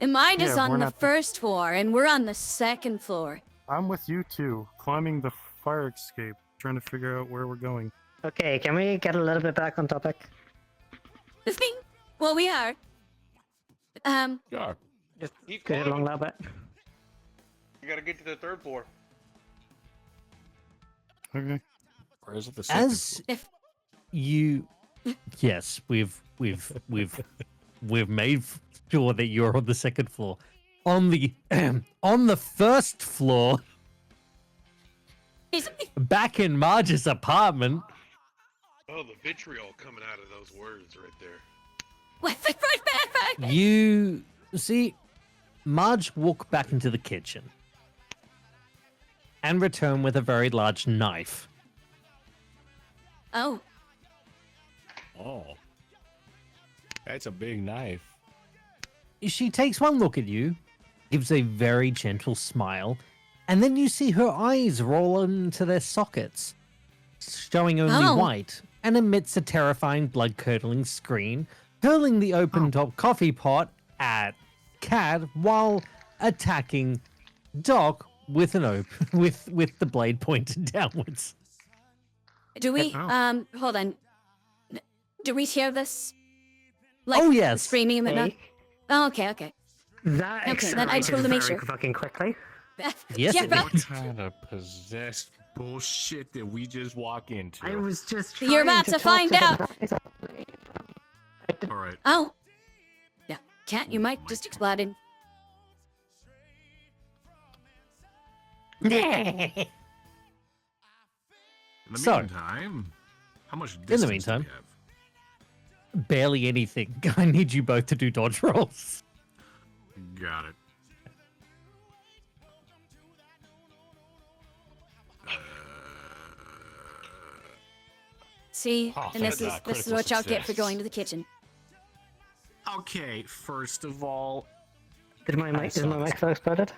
S4: And mine is
S8: Yeah, we're
S4: on the
S8: not-
S4: first floor, and we're on the second floor.
S8: I'm with you two, climbing the fire escape, trying to figure out where we're going.
S9: Okay, can we get a little bit back on topic?
S4: The thing. Well, we are.
S11: Yeah.
S9: Just
S7: Keep
S9: get it along
S7: climbing.
S9: a little bit.
S7: You gotta get to the 3rd floor.
S8: Okay.
S11: Or is it the second
S6: As
S4: If
S6: you, yes, we've made sure that you're on the second floor. On the on the first floor,
S4: he's,
S6: back in Marge's apartment,
S7: Oh, the vitriol coming out of those words right there.
S4: what the back?
S6: you see Marge walk back into the kitchen and return with a very large knife.
S4: Oh,
S11: Oh. That's a big knife.
S6: She takes one look at you, gives a very gentle smile, and then you see her eyes roll into their sockets, showing only
S4: Oh.
S6: white, and emits a terrifying blood-curdling scream, hurling the open top coffee pot at Cat while attacking Doc with with the blade pointed downwards.
S4: Do we? Hold on. Do we hear this? Like,
S6: Oh, yes.
S4: Screaming and whatnot? Oh, okay.
S9: That
S4: Okay, then I just wanted to make sure.
S9: fucking quickly.
S6: Yes,
S4: yeah,
S6: it
S4: right.
S1: What kind of possessed bullshit did we just walk into?
S9: I was just.
S4: You're about to find out.
S11: All right.
S4: Oh. Yeah, Cat, you might just exploded.
S11: In the
S6: So,
S11: meantime, how much
S6: in
S11: distance
S6: the
S11: do
S6: meantime,
S11: we have?
S6: barely anything. I need you both to do dodge rolls.
S11: Got it.
S4: See,
S1: Oh,
S4: and this
S1: thank
S4: is
S1: God,
S4: this is
S1: critical
S4: what y'all get for
S1: success.
S4: going to the kitchen.
S11: Okay, first of all,
S9: Did my mic still exploded?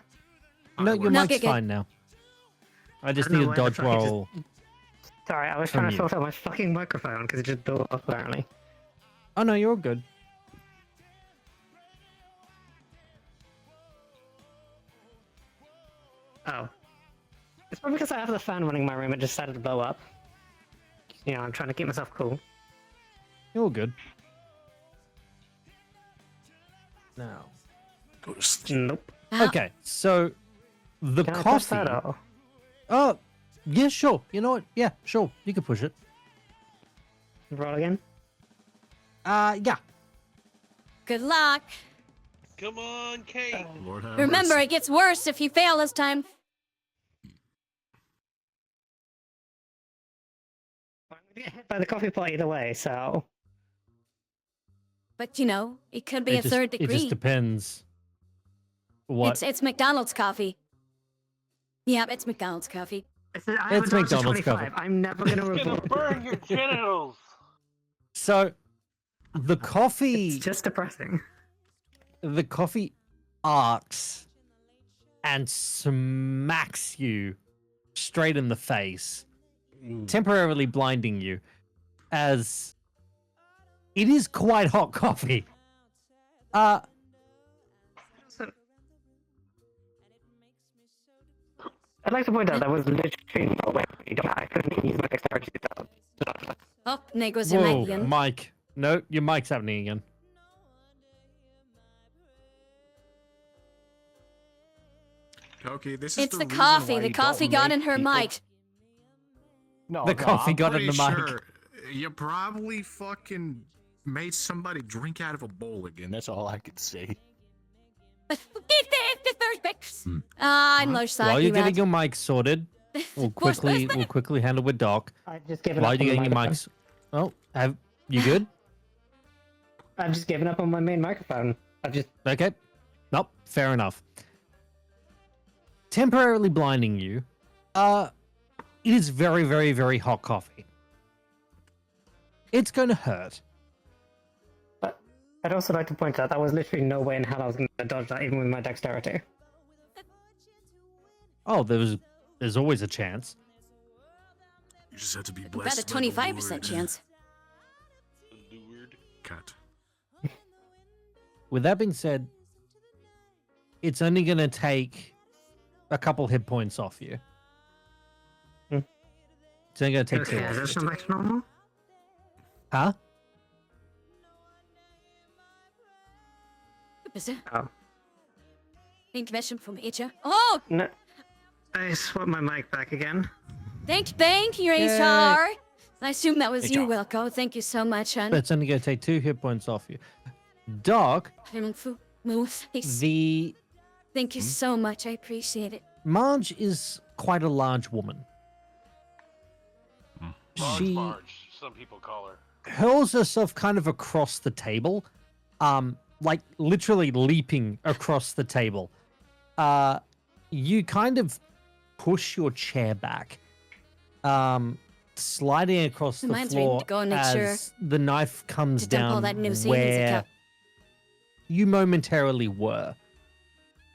S6: No, your
S4: No,
S6: mic's
S4: good.
S6: fine now. I just
S9: I don't
S6: need
S9: know
S6: a
S9: why the
S6: dodge
S9: fuck it just-
S6: roll.
S9: Sorry, I was
S6: From
S9: trying to
S6: you.
S9: sort out my fucking microphone because it just blew up apparently.
S6: Oh no, you're all good.
S9: Oh. It's probably because I have the fan running in my room, it just started to blow up. You know, I'm trying to keep myself cool.
S6: You're all good. Now.
S9: Nope.
S6: Okay, so the
S9: Can I push
S6: coffee.
S9: that out?
S6: Oh, yeah, sure. You know what? Yeah, sure. You can push it.
S9: Roll again?
S6: Yeah.
S4: Good luck.
S7: Come on, Kate.
S11: Lord have
S4: Remember,
S11: mercy.
S4: it gets worse if you fail this time.
S9: I'm gonna get hit by the coffee pot either way, so.
S4: But you know, it could be a third
S6: It
S4: degree.
S6: just depends. What?
S4: It's McDonald's coffee. Yeah, it's McDonald's coffee.
S9: I have
S6: It's
S9: a dodge of
S6: McDonald's
S9: 25. I'm never gonna
S7: It's gonna
S9: report.
S7: burn your genitals.
S6: So, the coffee.
S9: It's just depressing.
S6: The coffee arcs and smacks you straight in the face, temporarily blinding you, as it is quite hot coffee.
S9: I'd like to point out that was literally no way you don't. I couldn't even use my dexterity to dodge.
S4: Oh, and there goes your
S6: Whoa,
S4: mic again.
S6: Mike. No, your mic's happening again.
S11: Okay, this is
S4: It's the
S11: reason
S4: coffee.
S11: why
S4: The
S11: you
S4: coffee
S11: don't
S4: got
S11: make
S4: in her
S11: people-
S4: mic.
S1: No,
S6: The coffee
S1: I'm
S6: got in the
S11: Pretty
S6: mic.
S11: sure you probably fucking made somebody drink out of a bowl again.
S1: And that's all I could say.
S4: Get the third picks. I'm low side.
S6: While you're getting
S4: rat.
S6: your mic sorted, we'll quickly handle with Doc.
S9: I've just given
S6: While
S9: up.
S6: you're
S9: on
S6: getting
S9: the
S6: your
S9: microphone.
S6: mics. Oh, have you good?
S9: I've just given up on my main microphone. I've just.
S6: Okay. Nope. Fair enough. Temporarily blinding you. It is very, very, very hot coffee. It's going to hurt.
S9: But I'd also like to point out that was literally no way in hell I was going to dodge that, even with my dexterity.
S6: Oh, there's always a chance.
S11: You just have to be
S4: About
S11: blessed.
S4: a
S11: by the
S4: 25%
S11: Lord.
S4: chance.
S7: Lured.
S11: Cut.
S6: With that being said, it's only going to take a couple hit points off you.
S9: Hmm.
S6: It's only going to take two
S9: Okay,
S6: off
S9: is
S6: you.
S9: this not back to normal?
S6: Huh?
S9: Oh.
S4: Intervention from HR. Oh,
S9: No. I swapped my mic back again.
S4: thank you,
S6: Yay.
S4: HR. I assume that was you,
S1: HR.
S4: Wilco. Thank you so much, hon.
S6: But it's only going to take 2 hit points off you. Doc, the
S4: Thank you so much. I appreciate it.
S6: Marge is quite a large woman. She
S7: Marge, some people call her.
S6: hurls herself kind of across the table, like literally leaping across the table. You kind of push your chair back, sliding across the
S4: Reminds me
S6: floor
S4: to go and make
S6: as
S4: sure
S6: the knife comes
S4: to dump all
S6: down
S4: that new savings
S6: where
S4: account.
S6: you momentarily were.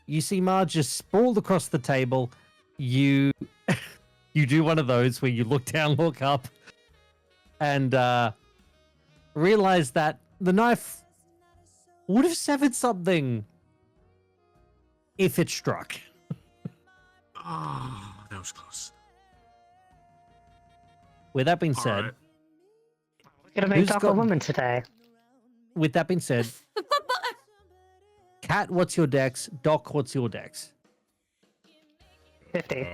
S6: You see Marge just sprawled across the table. You you do one of those where you look down, look up, and realize that the knife would have severed something if it struck.
S11: Oh, that was close.
S6: With that being
S11: All
S6: said,
S11: right.
S9: Gonna make
S6: Who's
S9: up a
S6: got-
S9: woman today.
S6: with that being said, Kat, what's your dex? Doc, what's your dex?
S9: 50.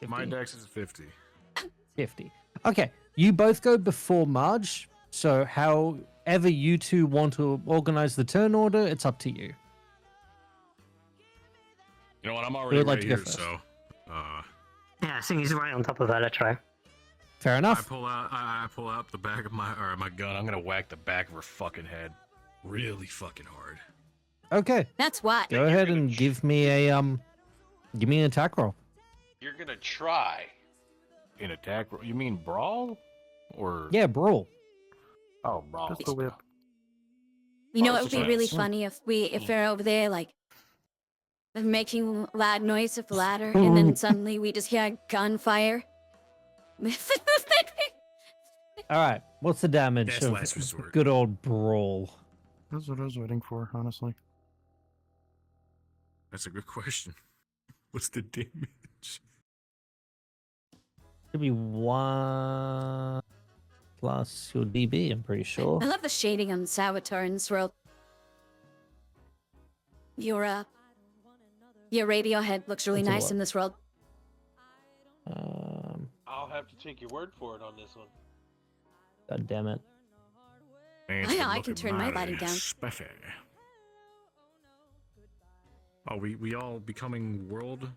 S11: My
S6: 50?
S11: dex is 50.
S6: 50. Okay, you both go before Marge. So however you two want to organize the turn order, it's up to you.
S11: You know what? I'm
S6: Who
S11: already
S6: would like
S11: right
S6: to go
S11: here,
S6: first?
S11: so
S9: Yeah, so he's right on top of her. Let's try.
S6: Fair
S11: I
S6: enough.
S11: pull out the back of my gun. I'm gonna whack the back of her fucking head, really fucking hard.
S6: Okay,
S4: That's what.
S6: go ahead and give me an attack roll.
S7: You're gonna try.
S1: In attack, you mean brawl, or
S6: Yeah, brawl.
S1: oh brawl?
S8: Pistol whip.
S4: You know,
S1: Oh,
S4: it would be really
S1: yes.
S4: funny if we're over there like making loud noise with the ladder, and then suddenly we just hear gunfire.
S6: All right, what's the damage
S11: That's
S6: of
S11: last resort.
S6: good old brawl?
S8: That's what I was waiting for, honestly.
S11: That's a good question. What's the damage?
S6: Should be 1 plus your DB, I'm pretty sure.
S4: I love the shading on Saboteur in this world. Your Radiohead looks really
S6: That's a
S4: nice
S6: lot.
S4: in this world.
S7: I'll have to take your word for it on this one.
S6: God damn it.
S11: Man,
S4: Oh, yeah,
S11: it's
S4: I
S11: looking
S4: can turn my
S11: mighty
S4: body down.
S11: Spiffy. Oh, we all becoming world.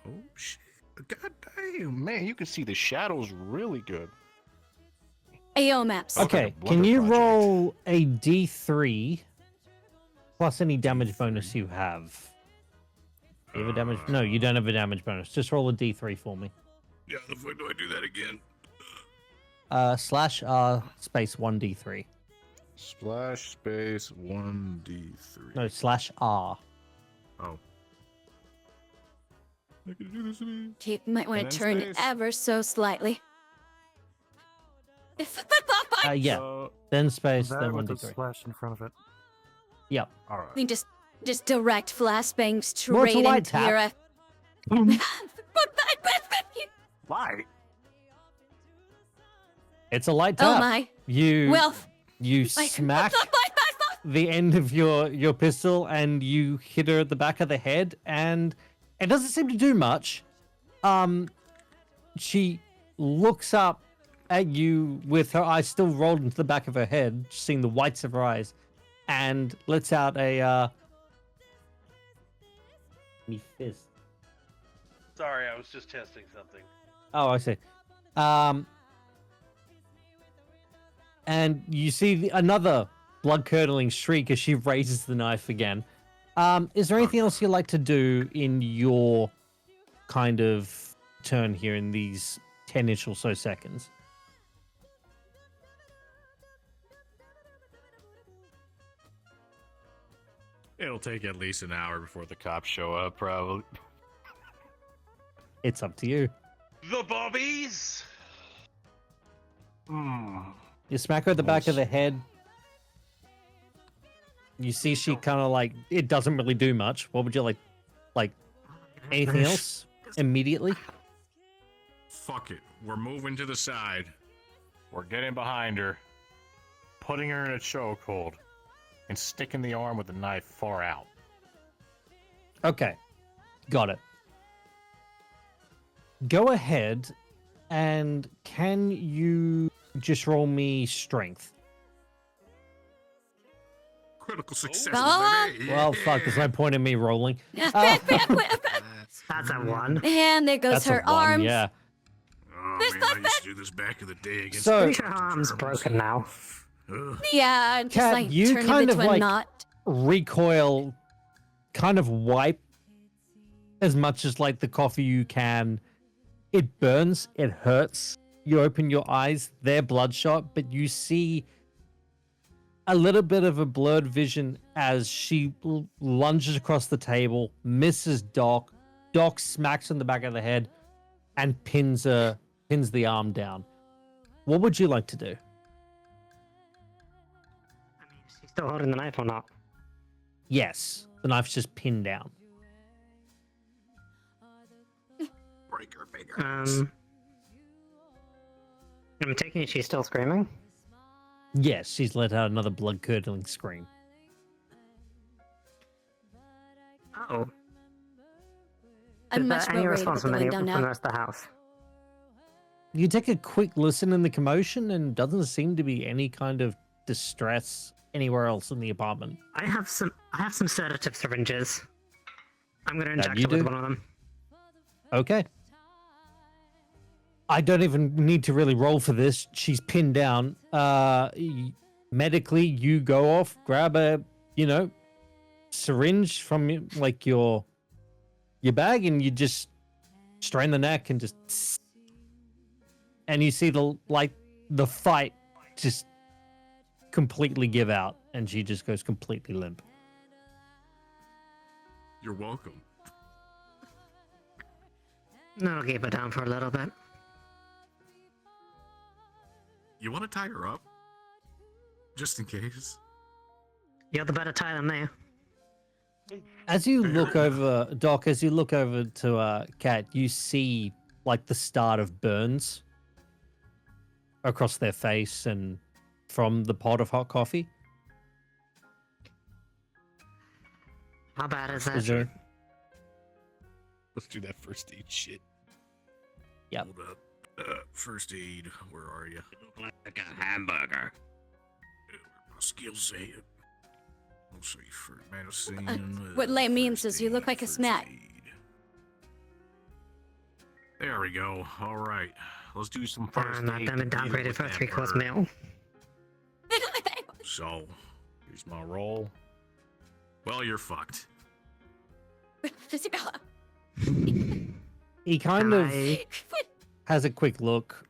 S11: Oh shit!
S1: God damn, man, you can see the shadows really good.
S4: AO maps.
S1: Okay.
S6: Okay,
S1: like a
S6: can
S1: Blender
S6: you
S1: project.
S6: roll a D3 plus any damage bonus you have? You have a damage? No, you don't have a damage bonus. Just roll a D3 for me.
S11: Yeah, the fuck do I do that again?
S6: Slash R space 1D3.
S11: Splash space 1d3.
S6: No, slash R.
S11: Oh. I can do this to me.
S4: You might want
S1: And
S4: to
S1: then
S4: turn
S1: space.
S4: ever so slightly.
S6: Yeah,
S1: So,
S6: then space,
S8: That
S6: then
S8: with the
S6: 1D3.
S8: slash in front of it.
S6: Yep.
S1: all right.
S4: You just direct flashbangs
S6: Well, it's a
S4: straight
S6: light
S4: into
S6: tap.
S4: your.
S1: Light.
S6: It's a light tap.
S4: Oh my.
S6: You
S4: Well,
S6: you
S4: like,
S6: smack the end of your pistol and you hit her at the back of the head, and it doesn't seem to do much. She looks up at you with her eyes still rolled into the back of her head, seeing the whites of her eyes, and lets out a me fist.
S7: Sorry, I was just testing something.
S6: Oh, I see. And you see another blood-curdling shriek as she raises the knife again. Is there anything else you'd like to do in your kind of turn here in these 10-ish or so seconds?
S11: It'll take at least an hour before the
S1: Cops show up, probably.
S6: It's up to you.
S7: The bobbies.
S6: You smack her at the back of the head. You see she kind of like, it doesn't really do much. What would you like anything else immediately?
S11: Fuck it. We're moving to the side.
S1: We're getting behind her, putting her in a chokehold, and sticking the arm with the knife far out.
S6: Okay, got it. Go ahead, and can you just roll me strength?
S11: Critical success,
S4: Ah!
S11: baby.
S6: Well, fuck, there's no point in me rolling.
S9: That's a 1.
S4: And there goes
S6: That's
S4: her
S6: a 1,
S4: arms.
S6: yeah.
S11: Oh, man, I used to do this back in the day against
S6: So-
S9: Your arm's broken now.
S11: Ugh.
S4: Yeah, just
S6: Kat,
S4: like
S6: you
S4: turn
S6: kind
S4: it
S6: of
S4: into a
S6: like
S4: knot.
S6: recoil, kind of wipe as much as like the coffee you can. It burns, it hurts. You open your eyes, they're bloodshot, but you see a little bit of a blurred vision as she lunges across the table, misses Doc. Doc smacks in the back of the head and pins the arm down. What would you like to do?
S9: still holding the knife or not?
S6: Yes, the knife's just pinned down.
S11: Breaker bigger.
S9: I'm taking it she's still screaming.
S6: Yes, she's let out another blood-curdling scream.
S9: Oh.
S4: I'm
S9: Is
S4: much
S9: there
S4: more
S9: any
S4: worried
S9: response
S4: about
S9: from,
S4: the
S9: any,
S4: window
S9: from the
S4: now.
S9: rest of the house?
S6: You take a quick listen in the commotion, and doesn't seem to be any kind of distress anywhere else in the apartment.
S9: I have some sedative syringes. I'm gonna inject
S6: you
S9: her with
S6: do?
S9: one of them.
S6: Okay. I don't even need to really roll for this. She's pinned down. Medically, you go off, grab a, syringe from your bag, and you just strain the neck and just, and you see the fight just completely give out, and she just goes completely limp.
S11: You're welcome.
S9: I'll keep her down for a little bit.
S11: You want to tie her up? Just in case.
S9: You're the better tie than me.
S6: As you look over, Doc, as you look over to Kat, you see the start of burns across their face and from the pot of hot coffee.
S9: How bad is that?
S6: Is there?
S11: Let's do that first aid shit.
S6: Yep.
S11: Hold up. First aid, where are you?
S2: Like a hamburger.
S11: My skills say it. I'll show you for medicine.
S4: What Lay means
S11: first
S4: is you look
S11: aid,
S4: like a
S11: first
S4: snack.
S11: aid. There we go. All right. Let's do some first
S9: And I've
S11: aid.
S9: done a
S11: to deal
S9: downgraded
S11: with
S9: for a
S11: that
S9: 3-course
S11: burn.
S9: meal.
S11: So, here's my roll. Well, you're fucked.
S6: He kind of
S9: I-
S6: has a quick look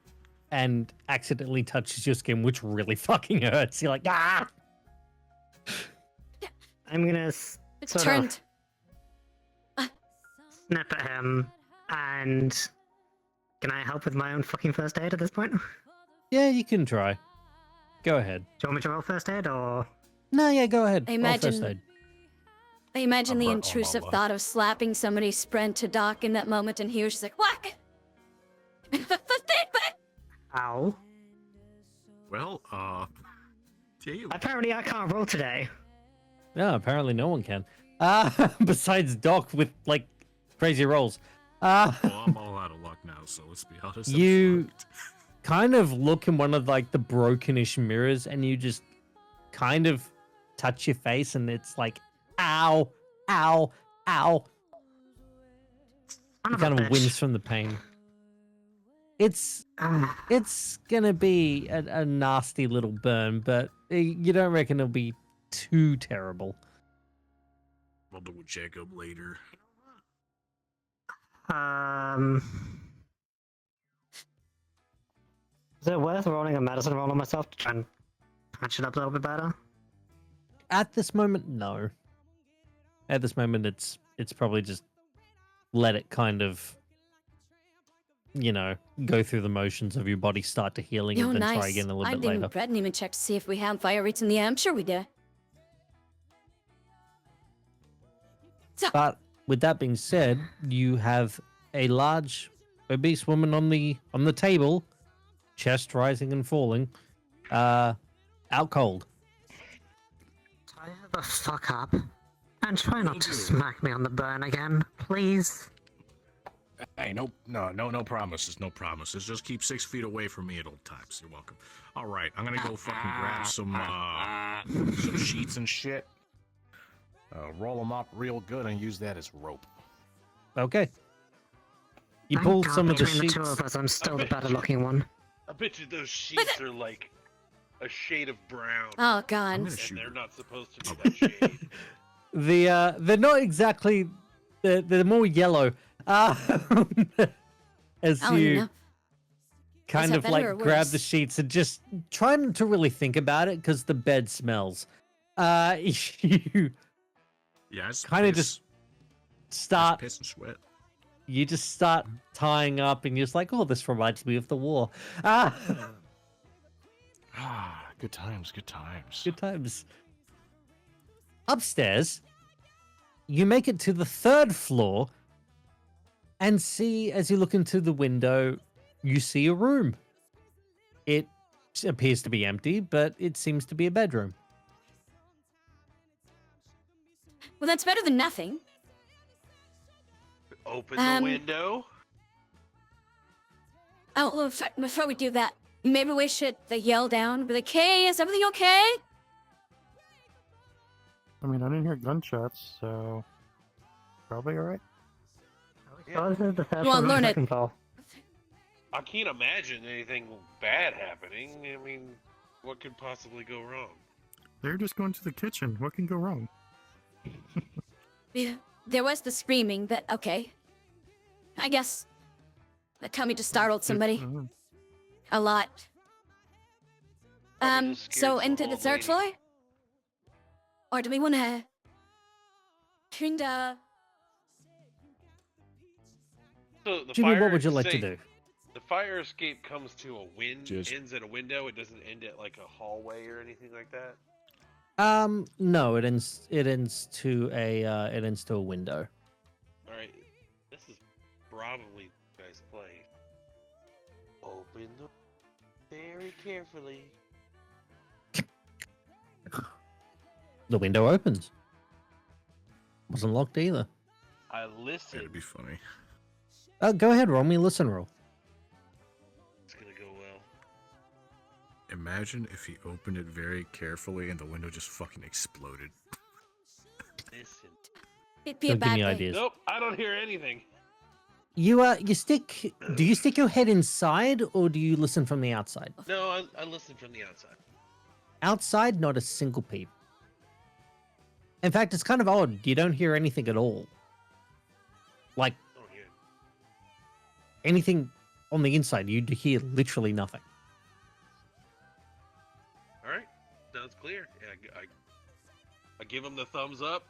S6: and accidentally touches your skin, which really fucking hurts. You're like, ah!
S9: I'm gonna
S4: It's
S9: sort
S4: turned.
S9: of snap at him, and can I help with my own fucking first aid at this point? Do
S6: Yeah, you can try. Go ahead.
S9: you want me to roll first aid, or...?
S6: No, yeah, go ahead.
S4: I
S6: Roll first
S4: imagine-
S6: aid.
S4: I imagine the
S1: I'm
S4: intrusive
S1: all
S4: thought of slapping somebody's friend to Doc in that moment, and he was just like, "Whack!"
S9: Ow.
S11: Well, Taylor.
S9: Apparently I can't roll today.
S6: No, apparently no one can. Besides Doc with crazy rolls.
S11: Well, I'm all out of luck now, so let's be honest. I'm
S6: You-
S11: fucked.
S6: Kind of look in one of the brokenish mirrors, and you just kind of touch your face, and it's like, ow, ow, ow.
S9: Son
S6: You
S9: of a
S6: kind of
S9: bitch.
S6: wince from the pain. It's gonna be a nasty little burn, but you don't reckon it'll be too terrible.
S11: I'll do a checkup later.
S9: Is it worth rolling a medicine roll on myself to try and patch it up a little bit better?
S6: At this moment, no. At this moment, it's probably just let it kind of, go through the motions of your body, start to healing,
S4: Yo,
S6: and then try
S4: nice.
S6: again a little
S4: I
S6: bit
S4: didn't
S6: later.
S4: Brett didn't even check to see if we have fire rates in the air. I'm sure we do.
S6: But with that being said, you have a large, obese woman on the table, chest rising and falling, out cold.
S9: Tie her the fuck up. And try not to smack me on the burn again, please.
S11: Hey, no promises, no promises. Just keep 6 feet away from me at all times. You're welcome. All right, I'm gonna go fucking grab some
S1: sheets and shit. Roll them up real good and use that as rope.
S6: Okay. You
S9: Thank
S6: pull
S9: God
S6: some of the
S9: between
S6: sheets.
S9: the two of us, I'm still the better looking one.
S7: I bet you those sheets are like a shade of brown.
S4: Oh God.
S11: gonna
S7: And
S11: shoot
S7: they're
S11: her.
S7: not supposed to be that shade.
S6: They're not exactly. They're more yellow. As
S4: Oh,
S6: you
S4: no.
S6: kind
S4: that
S6: of
S4: better or
S6: grab
S4: worse?
S6: the sheets and just try not to really think about it because the bed smells. You
S11: Yeah, it's
S6: kind of
S11: piss.
S6: just start.
S11: Piss and sweat.
S6: You just start tying up, and you're just like, "Oh, this reminds me of the war." Ah,
S1: Good times, good times.
S6: good times. Upstairs, you make it to the 3rd floor and see, as you look into the window, you see a room. It appears to be empty, but it seems to be a bedroom.
S4: Well, that's better than nothing.
S7: Open the window.
S4: Oh, well, before we do that, maybe we should yell down, be like, "Hey, is everything okay?"
S8: I mean, I didn't hear gunshots, so probably all right.
S9: So this is the first
S4: Well,
S9: one,
S4: learn it.
S9: second floor.
S7: I can't imagine anything bad happening. I mean, what could possibly go wrong?
S8: They're just going to the kitchen. What can go wrong?
S4: Yeah, there was the screaming that, okay. I guess that Tommy just startled somebody. A lot.
S7: Probably just
S4: So
S7: scared
S4: into
S7: some
S4: the
S7: old
S4: 3rd
S7: lady.
S4: floor? Or do we want to kinda...
S7: So the
S6: Jimmy,
S7: fire,
S6: what would you like to
S7: say
S6: do?
S7: The fire escape comes to a
S11: Just-
S7: ends at a window. It doesn't end at like a hallway or anything like that.
S6: No, it ends to a window.
S7: All right, this is probably you guys play. Open the very carefully.
S6: The window opens. Wasn't locked either.
S7: I listen.
S11: It'd be funny.
S6: Go ahead, roll me a listen roll.
S7: It's gonna go well.
S11: Imagine if he opened it very carefully and the window just fucking exploded.
S7: Listen.
S4: It'd be a
S6: Don't give
S4: bad
S6: me
S4: thing.
S6: ideas.
S7: Nope, I don't hear anything.
S6: You stick. Do you stick your head inside or do you listen from the outside?
S7: No, I listen from the outside.
S6: Outside, not a single peep. In fact, it's kind of odd. You don't hear anything at all. Like
S7: I don't hear.
S6: anything on the inside, you hear literally nothing.
S7: All right, sounds clear. Yeah, I give him the thumbs up,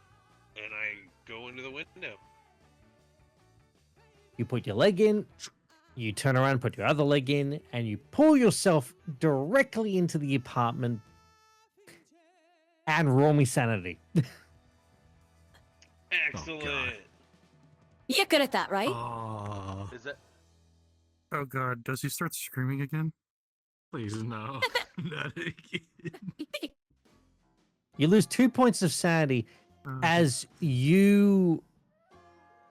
S7: and I go into the window.
S6: You put your leg in, you turn around, put your other leg in, and you pull yourself directly into the apartment. And roll me sanity.
S7: Excellent.
S4: You're good at that, right?
S7: Is that?
S8: Oh god, does he start screaming again?
S11: Please, no. Not again.
S6: You lose 2 points of sanity as you,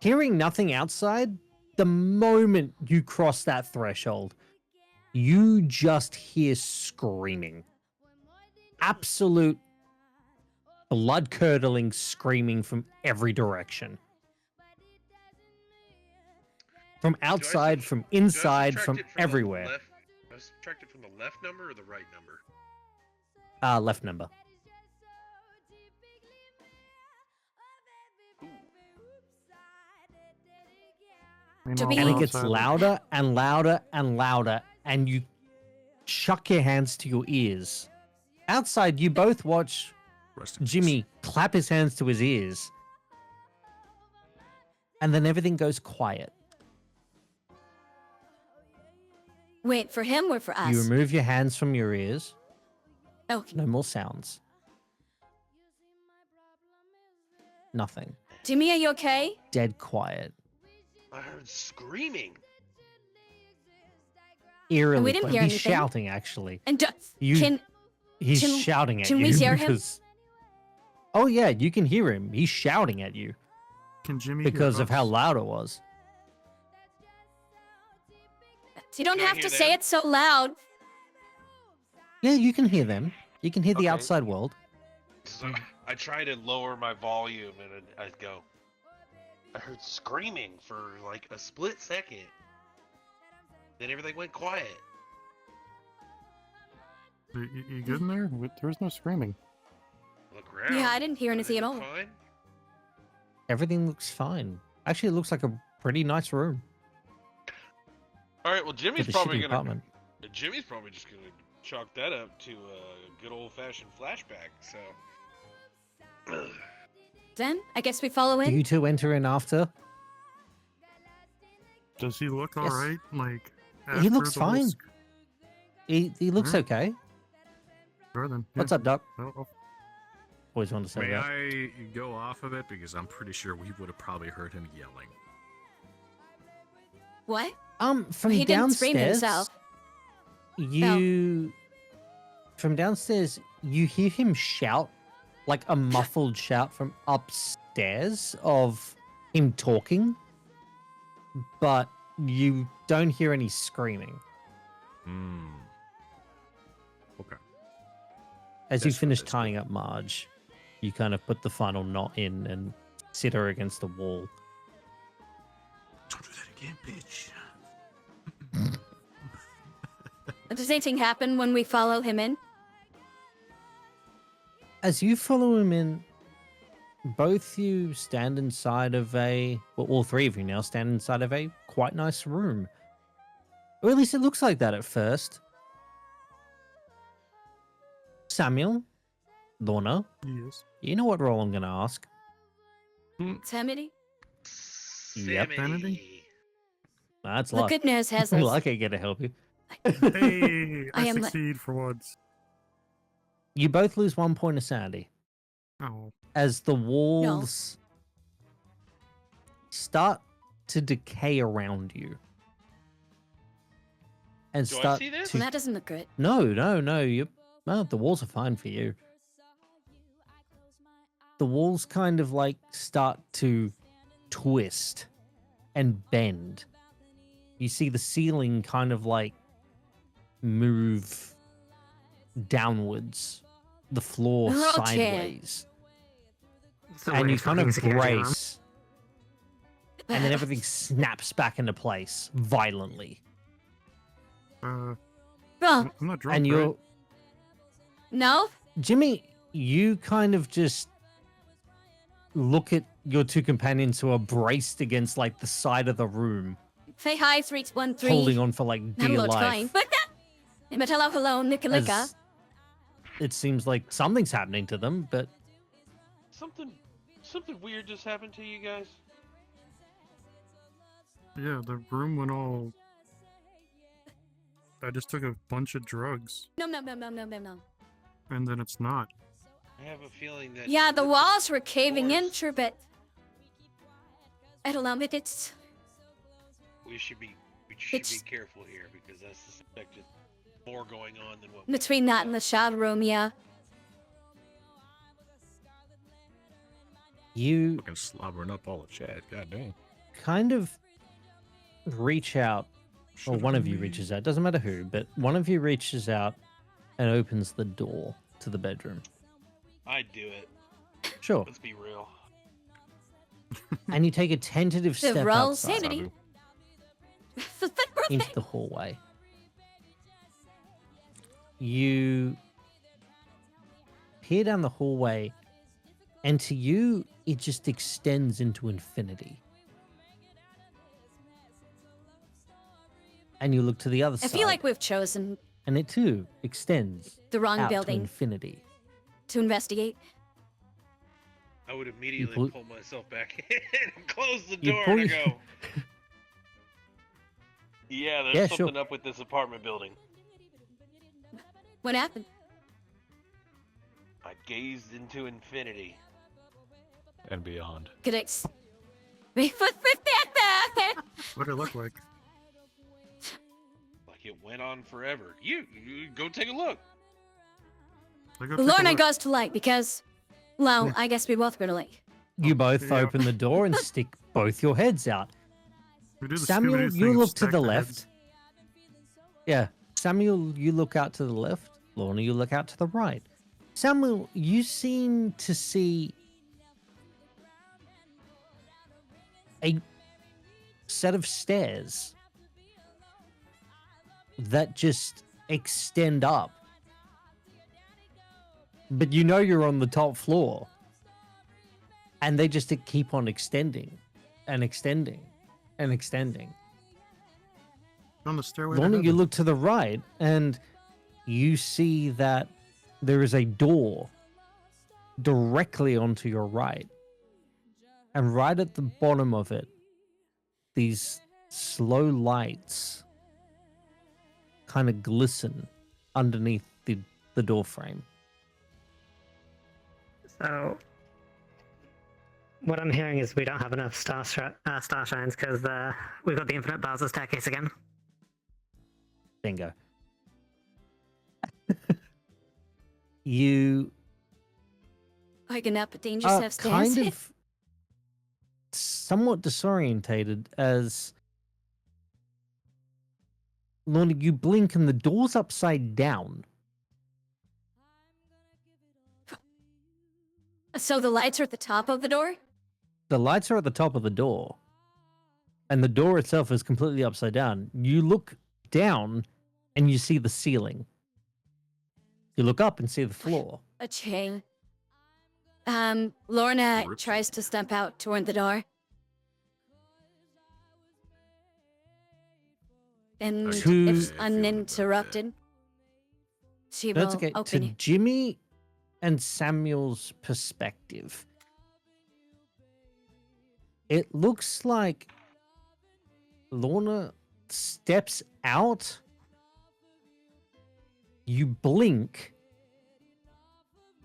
S6: hearing nothing outside, the moment you cross that threshold, you just hear screaming. Absolute blood-curdling screaming from every direction. From outside, from
S7: Do I
S6: inside,
S7: subtract
S6: from
S7: it the
S6: everywhere.
S7: left- Do I subtract it from the left number or the right number?
S6: Left number.
S8: Meanwhile,
S6: And it
S8: we're
S6: gets
S8: outside.
S6: louder and louder and louder, and you chuck your hands to your ears. Outside, you both watch
S11: Rest in peace.
S6: Jimmy clap his hands to his ears, and then everything goes quiet.
S4: Wait, for him or for us?
S6: You remove your hands from your ears.
S4: Okay.
S6: No more sounds. Nothing.
S4: Jimmy, are you okay?
S6: Dead quiet.
S7: I heard screaming.
S6: Eerily
S4: didn't
S6: quiet.
S4: hear
S6: He's
S4: anything.
S6: shouting, actually.
S4: And
S6: You- He's
S4: Can-
S6: shouting at
S4: can
S6: you.
S4: we hear him?
S6: because... Oh, yeah, you can hear him. He's shouting at you
S8: Can Jimmy hear
S6: because of how
S8: us?
S6: loud it was.
S4: you don't
S7: Can I
S4: have to
S7: hear
S4: say
S7: them?
S4: it so loud.
S6: Yeah, you can hear them. You can hear the
S7: Okay.
S6: outside world.
S7: So I try to lower my volume and I go. I heard screaming for like a split second. Then everything went quiet.
S8: You good in there? There was no screaming.
S7: Look around.
S4: Yeah, I didn't hear anything at all.
S7: Everything Fine.
S6: Everything looks fine. Actually, it looks like a pretty nice room
S7: All right. Well,
S6: for
S7: Jimmy's
S6: the
S7: probably
S6: shitty
S7: gonna.
S6: apartment.
S7: Jimmy's probably just gonna chalk that up to a good old-fashioned flashback. So.
S4: Then I guess we follow
S6: Do
S4: in.
S6: you two enter in after?
S8: Does he look
S6: Yes.
S8: alright? Like,
S6: He
S8: after
S6: looks
S8: the whole
S6: fine.
S8: sc-
S6: He looks
S8: Alright.
S6: okay.
S8: Sure then.
S6: What's up, Doc?
S8: Oh,
S6: Always wanted to say
S11: May
S6: that.
S11: I go off of it because I'm pretty sure we would have probably heard him yelling.
S4: What?
S6: From
S4: He didn't scream
S6: downstairs,
S4: himself.
S6: from downstairs, you hear him shout, like a muffled shout from upstairs of him talking, but you don't hear any screaming.
S11: Hmm. Okay.
S6: As you
S11: That's
S6: finish
S11: good.
S6: tying up Marge, you kind of put the final knot in and sit her against the wall.
S11: Don't do that again, bitch.
S4: Does anything happen when we follow him in?
S6: As you follow him in, both you stand inside of all three of you now stand inside of a quite nice room. Or at least it looks like that at first. Samuel, Lorna,
S8: Yes.
S6: you know what role I'm going to ask?
S4: Samity?
S6: Yep.
S7: Sanity.
S6: That's
S4: The
S6: luck.
S4: good news has us.
S6: Luck ain't going to help you.
S8: Hey,
S4: I
S8: I
S4: am-
S8: succeed for once.
S6: You both lose 1 point of sanity.
S8: Oh,
S6: As the walls start to decay around you. And
S7: Do I
S6: start
S7: see this?
S6: to
S4: That doesn't look good.
S6: No, the walls are fine for you. The walls kind of like start to twist and bend. You see the ceiling kind of like move downwards, the floor
S4: Oh, dear.
S6: sideways,
S9: It's a
S6: and
S9: way
S6: you kind of
S9: fucking security alarm.
S6: brace, and then everything snaps back into place violently.
S8: uh,
S4: Well,
S8: I'm not drunk,
S6: And
S8: right?
S6: you're
S4: no?
S6: Jimmy, you kind of just look at your two companions who are braced against like the side of the room,
S4: Say hi, 313.
S6: holding on for like
S4: I'm
S6: dear
S4: not trying.
S6: life.
S4: But hello, Nicolika.
S6: As it seems like something's happening to them, but
S7: Something weird just happened to you guys.
S8: Yeah, the room went all. I just took a bunch of drugs,
S4: No.
S8: and then it's not.
S7: I have a feeling that.
S4: Yeah, the
S7: that
S4: walls were caving in
S7: doors-
S4: for a bit. I don't know, but it's...
S7: We should be be
S4: It's-
S7: careful here because I suspected more going on than what.
S4: Between that and the shadow room, yeah.
S6: you
S11: Fucking slobbering up all the chat. God damn.
S6: kind of reach out, or
S8: Should've
S6: one of
S8: been
S6: you
S8: me.
S6: reaches out, doesn't matter who, but one of you reaches out and opens the door to the bedroom.
S7: I'd do it.
S6: Sure.
S7: Let's be real.
S6: And you take a tentative
S4: The
S6: step
S4: roll
S6: outside
S4: sanity.
S6: into the hallway. You peer down the hallway, and to you, it just extends into infinity. And you look to the other
S4: I
S6: side,
S4: feel like we've chosen
S6: and it too extends
S4: the wrong
S6: out to
S4: building
S6: infinity.
S4: to investigate.
S7: I would immediately
S6: pull-
S7: pull myself back in and close the
S6: You
S7: door
S6: pull
S7: and
S6: your-
S7: go. Yeah, there's
S6: Yeah, sure.
S7: something up with this apartment building.
S4: What happened?
S7: I gazed into infinity.
S1: And beyond.
S4: Could ex... We put that
S8: What did it look like?
S7: Like it went on forever. You go take a look.
S8: I go take a
S4: Lorna
S8: look.
S4: goes to light because... Well, I guess we both go to light.
S6: You both
S8: yeah.
S6: open the door and stick both your heads out.
S8: We do the
S6: Samuel,
S8: Scooby-Doo
S6: you
S8: thing,
S6: look to
S8: stack
S6: the
S8: the
S6: left.
S8: heads.
S6: Yeah. Samuel, you look out to the left. Lorna, you look out to the right. Samuel, you seem to see a set of stairs that just extend up. But you know you're on the top floor. And they just keep on extending and extending and extending.
S8: On the stairway. to
S6: Lorna, you
S8: heaven.
S6: look to the right and you see that there is a door directly onto your right. And right at the bottom of it, these slow lights kind of glisten underneath the door frame.
S9: So, what I'm hearing is we don't have enough star shines because we've got the infinite Bowser staircase again.
S6: Bingo. You
S4: Waking up at dangerous
S6: are
S4: have stairs.
S6: kind of somewhat disorientated as Lorna, you blink and the door's upside down.
S4: So the lights are at the top of the door?
S6: The lights are at the top of the door, and the door itself is completely upside down. You look down and you see the ceiling. You look up and see the floor.
S4: A chain. Lorna
S11: Rips.
S4: tries to step out toward the door. And
S6: To-
S4: if uninterrupted, she will
S6: That's okay.
S4: open
S6: To
S4: it.
S6: Jimmy and Samuel's perspective, it looks like Lorna steps out. You blink,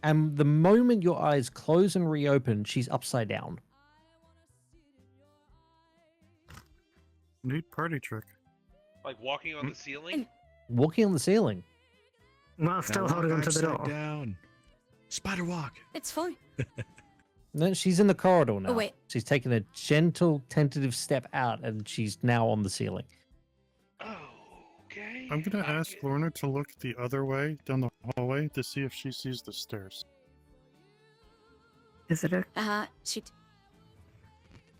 S6: and the moment your eyes close and reopen, she's upside down.
S8: Neat party trick.
S7: Like walking on the ceiling?
S6: Walking on the ceiling.
S9: While still holding onto the door.
S11: Down. Spider walk.
S4: It's fine.
S6: No, she's in the corridor now.
S4: Oh, wait.
S6: She's taken a gentle, tentative step out, and she's now on the ceiling.
S7: Okay.
S8: I'm gonna ask Lorna to look the other way down the hallway to see if she sees the stairs.
S9: Is it a...
S4: She...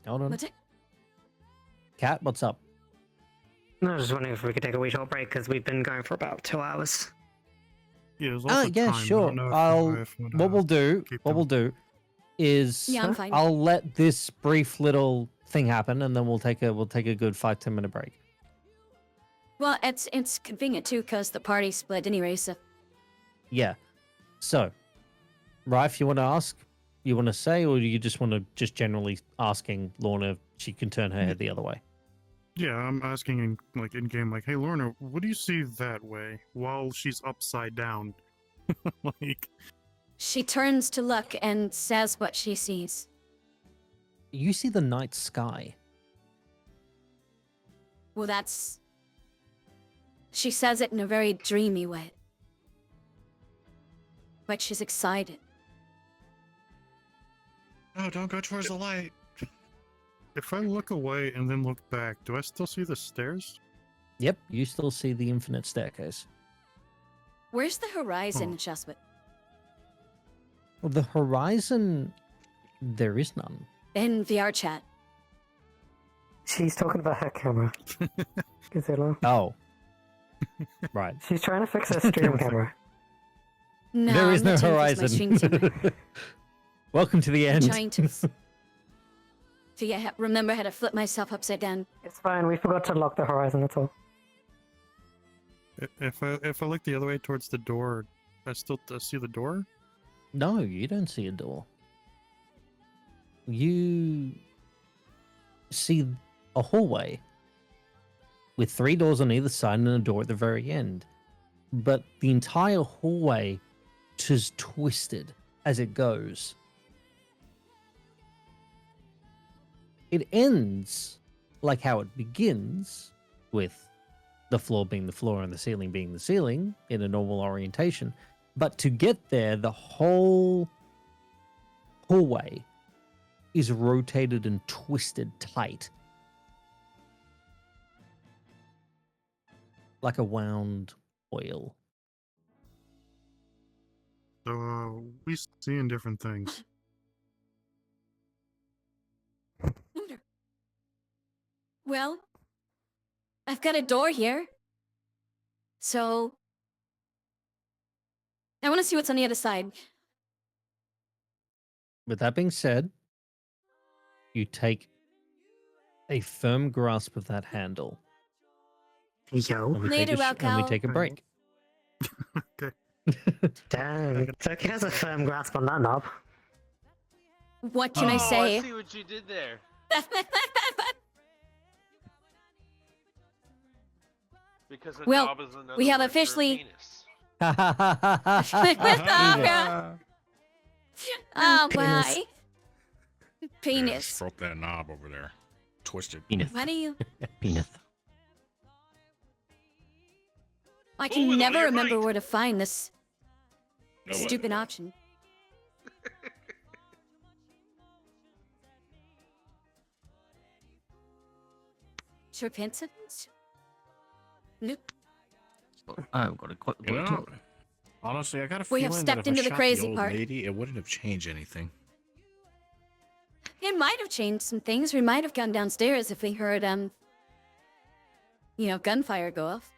S6: Hold on.
S4: What's it?
S6: Cat, what's up?
S9: No, I was just wondering if we could take a wee short break because we've been going for about 2 hours.
S8: Yeah, there's also
S6: Yeah,
S8: time. I
S6: sure.
S8: don't know if
S6: I'll.
S8: my wife would,
S6: What we'll do.
S8: keep
S6: What
S8: them.
S6: we'll do is
S4: Yeah, I'm fine.
S6: I'll let this brief little thing happen, and then we'll take a good 5-10 minute break.
S4: Well, it's convenient too, because the party split anyway, so...
S6: Yeah. So, Rife, you want to ask? You want to say, or do you just want to just generally asking Lorna if she can turn her head the other way?
S8: Yeah, I'm asking in game, like, hey Lorna, what do you see that way while she's upside down? Like,
S4: She turns to look and says what she sees.
S6: You see the night sky.
S4: Well, that's... She says it in a very dreamy way. But she's excited.
S11: No, don't go towards the light.
S8: if I look away and then look back, do I still see the stairs?
S6: Yep, you still see the infinite staircase.
S4: Where's the horizon
S8: Oh.
S4: adjustment?
S6: Well, the horizon, there is none.
S4: In VR chat.
S9: She's talking about her camera. Gazilla.
S6: Oh. Right.
S9: She's trying to fix her stream camera.
S4: No,
S6: There is
S4: I'm
S6: no
S4: not trying to fix my
S6: horizon.
S4: stream camera.
S6: Welcome to the
S4: I'm
S6: end.
S4: trying to... remember how to flip myself upside down.
S9: It's fine, we forgot to lock the horizon, that's all.
S8: If I look the other way towards the door, I still see the door?
S6: No, you don't see a door. You see a hallway with 3 doors on either side and a door at the very end. But the entire hallway is twisted as it goes. It ends like how it begins, with the floor being the floor and the ceiling being the ceiling in a normal orientation. But to get there, the whole hallway is rotated and twisted tight. Like a wound oil.
S8: So, we seeing different things.
S4: Well, I've got a door here. So... I want to see what's on the other side.
S6: With that being said, you take a firm grasp of that handle.
S9: Yo.
S6: And we
S4: Later,
S6: take and we
S4: Raquel.
S6: take a break.
S8: Okay.
S9: Damn, Turkey has a firm grasp on that knob.
S4: What can I
S7: I
S4: say?
S7: see what you did there. Because the
S4: Well,
S7: knob is another
S4: we have
S7: word for
S4: officially-
S7: penis.
S4: Oh,
S6: Penis.
S4: why?
S11: Yeah,
S4: Penis.
S11: stroke that knob over there. Twist it.
S2: Penis.
S4: Why do you?
S2: Penis.
S4: I
S7: Pull
S4: can
S7: with all
S4: never
S7: your
S4: remember
S7: might.
S4: where to find this
S11: No, what?
S4: stupid option. Sure, pencils? Nope.
S2: I've got a quick
S11: You
S2: look.
S11: know, honestly, I got a
S4: We
S11: feeling
S4: have
S11: that
S4: stepped
S11: if I
S4: into the
S11: shot
S4: crazy
S11: old
S4: part.
S11: lady, it wouldn't have changed anything.
S4: It might have changed some things. We might have gone downstairs if we heard, gunfire go off.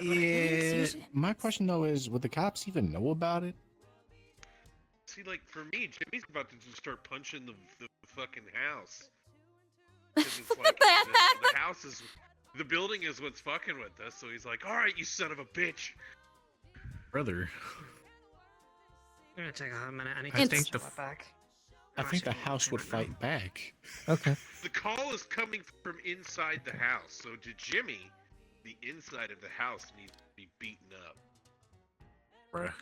S11: Yeah. My question though is, would the cops even know about it?
S7: See, like for me, Jimmy's about to just start punching the fucking house. 'Cause it's like the house is, the building is what's fucking with us. So he's like, "All right, you son of a bitch."
S11: Brother,
S9: I'm gonna take a minute. I need
S11: I
S9: to
S11: think
S9: stitch
S11: the
S9: that back.
S11: I think the house would fight back.
S6: Okay.
S7: The call is coming from inside the house. So to Jimmy, the inside of the house needs to be beaten up.
S11: Bruh.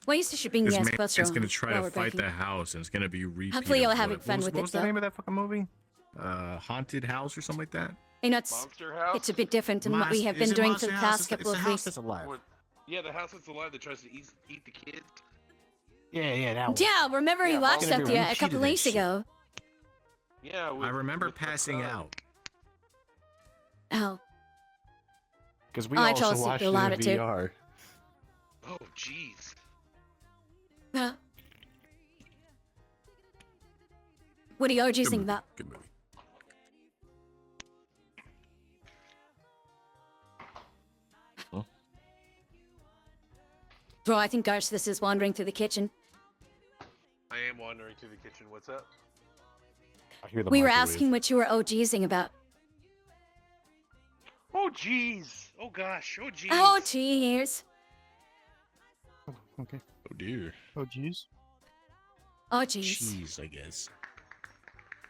S4: Ways to should be
S11: This
S4: yes,
S11: man's
S4: closer
S11: gonna try
S4: while
S11: to
S4: we're
S11: fight
S4: breaking.
S11: the house, and it's gonna be repeat.
S4: Hopefully you're
S11: of
S4: having
S11: what
S4: fun
S11: was-
S4: with
S11: what
S4: it,
S11: was the
S4: though.
S11: name of that fucking movie? Haunted House or something like that.
S4: You know,
S7: Monster house.
S4: it's a bit different than what we have
S11: Is
S4: been
S11: it
S4: doing
S11: Monster
S4: for the
S11: House?
S4: past
S11: It's
S4: couple
S11: the
S4: of
S11: house
S4: weeks.
S11: that's alive.
S7: Yeah, the house that's alive that tries to eat the kids.
S11: Yeah, that one.
S4: Yeah, remember he
S7: Yeah,
S4: watched
S11: gonna
S4: that
S11: be
S4: to you a
S11: repeated
S4: couple
S11: that
S4: weeks
S11: shit.
S4: ago.
S7: Yeah,
S11: I remember
S7: with the
S11: passing
S7: son.
S11: out.
S4: Oh,
S1: Because we
S4: Oh, I
S1: also
S4: fell asleep
S1: watched
S4: a
S1: it
S4: lot
S1: in
S4: or two.
S1: VR.
S7: Oh, jeez.
S4: what do you
S11: Good
S4: think
S11: movie.
S4: about?
S11: Good movie.
S4: Bro, I think Garth is wandering through the kitchen.
S7: I am wandering through the kitchen. What's up?
S1: I hear the
S4: We were
S1: microwave.
S4: asking what you were OGsing about.
S7: Oh, jeez. Oh, gosh. Oh, jeez.
S4: Oh, jeez.
S8: Oh, okay.
S11: Oh dear.
S8: Oh, jeez.
S4: Oh, jeez.
S11: Cheese, I guess.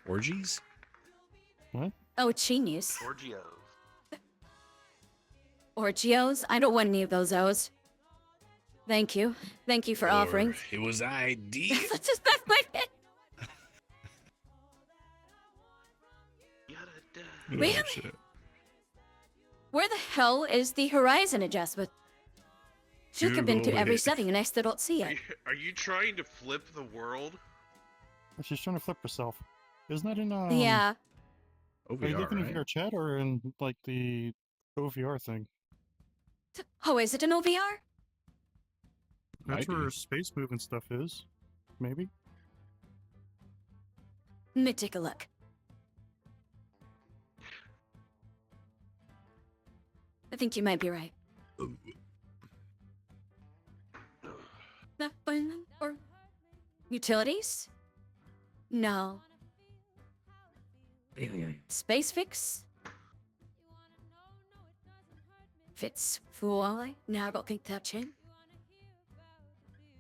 S11: Orgies?
S4: Oh, genius.
S7: Orgios.
S4: Orgios? I don't want any of those O's. Thank you. Thank you for offering.
S11: It was ID.
S4: That's just that's my head. Really? Where the hell is the horizon adjustment? Should have been to every setting and I still don't see it.
S7: Are you trying to flip the world?
S8: She's trying to flip herself. Isn't that in
S4: Yeah.
S8: Are you
S11: OVR,
S8: looking
S11: right?
S8: at your chat or in like the OVR thing?
S4: Oh, is it an OVR?
S8: That's
S11: Might
S8: where
S11: be.
S8: space movement stuff is. Maybe.
S4: Let me take a look. I think you might be right. That one or utilities? No. Space fix? Fits fully. Now I don't think that's it.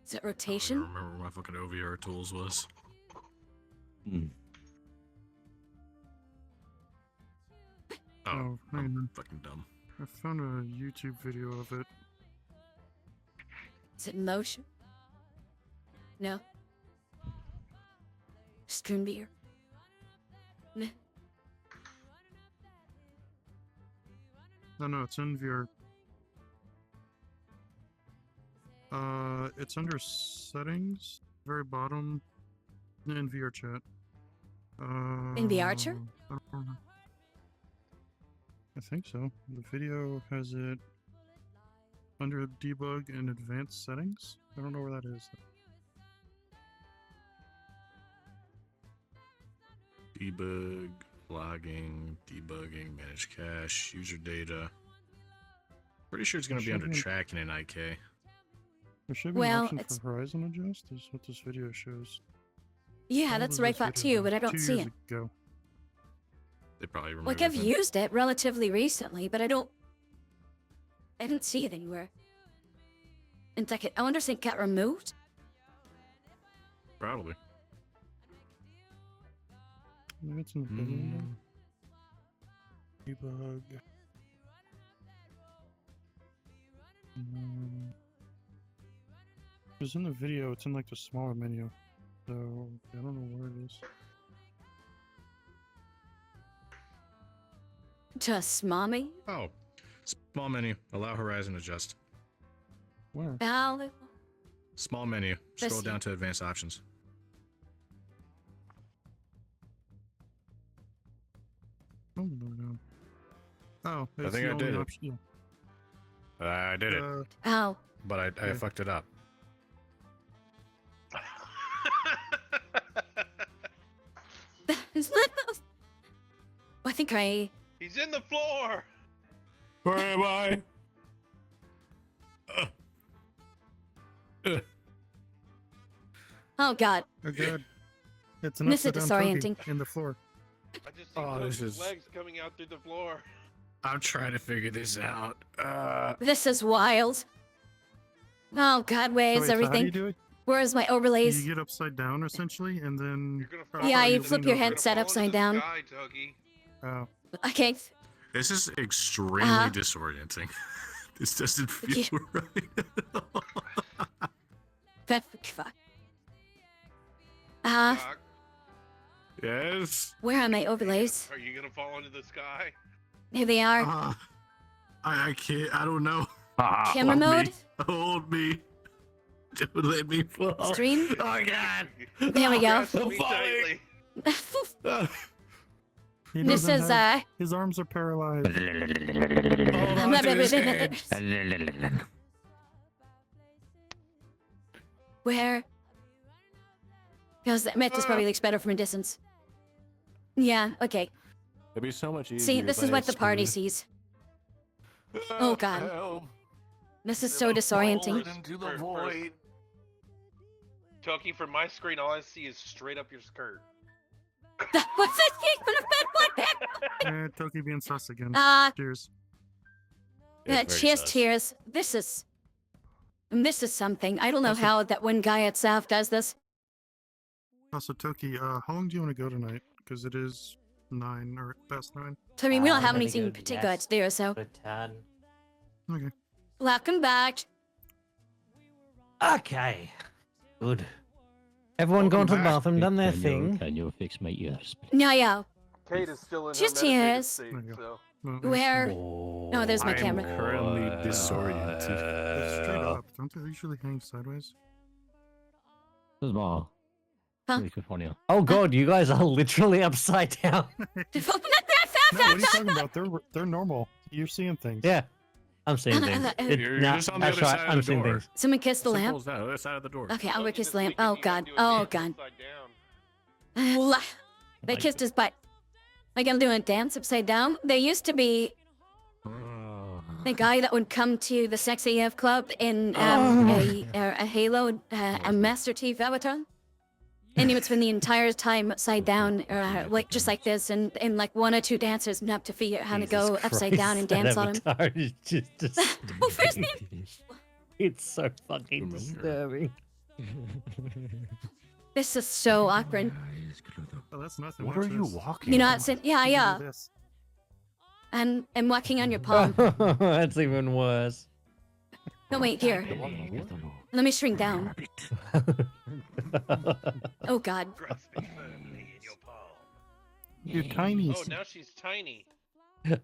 S4: Is it
S11: I
S4: rotation?
S11: don't remember what my fucking OVR tools was.
S2: Hmm.
S11: Oh,
S8: Oh, hang
S11: I'm
S8: on.
S11: fucking dumb.
S8: I found a YouTube video of it.
S4: Is it motion? No. Spoon beer? Meh.
S8: No, it's in VR. It's under settings, very bottom, in VR chat.
S4: In VR chat?
S8: I don't know. I think so. The video has it under debug and advanced settings. I don't know where that is.
S11: Debug, logging, debugging, manage cache, user data. Pretty sure it's gonna be under
S8: Shouldn't-
S11: tracking in IK.
S8: There should be
S4: Well,
S8: an option
S4: it's-
S8: for horizon adjust. Is what this video shows.
S4: Yeah,
S8: When
S4: that's
S8: was
S4: the right
S8: this
S4: thought
S8: video
S4: too, but I
S8: done?
S4: don't
S8: 2
S4: see
S8: years
S4: it.
S8: ago.
S11: They probably removed
S4: Like I've
S11: it.
S4: used it relatively recently, but I don't see it anywhere. In fact, I wonder if it got removed.
S11: Probably.
S8: Maybe it's in the video.
S11: Mm.
S8: Debug. It's in the video. It's in like the smaller menu. So I don't know where it is.
S4: Just mommy.
S11: Oh, small menu. Allow horizon adjust.
S8: Where?
S4: Val.
S11: Small menu.
S4: This
S11: Scroll down
S4: here.
S11: to advanced options.
S8: Oh, no. Oh,
S11: I
S8: it's
S11: think
S8: the
S11: I
S8: only
S11: did it.
S8: option.
S11: I did it,
S4: Ow.
S11: but I
S8: yeah.
S11: fucked it up.
S4: Is that the... I think I...
S7: He's in the floor.
S11: Where am I?
S4: Oh, God.
S8: Oh god. It's an
S4: This is
S8: upside down
S4: disorienting.
S8: token in the floor.
S7: I just see
S11: Oh, this
S7: Toby's
S11: is-
S7: legs coming out through the floor.
S11: I'm trying to figure this out.
S4: This is wild. Oh, God, where is
S8: So wait, so how do
S4: everything?
S8: you do it?
S4: Where's my overlays?
S8: You get upside down essentially, and then.
S7: You're gonna fall
S4: Yeah,
S7: into
S4: you
S7: the-
S4: flip your
S7: you're gonna
S4: headset
S7: fall into
S4: upside
S7: the
S4: down.
S7: sky, Togi.
S8: Oh.
S4: Okay.
S11: This is extremely disorienting. This doesn't feel right at all.
S4: Fuck.
S7: Doc,
S11: Yes.
S4: Where are my overlays?
S7: are you gonna fall into the sky?
S4: Here they are.
S11: I can't. I don't know.
S4: Camera mode?
S11: Hold me. Don't let me fall.
S4: Stream?
S11: Oh God.
S4: There we go.
S7: Grasp me tightly.
S8: He
S4: This
S8: doesn't
S4: is,
S8: have- His arms are paralyzed.
S11: Hold on to his hand.
S4: Where? Because the myth probably looks better from a distance. Yeah, okay.
S1: It'd be so much easier.
S4: See, this
S1: if
S4: is
S1: I
S4: what the party
S1: screwed-
S4: sees. Oh, God.
S1: Help.
S4: This is so disorienting.
S1: Into the void.
S7: Toki, from my screen, all I see is straight up your skirt.
S4: What's this thing from the bed? What the heck?
S8: Toki being sus again. Cheers.
S4: Cheers, tears. This is something. I don't know how that one guy at SAF does this.
S8: Also, Toki, how long do you want to go tonight? Because it is 9 or past 9.
S4: So, I mean, we don't have
S6: I'm gonna
S4: anything
S6: go
S4: in particular to do, so.
S8: Okay.
S4: Welcome back.
S6: Okay. Good. Everyone gone to the bathroom, done their thing.
S2: Can you fix my ears?
S4: No, yeah.
S7: Kate is still in
S4: Just
S7: her meditative
S4: tears.
S7: state,
S8: There you
S7: so.
S4: Where? No, there's my camera.
S11: Currently disoriented.
S8: Straight up. Don't they usually hang sideways?
S2: There's more.
S4: Huh?
S2: Really good funny.
S6: Oh god, you guys are literally upside down.
S8: No, what are you talking about? They're normal. You're seeing things.
S6: Yeah. I'm seeing things.
S11: You're just on the
S6: that's
S11: other
S6: right,
S11: side
S6: I'm
S11: of the
S6: seeing
S11: door.
S6: things.
S4: Someone kiss the
S11: Simple
S4: lamp.
S11: as that, other side of the door.
S4: Okay, I'll
S7: Toki,
S4: kiss
S7: this
S4: the lamp.
S7: weekend
S4: Oh,
S7: you gotta
S4: God.
S7: do a
S4: Oh,
S7: dance
S4: God.
S7: upside down.
S4: They kissed his butt. Like I'm doing a dance upside down. There used to be the guy that would come to the Sex AF club in a Halo, a Master Chief avatar. And he would spend the entire time upside down, like just like this, and like one or two dancers would have to figure out how to go upside down and dance on him.
S6: Avatar is just
S4: Well, first name.
S6: it's so fucking disturbing.
S4: This is so awkward.
S8: Oh, that's nothing.
S1: What
S8: Watch
S1: are you
S8: this.
S1: walking?
S4: You know,
S1: on?
S4: it's yeah,
S8: You
S4: yeah.
S8: do this.
S4: And I'm walking on your palm.
S6: That's even worse.
S4: No, wait, here. Let me shrink down. Oh, God.
S7: Grasping firmly in your palm.
S8: You're tiny.
S7: Oh, now she's tiny.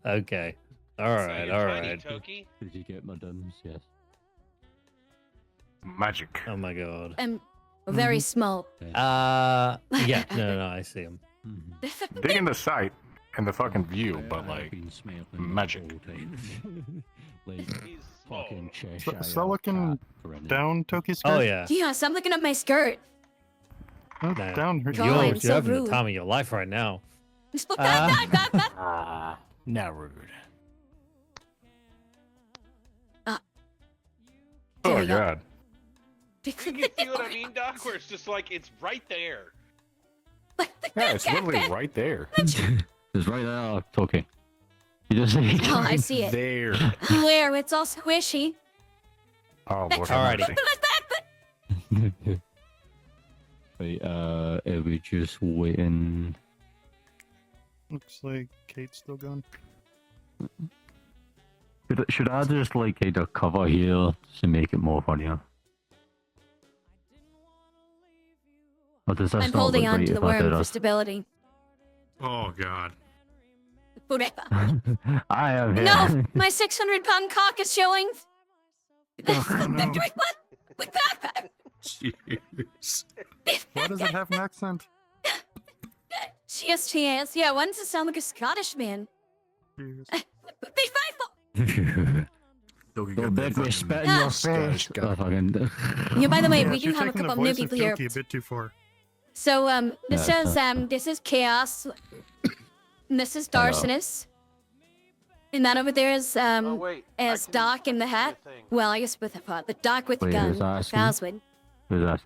S6: Okay.
S7: So
S6: Alright,
S7: you're tiny,
S6: alright.
S7: Toki.
S2: Did you get my dumbs? Yes.
S1: Magic.
S6: Oh my god.
S4: I'm very small.
S6: Yeah, no, I see him.
S1: Dig in the sight and the fucking view, but like magic.
S2: Like
S7: He's small.
S2: fucking Cheshire.
S8: Start looking down Toki's skirt.
S6: Oh yeah.
S4: Yeah, stop looking at my skirt.
S8: Oh,
S6: No.
S8: down her.
S4: God,
S6: You're
S4: I'm so
S6: having
S4: rude.
S6: the time of your life right now.
S1: Now rude.
S4: There
S1: Oh
S4: we go.
S1: God.
S7: You can see what I mean, Doc? Where it's just like, it's right there.
S1: Yeah, it's literally right there.
S2: It's right there, talking. You just see
S4: Oh, I see it.
S1: There.
S4: Where? It's all squishy.
S1: Oh Lord.
S6: Alrighty.
S1: have mercy.
S2: Wait, are we just waiting?
S8: Looks like Kate's still gone.
S2: Should I just like kind of cover here to make it more funnier?
S4: I'm holding on to the worm for stability.
S11: Oh God.
S4: Forever.
S2: I am here.
S4: No! My 600-pound cock is showing!
S8: no.
S4: With backpack!
S11: Jeez.
S8: Why does it have an accent?
S4: Yes, yeah, why does it sound like a Scottish man?
S8: Jeez.
S4: Be faithful!
S2: Don't make me spit in your face. Oh, fucking...
S4: Yeah, by the way,
S8: Yeah,
S4: we do
S8: you're
S4: have a
S8: taking
S4: couple
S8: the
S4: of new
S8: voice of
S4: people here.
S8: Filky a bit too far.
S4: So, this
S2: Yeah,
S4: is, this is Chaos. And this is Darcinus. And that over there is, is Doc in the hat. Well, I guess with the Doc with the
S2: Wait,
S4: gun.
S2: who's asking?
S4: Goswin.
S2: Who's that?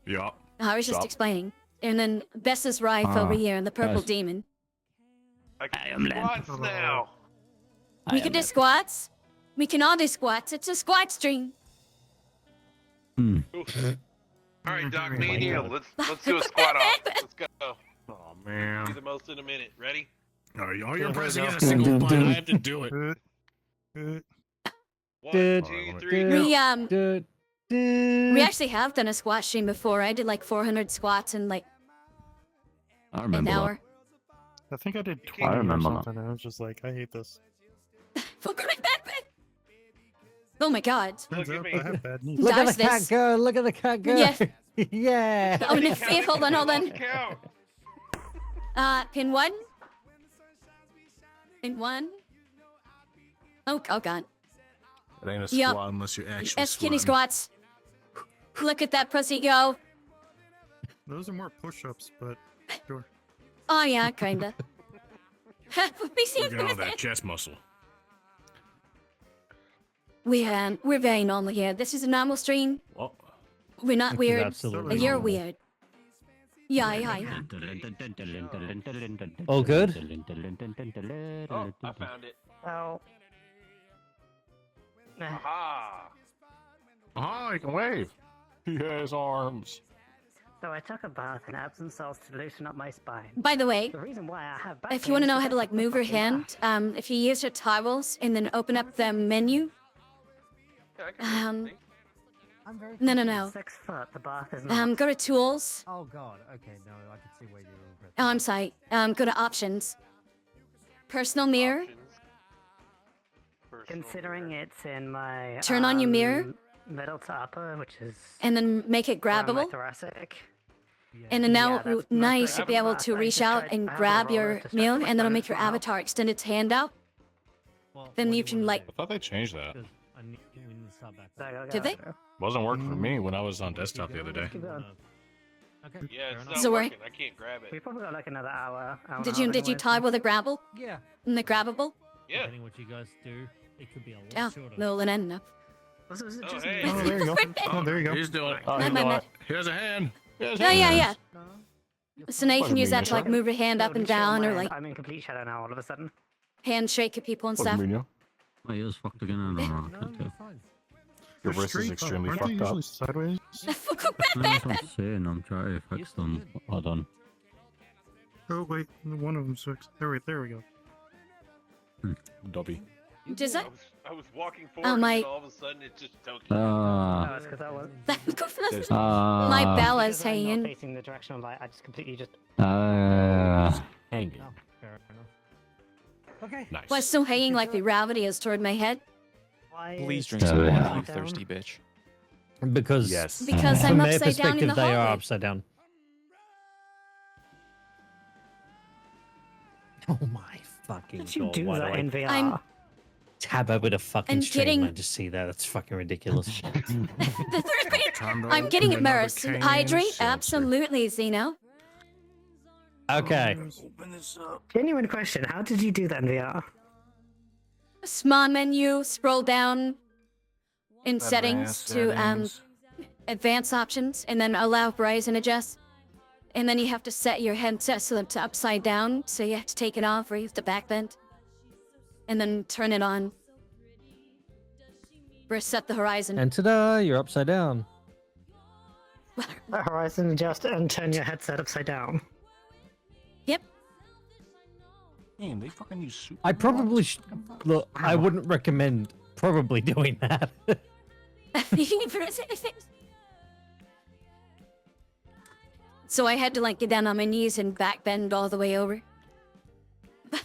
S1: Yeah.
S4: I was just
S1: Stop.
S4: explaining. And then Bess is Rife over here, and the purple
S2: yes.
S4: demon.
S7: I can squats now.
S4: We can do squats. We can all do squats. It's a squat stream.
S7: All right, Doc, me and you. Let's do a squat off. Let's go.
S11: Oh
S7: Do
S11: man.
S7: the most in a minute. Ready?
S11: Are you're
S8: Yeah,
S11: pressing
S8: right
S11: a
S8: now.
S11: single button. I have to do it.
S7: One,
S6: Good.
S7: 2, 3,
S6: Good.
S7: go.
S4: We actually have done a squat stream before. I did like 400 squats in like
S2: I
S4: an
S2: remember
S4: hour.
S8: I think I did
S7: I
S8: 20 or
S2: remember that.
S8: something. And I was just like, I hate this.
S4: Oh my god.
S8: Turns
S7: Look at
S8: out
S7: me.
S8: I have bad knees.
S6: Look at
S4: Does
S6: the cat
S4: this.
S6: go! Look at the cat go!
S4: Yes.
S6: Yeah.
S4: Oh, no, hold on, hold on.
S7: Count.
S4: Pin one. Pin one. Oh god.
S11: It ain't a
S4: Yup.
S11: squat unless you're actually
S4: That's kitty
S11: squatting.
S4: squats. Look at that pussy go.
S8: Those are more push-ups, but sure.
S4: Oh yeah, kinda. We see
S11: Working on that chest muscle.
S4: we're very normal here. This is a normal stream.
S11: Well,
S4: We're not weird.
S6: Absolutely.
S4: You're
S6: normal.
S4: weird. Yeah.
S6: All good?
S7: Oh, I found it.
S9: Oh.
S7: Aha.
S1: Oh, he can wave. He has arms.
S9: So I took a bath in Epsom salts to loosen up my spine.
S4: By the way,
S9: The reason why I have back
S4: if you want to
S9: pain
S4: know
S9: is
S4: how to like
S9: because
S4: move your
S9: of the fucking
S4: hand, if you use your towels and then open up the menu.
S7: Yeah, I can
S4: Um,
S7: see.
S6: I'm very
S4: No.
S9: bath. 6 foot, the bath is not.
S4: Go to tools.
S6: Oh god. Okay, no, I can see where you're.
S4: Oh, I'm sorry. Go to options. Personal mirror.
S7: Options. Personal
S9: Considering
S7: mirror.
S9: it's in my
S4: Turn on your mirror.
S9: middle to upper, which is
S4: And then make it
S9: around my
S4: grabbable.
S9: thoracic.
S4: And then now
S9: Yeah, that's
S4: nice
S9: my
S4: to be able
S9: favorite
S4: to
S9: part. I
S4: reach
S9: just
S4: out
S9: tried-
S4: and
S9: I have a
S4: grab
S9: roller
S4: your
S9: to stretch
S4: meal,
S9: my
S4: and that'll
S9: spine
S4: make your
S9: as well.
S4: avatar extend its hand out. Then you can like.
S1: I thought they changed that.
S4: Did they?
S1: Wasn't working for me when I was on desktop the other day.
S9: Keep going.
S6: Okay.
S7: Yeah, it's not
S4: Does it work?
S7: working. I can't grab it.
S9: We probably got like another hour. hour and a
S4: Did
S9: half
S4: you
S9: anyways,
S4: tie
S9: so-
S4: with a grabble?
S6: Yeah.
S4: And the grabbable?
S7: Yeah.
S6: Depending what you guys do, it could be a lot
S4: Yeah.
S6: shorter.
S4: No, then enough.
S9: Was it
S7: Oh,
S9: just
S7: hey.
S8: Oh, there you go. Oh, there you go.
S11: He's doing it.
S1: Oh,
S4: My
S1: you know
S4: bad.
S1: what? Here's a hand. Here's a
S4: Yeah.
S1: hand.
S4: So now you can use that to like move your hand up and down, or like
S9: I'm in complete shadow now all of a sudden.
S4: handshake at people and stuff.
S2: My ears fucked again. I don't know.
S6: No, you're fine.
S1: Your
S8: They're
S1: wrist is
S8: straight up.
S1: extremely
S8: Aren't they
S1: fucked up.
S8: usually sideways?
S2: That's what I'm saying. I'm trying to fix them. Hold on.
S8: Oh wait, one of them's fixed. There we go.
S1: Dobby.
S4: Does that?
S7: I was walking forward,
S4: my-
S7: and all of a sudden it just took.
S9: Oh, it's because I was.
S4: My Bella's
S9: because I'm not
S4: hanging.
S9: facing the direction of light. I just completely just.
S1: Hanging.
S6: Oh, fair enough. Okay.
S1: Nice.
S4: Was still hanging like the gravity is toward my head
S9: Why
S12: Please
S9: is
S12: drink
S9: the
S12: some
S2: yeah.
S12: water, you
S9: down?
S12: thirsty bitch.
S6: Because
S1: Yes.
S4: because
S6: from
S4: I'm
S6: their
S4: upside down in
S6: perspective,
S4: the
S6: they are
S4: hallway.
S6: upside down. Oh my fucking
S9: Did you
S6: god!
S9: do
S6: Why do
S9: that
S6: I
S9: in VR?
S4: I'm-
S6: tab over the fucking
S4: I'm
S6: stream
S4: getting-
S6: and just see that? That's fucking ridiculous.
S4: The third grade.
S11: Time to
S4: I'm getting
S11: open
S4: immersed.
S11: another cane
S4: Hydrate,
S11: seltzer.
S4: absolutely, Zeno.
S6: Okay.
S11: Open this up.
S9: Genuine question. How did you do that in VR?
S4: Small menu, scroll down in settings to advanced options, and then allow Verizon adjust. And then you have to set your headset so it's upside down, so you have to take it off or you have to backbend. And then turn it on. Reset the horizon.
S6: And ta-da! You're upside down.
S9: The horizon adjust and turn your headset upside down.
S4: Yep.
S11: Man, they fucking use super.
S6: I probably look. I wouldn't recommend probably doing that.
S4: So I had to like get down on my knees and back bend all the way over. But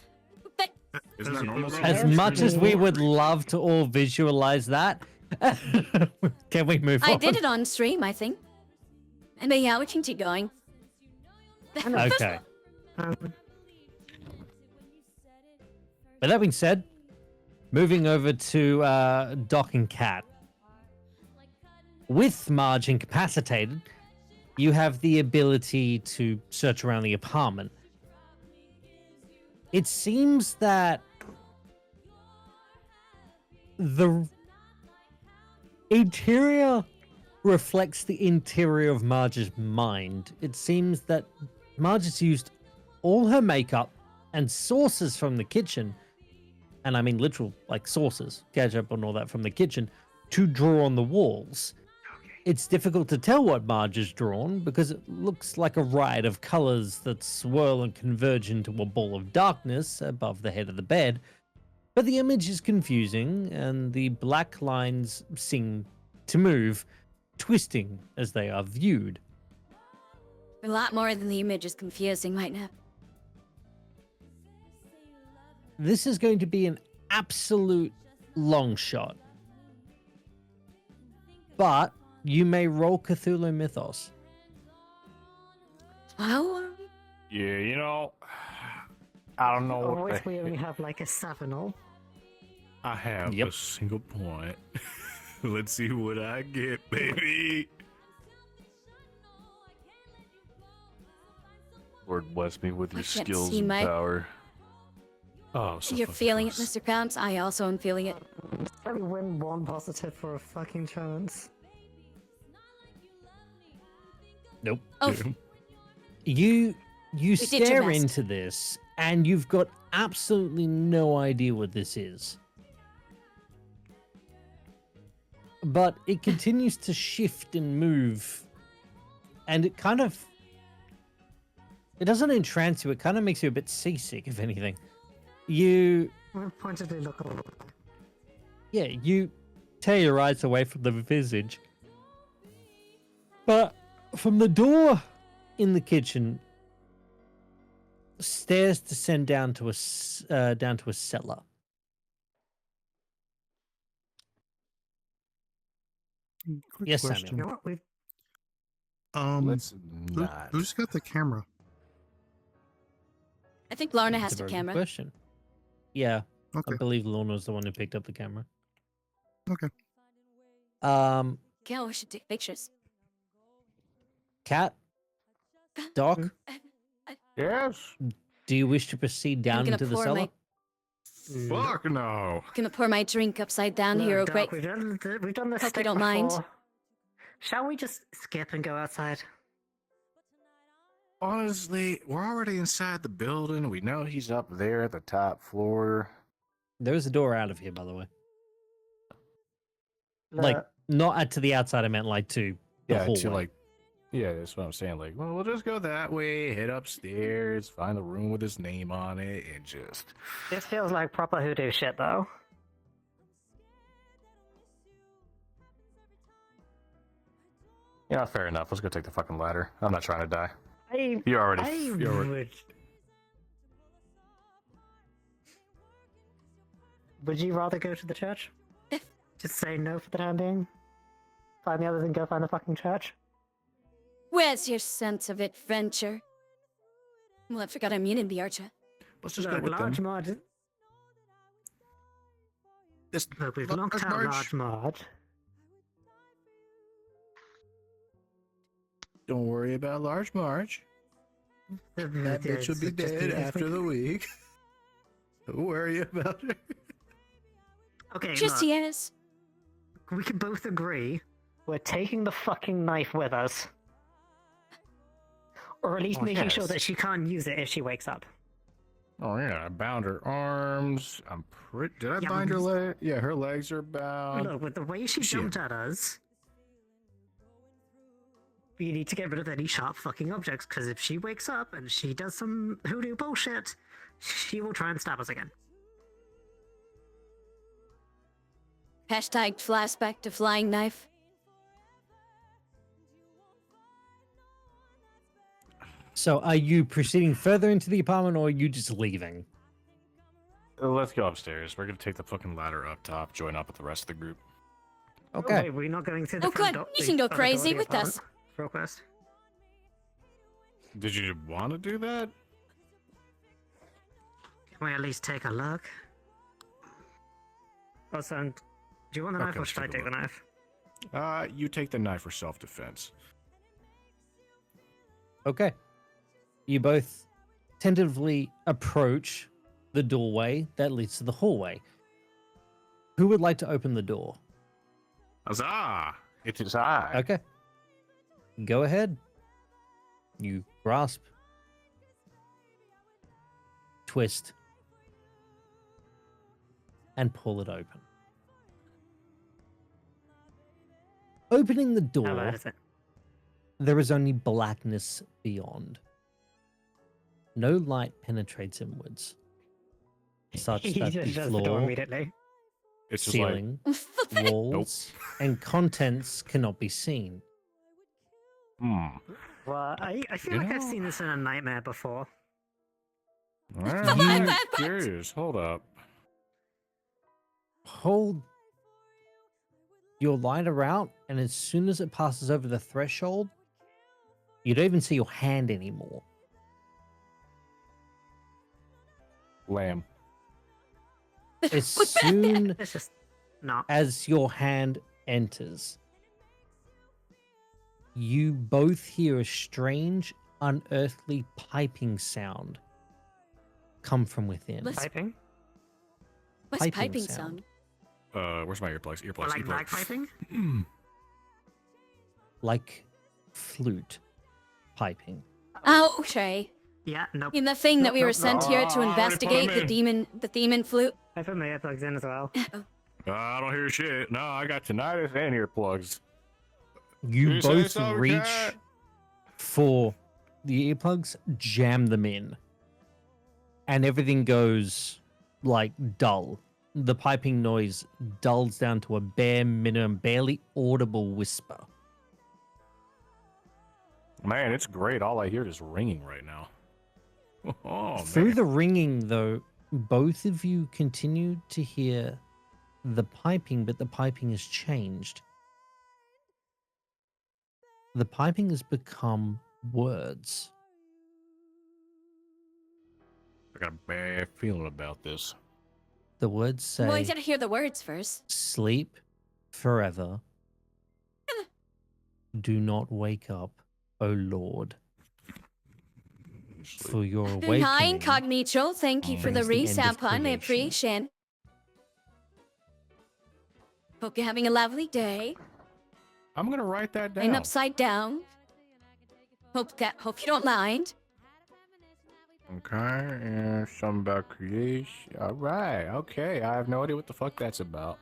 S11: Isn't that normal?
S6: As much as we would love to all visualize that, can we move on?
S4: I did it on stream, I think. But yeah, we can keep going.
S6: Okay. But that being said, moving over to Doc and Cat. With Marge incapacitated, you have the ability to search around the apartment. It seems that the interior reflects the interior of Marge's mind. It seems that Marge has used all her makeup and sauces from the kitchen, and I mean literal, like sauces, ketchup and all that from the kitchen, to draw on the walls. It's difficult to tell what Marge has drawn because it looks like a riot of colors that swirl and converge into a ball of darkness above the head of the bed. But the image is confusing and the black lines seem to move, twisting as they are viewed.
S4: A lot more than the image is confusing right now.
S6: This is going to be an absolute long shot. But you may roll Cthulhu Mythos.
S4: Oh?
S1: Yeah, you know, I don't know what
S9: Always
S1: the
S9: we
S1: heck-
S9: only have like a 7-0.
S11: I have
S6: Yep.
S11: a single point. Let's see what I get, baby.
S1: Lord bless me with your
S4: I can't
S1: skills
S4: see
S1: and
S4: my-
S1: power. Oh, so
S4: You're
S1: fucking
S4: feeling it,
S1: close.
S4: Mr. Krabs? I also am feeling it.
S9: Only win 1 positive for a fucking chance.
S6: Nope.
S4: Oh,
S6: You
S4: did your
S6: stare
S4: best.
S6: into this and you've got absolutely no idea what this is. But it continues to shift and move, and it kind of, it doesn't entrance you, it kind of makes you a bit seasick, if anything. You
S9: Pointedly look over.
S6: Yeah, you tear your eyes away from the visage. But from the door in the kitchen, stairs descend down to a cellar.
S8: Quick
S6: Yes,
S8: question.
S9: You know what? We've
S11: Let's
S8: Who,
S11: not.
S8: who's got the camera?
S4: I think Lorna has
S6: That's a
S4: the
S6: very good
S4: camera.
S6: question. Yeah,
S8: Okay.
S6: I believe Lorna's the one who picked up the camera.
S8: Okay.
S4: Gal, we should take pictures.
S6: Cat, Doc,
S1: Yes.
S6: do you wish to proceed down
S4: gonna
S6: into the
S4: pour
S6: cellar?
S11: Fuck no.
S4: Gonna pour my drink upside down
S9: Look,
S4: here,
S9: Doc,
S4: okay?
S9: we've done this
S4: Hope you
S9: stick
S4: don't mind.
S9: before. Shall we just skip and go outside?
S11: Honestly, we're already inside the building. We know he's up there at the top floor.
S6: There's a door out of here, by the way. Like,
S9: Look,
S6: not to the outside, I meant like to the
S11: Yeah,
S6: hallway.
S11: to like, yeah, that's what I'm saying. Like, well, we'll just go that way, head upstairs, find the room with his name on it, and just.
S9: this feels like proper hoodoo shit, though.
S1: Yeah, fair enough. Let's go take the fucking ladder. I'm not trying to die.
S9: I
S1: You already.
S9: I
S1: you already-
S9: would. Would you rather go to the church? Just say no for the time being? Find the others and go find the fucking church?
S4: Where's your sense of adventure? Well, I forgot I'm in the Archer.
S11: Let's just
S9: Look,
S11: go with
S9: large
S11: them.
S9: Marge.
S11: This,
S9: Look, we've
S11: Large
S9: knocked out
S11: Marge.
S9: large Marge.
S11: Don't worry about Large Marge. That bitch will be dead after the week. Don't worry about her.
S9: Okay,
S4: Just
S9: look,
S4: yes.
S9: we can both agree we're taking the fucking knife with us. Or at least
S11: Oh,
S9: making sure
S11: yes.
S9: that she can't use it if she wakes up.
S11: Oh yeah, I bound her arms. I'm pretty. Did I
S9: Yeah,
S11: bind her
S9: but-
S11: leg? Yeah, her legs are bound.
S9: Look, with the way she
S11: shit.
S9: jumped at us, we need to get rid of any sharp fucking objects, because if she wakes up and she does some hoodoo bullshit, she will try and stab us again.
S4: Hashtag flashback to flying knife.
S6: So, are you proceeding further into the apartment, or are you just leaving?
S1: Let's go upstairs. We're gonna take the fucking ladder up top, join up with the rest of the group.
S6: Okay.
S9: Oh, wait, we're not going to the
S4: Oh,
S9: front
S4: good.
S9: door.
S4: You
S9: the
S4: can go
S9: other door of
S4: crazy
S9: the
S4: with
S9: apartment
S4: us.
S9: For a quest.
S1: Did you want to do that?
S9: Can we at least take a look? Also, do you want the knife
S1: Okay,
S9: or
S1: let's
S9: should I
S1: take a
S9: take the
S1: look.
S9: knife?
S1: You take the knife for self-defense.
S6: Okay. You both tentatively approach the doorway that leads to the hallway. Who would like to open the door?
S1: Huzzah! It is I.
S6: Okay. Go ahead. You grasp, twist, and pull it open. Opening the
S9: How
S6: door,
S9: bad is it?
S6: there is only blackness beyond. No light penetrates inwards, such
S9: He
S6: that
S9: just
S6: the
S9: shuts the door
S6: floor,
S9: immediately.
S1: It's just like,
S6: ceiling, walls, and contents cannot be seen.
S9: Well, I feel
S1: You
S9: like I've
S1: know-
S9: seen this in a nightmare before.
S1: I'm curious. Hold up.
S6: Hold your lighter out, and as soon as it passes over the threshold, you don't even see your hand anymore.
S1: Lamb.
S6: As soon
S9: It's just not.
S6: as your hand enters, you both hear a strange, unearthly piping sound come from within.
S4: Let's-
S9: Piping?
S4: What's
S6: Piping
S4: piping
S6: sound.
S4: sound?
S1: Where's my earplugs?
S9: Or
S1: Earplugs.
S9: like
S1: earplugs.
S9: bagpiping?
S6: Like flute piping.
S4: Oh, okay.
S9: Yeah, nope.
S4: In the thing that we
S9: Nope,
S4: were
S9: nope,
S4: sent
S9: nope.
S4: here to
S1: already put 'em
S4: investigate
S1: in.
S4: the demon flute.
S9: I put my earplugs in as well.
S1: I don't hear shit. No, I got tinnitus and earplugs.
S6: You
S1: You say
S6: both
S1: so,
S6: reach
S1: cat?
S6: for the earplugs, jam them in, and everything goes like dull. The piping noise dulls down to a bare minimum, barely audible whisper.
S1: Man, it's great. All I hear is ringing right now. Oh,
S6: Through
S1: man.
S6: the ringing, though, both of you continue to hear the piping, but the piping has changed. The piping has become words.
S1: I got a bad feeling about this.
S6: The words say,
S4: Well, you gotta hear the words first.
S6: sleep forever. Do not wake up, O Lord. For your
S4: Hi,
S6: awakening.
S4: Incognito. Thank you for the
S6: brings the end of
S4: resub, hon. I
S6: creation.
S4: appreciate. Hope you're having a lovely day.
S1: I'm gonna write that down.
S4: And upside down. Hope you don't mind.
S1: Okay, and something about creation. All right, okay. I have no idea what the fuck that's about.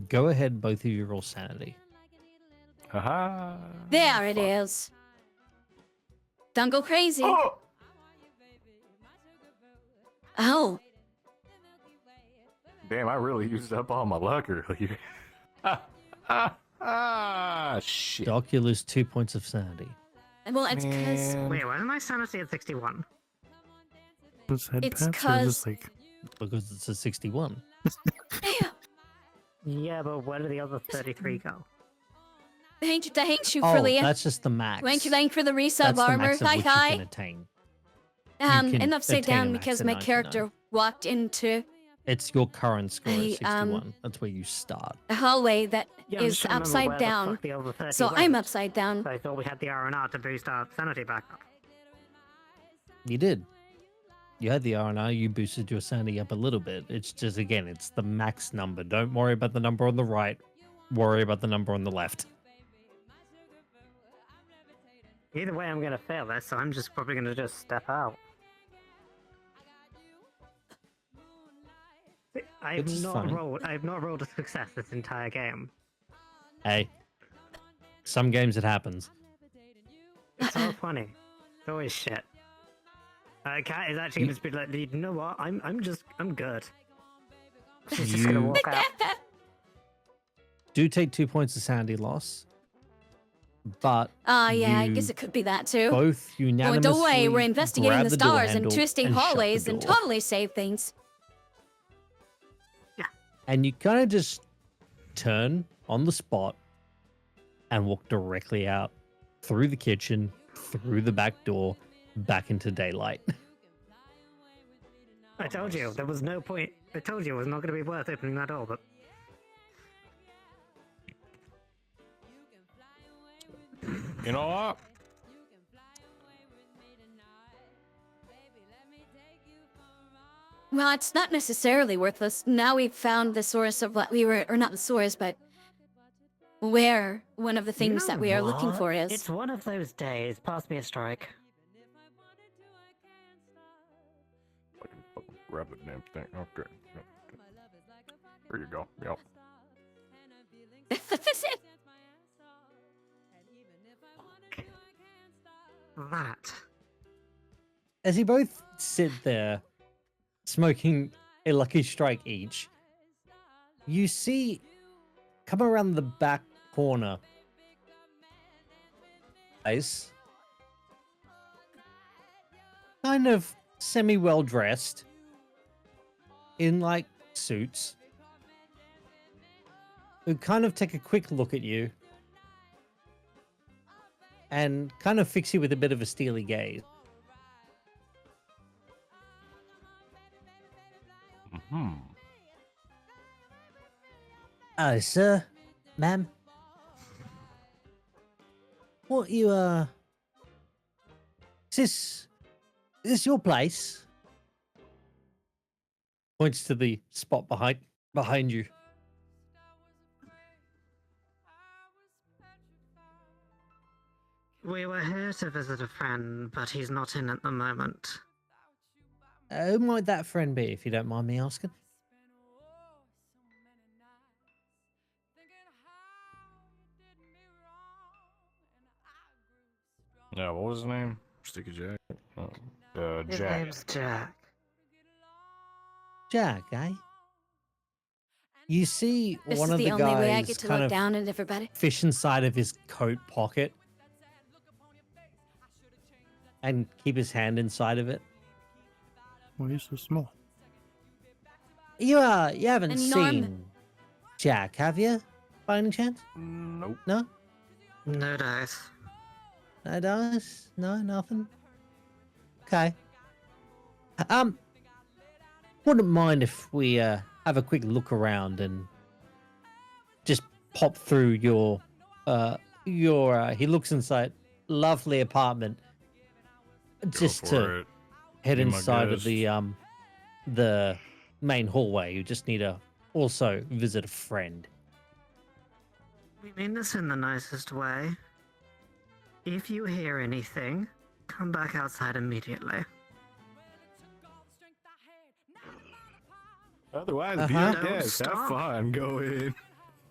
S6: Go ahead, both of you roll sanity.
S1: Haha.
S4: There it is. Don't go crazy. Oh,
S1: Damn, I really used up all my luck earlier. Shit.
S6: Doc, you lose 2 points of sanity.
S4: well, it's because
S1: Man.
S9: Wait, why is my sanity at 61?
S8: Just head
S4: It's
S8: pats or
S4: 'cause-
S8: just like
S6: Because it's a 61.
S9: Yeah, but where did the other 33 go?
S4: thank you
S6: Oh,
S4: for the
S6: that's just the max.
S4: thank you for the resub
S6: That's the
S4: armor.
S6: max of
S4: Hi
S6: which you can
S4: hi.
S6: attain.
S4: And
S6: can
S4: upside
S6: attain a
S4: down
S6: max
S4: because
S6: of
S4: my
S6: 99.
S4: character walked into
S6: It's your current score
S4: I,
S6: at 61. That's where you start.
S4: a hallway that
S9: Yeah, I'm
S4: is
S9: just trying to remember
S4: upside
S9: where the
S4: down.
S9: fuck the other 30
S4: So
S9: went.
S4: I'm upside down.
S9: So I thought we had the R&R to boost our sanity back up.
S6: You did. You had the R&R, you boosted your sanity up a little bit. It's just, again, it's the max number. Don't worry about the number on the right. Worry about the number on the left.
S9: Either way, I'm gonna fail this, so I'm just probably gonna just step out. I've
S6: It's
S9: not
S6: fine.
S9: rolled a success this entire game.
S6: Hey, some games it happens.
S9: It's so funny. It's always shit. Kat is actually gonna just be like, you know what? I'm good. She's just gonna
S6: You-
S9: walk out.
S6: Do take 2 points of sanity loss. but
S4: yeah, I
S6: you
S4: guess it could be that too.
S6: both
S4: Well,
S6: unanimously
S4: don't worry, we're investigating
S6: grab
S4: the
S6: door
S4: stars and
S6: handle
S4: twisting
S6: and shut the
S4: hallways and
S6: door.
S4: totally save things.
S6: And you kind of just turn on the spot and walk directly out through the kitchen, through the back door, back into daylight.
S9: I told you there was no point. I told you it was not going to be worth opening that door, but
S11: You know what?
S4: Well, it's not necessarily worthless. Now we've found the source of what we were, or not the source, but where one of the things that we are looking for is.
S9: It's one of those days. Pass me a strike.
S1: Fucking grab the damn thing. Okay. There you go. Yep.
S4: That's it.
S9: That.
S6: As you both sit there, smoking a Lucky Strike each, you see, come around the back corner, guys, kind of semi-well dressed, in like suits, who kind of take a quick look at you and kind of fix you with a bit of a steely gaze. Oh, sir, ma'am. What you, is this your place? Points to the spot behind you.
S9: We were here to visit a friend, but he's not in at the moment.
S6: Who might that friend be, if you don't mind me asking?
S1: Yeah, what was his name?
S11: Sticky Jack.
S9: His
S1: Jack.
S9: name's Jack.
S6: Jack, eh? You see
S4: This
S6: one
S4: is
S6: of
S4: the
S6: the
S4: only way I
S6: guys
S4: get to
S6: kind
S4: look
S6: of
S4: down at everybody.
S6: fish inside of his coat pocket and keep his hand inside of it.
S8: Why are you so small?
S6: You haven't
S4: And Norm-
S6: seen Jack, have you? By any chance?
S1: Nope.
S6: No?
S9: No dice.
S6: No dice? No, nothing? Okay. Wouldn't mind if we have a quick look around and just pop through your he looks inside, lovely apartment, just to head
S1: Be my
S6: inside of
S1: guest.
S6: the main hallway. You just need to also visit a friend.
S9: We mean this in the nicest way. If you hear anything, come back outside immediately.
S1: Otherwise, be
S6: Uh-huh.
S1: a guest. Have
S9: Stop.
S1: fun. Go in.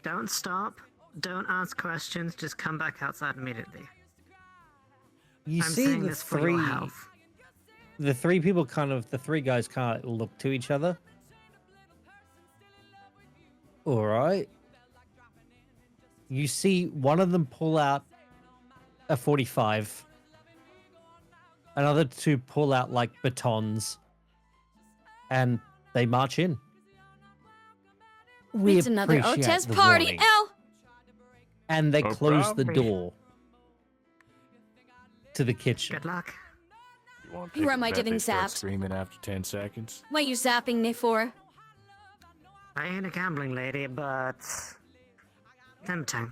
S9: Don't stop. Don't ask questions. Just come back outside immediately.
S6: You
S9: I'm
S6: see
S9: saying
S6: the
S9: this for your
S6: three
S9: health.
S6: the three guys kind of look to each other. All right. You see one of them pull out a 45. Another two pull out like batons. And they march in. We
S4: It's another
S6: appreciate
S4: Otez
S6: the
S4: party,
S6: warning.
S4: L.
S6: And they
S1: No
S6: close the
S1: problem.
S6: door to the kitchen.
S9: Good luck.
S1: You want
S4: Who am I getting
S1: Start
S4: zapped?
S1: screaming after 10 seconds.
S4: What are you zapping me for?
S9: I ain't a gambling lady, but tempting.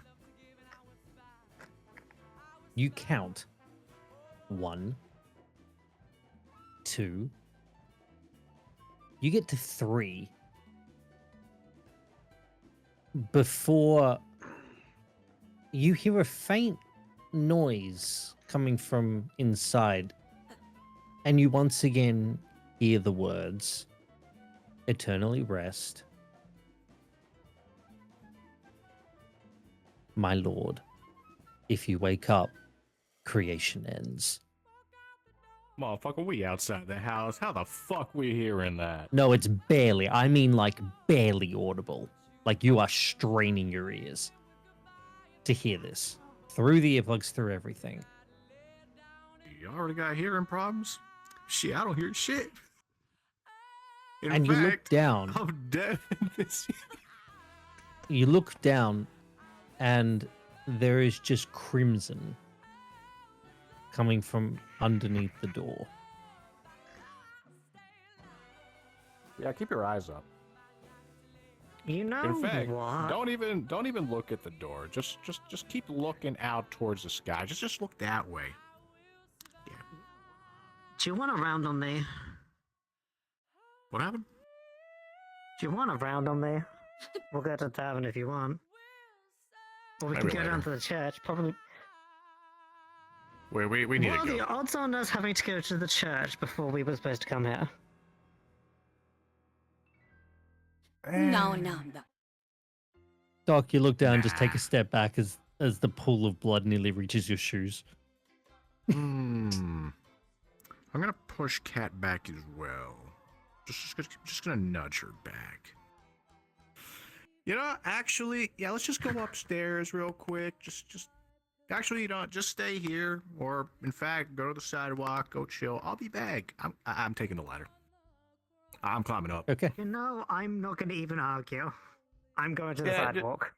S6: You count 1, 2. You get to 3 before you hear a faint noise coming from inside, and you once again hear the words eternally rest, my lord. If you wake up, creation ends.
S1: Motherfucker, we outside the house. How the fuck we hearing that?
S6: No, it's barely. I mean, like, barely audible. Like, you are straining your ears to hear this. through the earplugs, through everything.
S11: You already got hearing problems? Shit, I don't hear shit. In
S6: And you look
S11: fact,
S6: down.
S11: I'm deaf in this.
S6: You look down, and there is just crimson coming from underneath the door.
S1: Yeah, keep your eyes up.
S9: You know
S11: In fact,
S9: what?
S11: don't even look at the door. Just keep looking out towards the sky. Just look that way. Yeah.
S9: Do you want a round on me?
S11: What happened?
S9: Do you want a round on me? We'll go to the tavern if you want. Or we
S11: Maybe
S9: can go
S11: later.
S9: down to the church. Probably.
S11: We need
S9: What
S11: to
S9: are
S11: go.
S9: the odds on us having to go to the church before we were supposed to come here?
S4: No.
S6: Doc, you look down, just take
S11: Nah.
S6: a step back as the pool of blood nearly reaches your shoes.
S11: I'm gonna push Cat back as well. Just gonna nudge her back. You know, actually, yeah, let's just go upstairs real quick. Actually, you know, just stay here, or in fact, go to the sidewalk, go chill. I'll be back. I'm taking the ladder. I'm climbing up.
S6: Okay.
S9: You know, I'm not going to even argue. I'm going to the
S11: Yeah,
S9: sidewalk.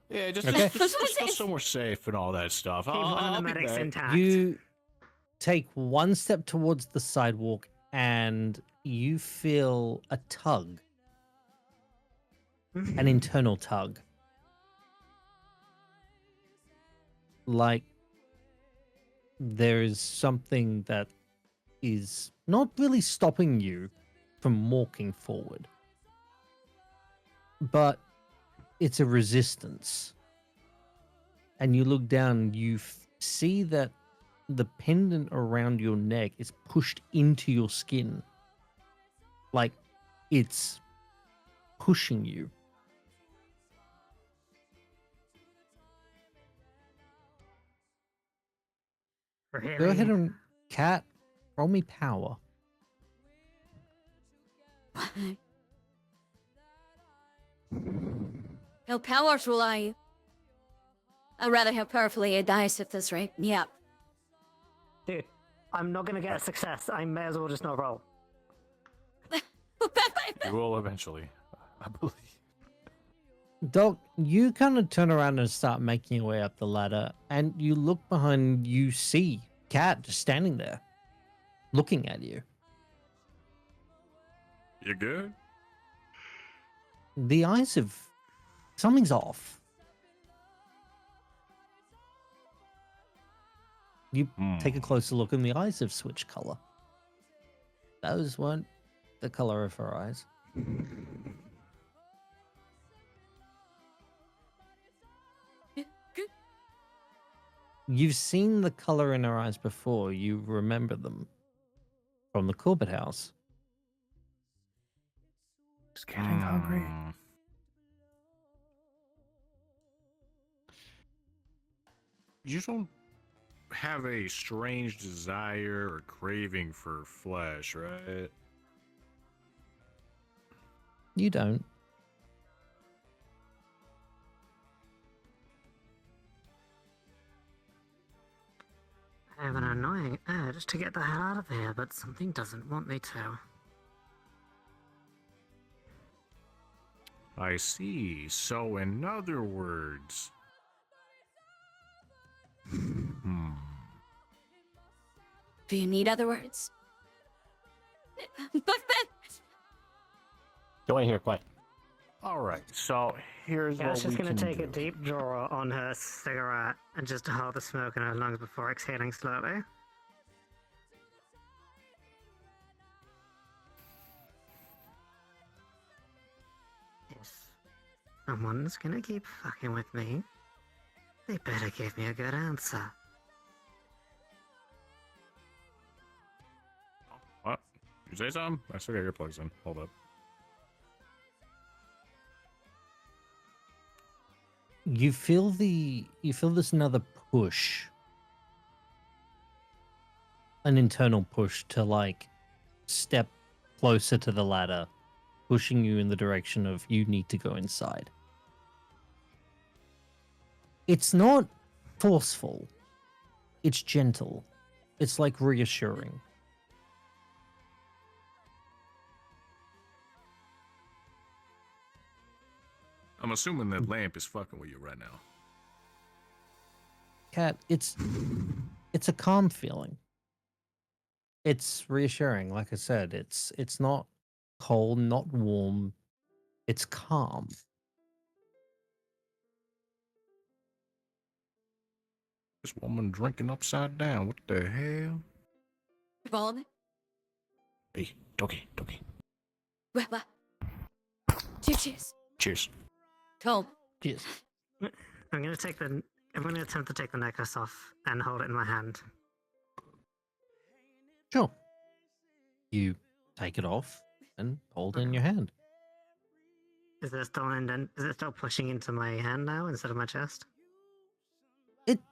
S11: Yeah, just
S6: Okay.
S11: go somewhere safe and all that stuff.
S9: Keep one of the
S11: I'll be
S9: medics
S11: back.
S9: intact.
S6: You take one step towards the sidewalk, and you feel a tug, an internal tug. Like there is something that is not really stopping you from walking forward, but it's a resistance. And you look down, you see that the pendant around your neck is pushed into your skin. Like it's pushing you.
S9: Really?
S6: Go ahead and Cat, roll me power.
S4: How powerful are you? I'd rather have powerfully a dice at this rate. Yep.
S9: Dude, I'm not going to get a success. I may as well just not roll.
S1: You will eventually, I believe.
S6: Doc, you kind of turn around and start making your way up the ladder, and you look behind, you see Cat just standing there, looking at you.
S11: You good?
S6: The eyes of... something's off. You take a closer look, and the eyes have switched color. Those weren't the color of her eyes. You've seen the color in her eyes before. You remember them from the Corbett house.
S8: Just getting hungry.
S11: You don't have a strange desire or craving for flesh, right?
S6: You don't.
S9: I have an annoying urge to get the hell out of here, but something doesn't want me to.
S11: I see. So, in other words...
S4: Do you need other words? But
S1: Go in here, quiet.
S11: Alright, so here's
S9: Yeah,
S11: what
S9: she's
S11: we
S9: gonna
S11: can
S9: take
S11: do.
S9: a deep draw on her cigarette and just hold the smoke in her lungs before exhaling slowly. If someone's gonna keep fucking with me, they better give me a good answer.
S11: What? You say something? I still got earplugs in. Hold up.
S6: You feel this another push. An internal push to like step closer to the ladder, pushing you in the direction of you need to go inside. It's not forceful. It's gentle. It's like reassuring.
S11: I'm assuming that lamp is fucking with you right now.
S6: Cat, it's a calm feeling. It's reassuring, like I said. It's not cold, not warm. It's calm.
S11: This woman drinking upside down. What the hell?
S4: Bald.
S11: Hey, doggy.
S4: Wah. Cheers.
S11: Cheers.
S4: Tom.
S6: Cheers.
S9: I'm gonna attempt to take the necklace off and hold it in my hand.
S6: Sure. You take it off and hold it in your hand.
S9: Is it still pushing into my hand now instead of my chest?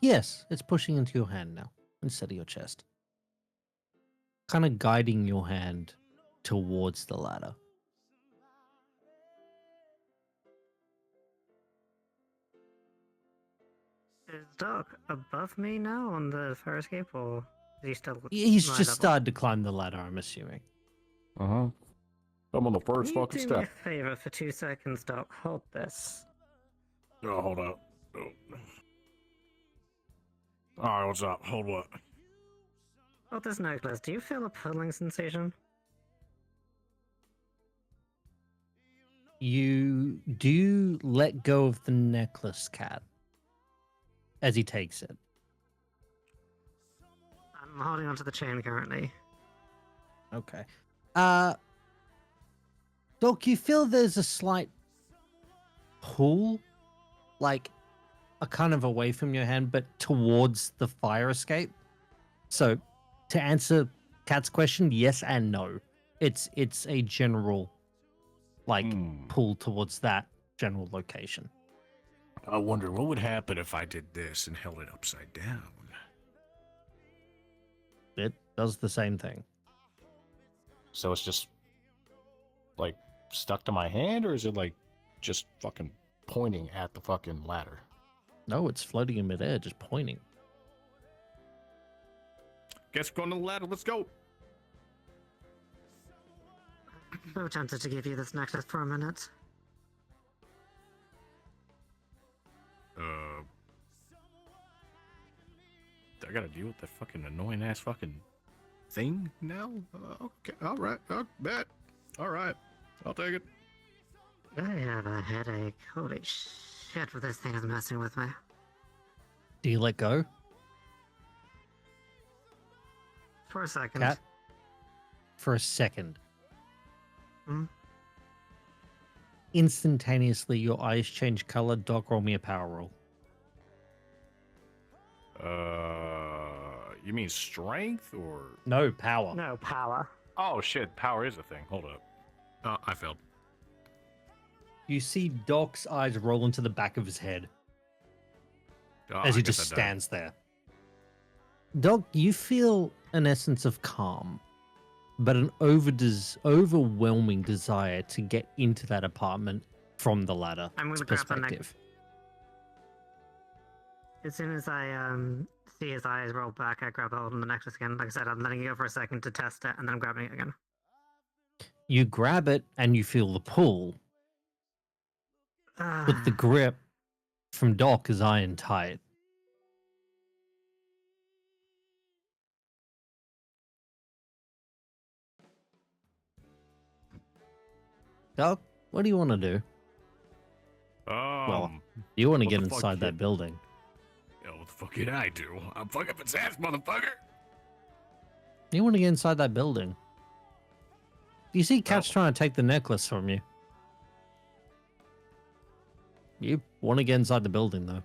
S6: Yes, it's pushing into your hand now instead of your chest. Kind of guiding your hand towards the ladder.
S9: Is Doc above me now on the fire escape, or is he still?
S6: He's
S9: my
S6: just
S9: level?
S6: started to climb the ladder, I'm assuming.
S11: I'm on the first
S9: Can you
S11: fucking
S9: do me a
S11: step.
S9: favor for 2 seconds, Doc? Hold this.
S11: Oh, hold up. Oh. Alright, what's up? Hold what?
S9: Hold this necklace. Do you feel a pulling sensation?
S6: You do let go of the necklace, Cat, as he takes it.
S9: I'm holding onto the chain currently.
S6: Okay. Doc, you feel there's a slight pull, like a kind of away from your hand, but towards the fire escape. So, to answer Cat's question, yes and no. It's a general, like, pull towards that general location.
S11: I wonder what would happen if I did this and held it upside down.
S6: It does the same thing.
S1: So it's just like stuck to my hand, or is it like just fucking pointing at the fucking ladder?
S6: No, it's floating in midair, just pointing.
S11: Guess we're going to the ladder. Let's go.
S9: I'm so tempted to give you this necklace for a minute.
S11: I gotta deal with that fucking annoying ass fucking thing now? Okay, alright, bet. Alright, I'll take it.
S9: I have a headache. Holy shit, this thing is messing with me.
S6: Do you let go?
S9: For a second.
S6: Cat? For a second.
S9: Hmm?
S6: Instantaneously, your eyes change color. Doc, roll me a power roll.
S1: You mean strength or?
S6: No, power.
S9: No, power.
S1: Oh shit, power is a thing. Hold up.
S11: I failed.
S6: You see Doc's eyes roll into the back of his head as he just stands there. Doc, you feel an essence of calm, but an overwhelming desire to get into that apartment from the ladder
S9: I'm gonna grab the
S6: perspective.
S9: As soon as I see his eyes roll back, I grab hold of the necklace again. Like I said, I'm letting it go for a second to test it, and then I'm grabbing it again.
S6: You grab it and you feel the pull, but the grip from Doc is iron tight. Doc, what do you want to do? Well, you want to
S11: what
S6: get
S11: the fuck
S6: inside
S11: did-
S6: that building.
S11: Yo, what the fuck did I do? I'm fucking up its ass, motherfucker!
S6: You want to get inside that building. You see Cat's trying to take the necklace from you. You want to get inside the building, though.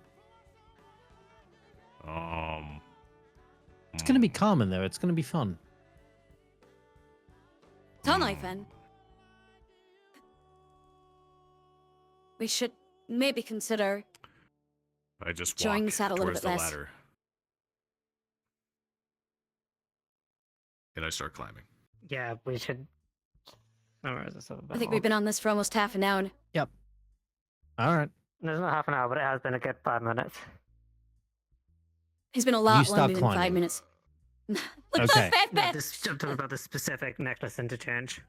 S6: It's going to be calm in there. It's going to be fun.
S4: Tell Nathan. We should maybe consider
S11: I just
S4: Join
S11: walk
S4: this out a little
S11: towards
S4: bit
S11: the
S4: less.
S11: ladder. And I start climbing.
S9: Yeah, we should. Summarize this a bit
S4: I think
S9: more.
S4: we've been on this for almost half an hour.
S6: Yep. All right.
S9: It's not half an hour, but it has been a good 5 minutes.
S4: It's been a lot
S2: start
S4: longer than 5
S2: climbing.
S4: minutes.
S2: Okay.
S9: Just talk about the specific necklace interchange.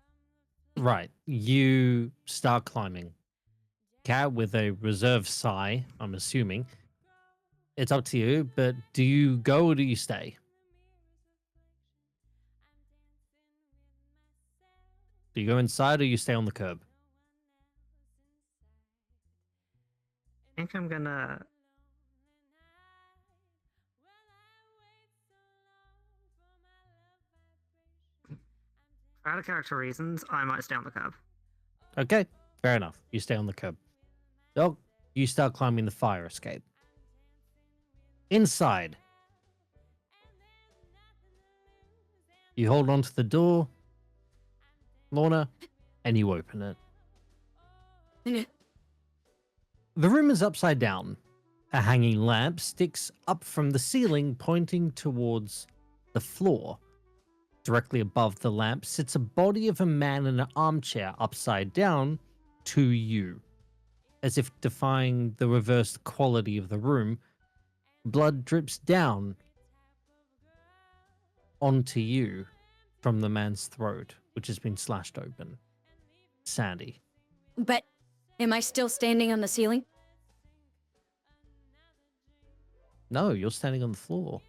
S6: Right. You start climbing. Cat with a reserve sigh, I'm assuming. It's up to you, but do you go or do you stay? Do you go inside or you stay on the curb?
S9: I think I'm gonna. For out of character reasons, I might stay on the curb.
S6: Okay, fair enough. You stay on the curb. Dog, you start climbing the fire escape. Inside, you hold onto the door, Lorna, and you open it. The room is upside down. A hanging lamp sticks up from the ceiling, pointing towards the floor. Directly above the lamp sits a body of a man in an armchair upside down to you. As if defying the reversed quality of the room, blood drips down onto you from the man's throat, which has been slashed open. Sandy.
S4: But am I still standing on the ceiling?
S6: No, you're standing on the floor.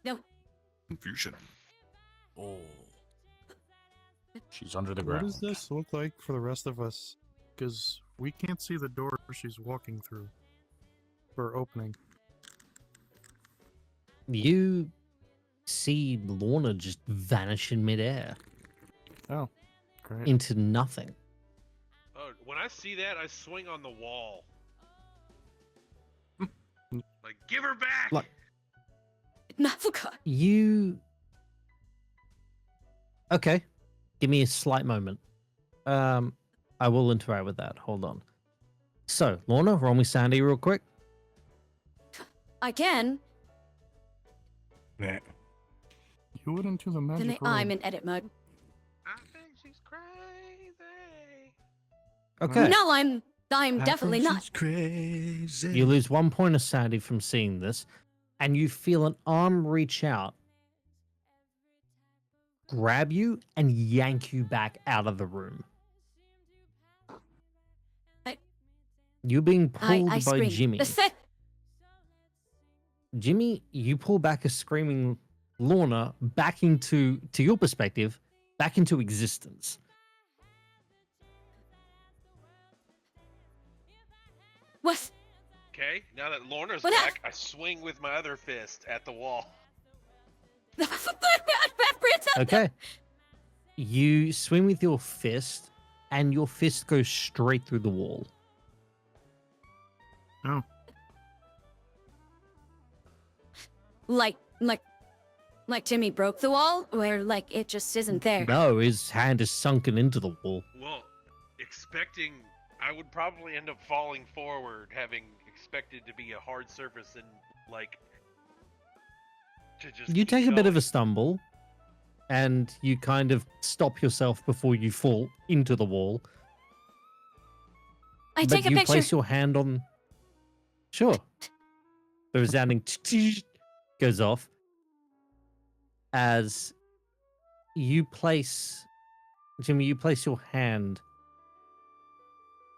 S4: No.
S1: Confusion. Oh. She's under the
S8: What
S1: ground.
S8: does this look like for the rest of us? Because we can't see the door she's walking through. Or opening.
S6: You see Lorna just vanish in midair
S8: Oh, great.
S6: into nothing.
S7: Oh, when I see that, I swing on the wall. Like, give her back!
S6: Like-
S4: Nafuka.
S6: You. Okay. Give me a slight moment. I will interact with that. Hold on. So, Lorna, roll me Sandy real quick.
S4: I can.
S1: Nah.
S8: You went into the magic
S4: Then
S8: room.
S4: I'm in edit mode.
S7: I think she's crazy.
S6: Okay.
S4: No, I'm definitely not.
S11: Crazy.
S6: You lose 1 point of sanity from seeing this, and you feel an arm reach out, grab you, and yank you back out of the room. You're being pulled
S4: I
S6: by
S4: scream.
S6: Jimmy. Jimmy, you pull back a screaming Lorna back into, to your perspective, back into existence.
S4: What?
S7: Okay, now that Lorna's
S4: What
S7: back, I swing with my other fist at the wall.
S6: Okay. You swing with your fist, and your fist goes straight through the wall.
S8: Oh.
S4: Like Jimmy broke the wall, where like it just isn't there.
S6: No, his hand is sunken into the wall.
S7: Well, expecting I would probably end up falling forward, having expected to be a hard surface and like to just.
S6: You
S7: keep
S6: take a bit of
S7: going.
S6: a stumble, and you kind of stop yourself before you fall into the wall.
S4: I
S6: But
S4: take a
S6: you
S4: picture.
S6: place your hand on. Sure. The resounding goes off as you place, Jimmy. You place your hand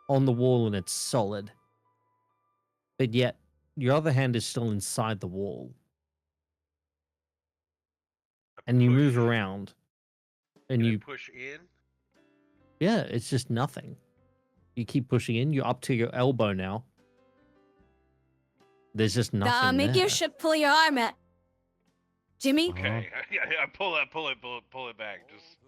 S6: on the wall and it's solid, but yet your other hand is still inside the wall, and you
S7: Push
S6: move
S7: in.
S6: around, and
S7: Can I
S6: you
S7: push in.
S6: yeah, it's just nothing. You keep pushing in. You're up to your elbow now. There's just nothing
S4: Maybe
S6: there.
S4: you should pull your arm out. Jimmy?
S7: Okay, I pull it back. Just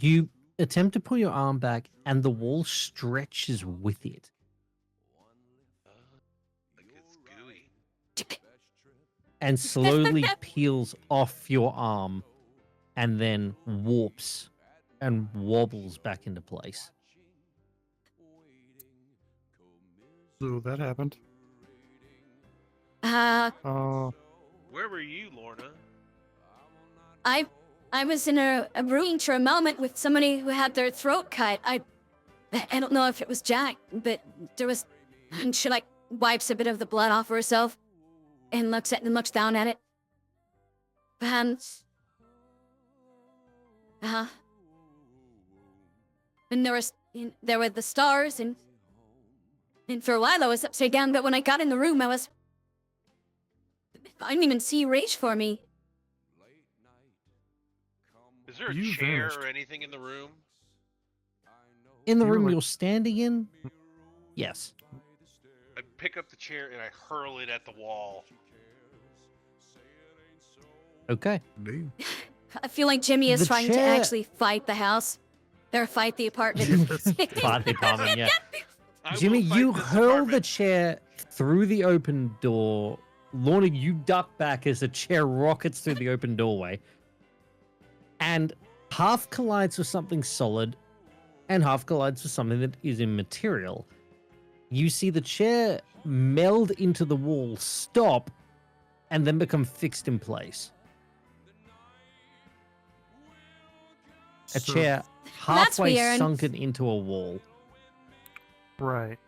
S6: You attempt to pull your arm back, and the wall stretches with it.
S7: like it's gooey.
S6: And slowly peels off your arm and then warps and wobbles back into place.
S8: So that happened.
S7: Where were you, Lorna?
S4: I was in a room for a moment with somebody who had their throat cut. I don't know if it was Jack, but there was, and she like wipes a bit of the blood off herself and looks down at it. And there were the stars, and for a while I was upside down, but when I got in the room, I didn't even see Rage for me.
S7: Is there a
S8: You
S7: chair
S8: vanished.
S7: or anything in the room?
S6: In the
S8: You were
S6: room
S8: like-
S6: you're standing in? Yes.
S7: I pick up the chair and I hurl it at the wall.
S6: Okay.
S11: Dude.
S4: I feel like Jimmy is
S6: The
S4: trying to
S6: chair-
S4: actually fight the house. Or fight the apartment.
S6: Part of the apartment, yeah.
S7: I will
S6: Jimmy,
S7: fight
S6: you
S7: this
S6: hurl the
S7: apartment.
S6: chair through the open door. Lorna, you duck back as the chair rockets through the open doorway. And half collides with something solid, and half collides with something that is immaterial. You see the chair meld into the wall, stop, and then become fixed in place. A
S8: So-
S6: chair
S4: That's
S6: halfway
S4: weird.
S6: sunken into a wall.
S8: Right.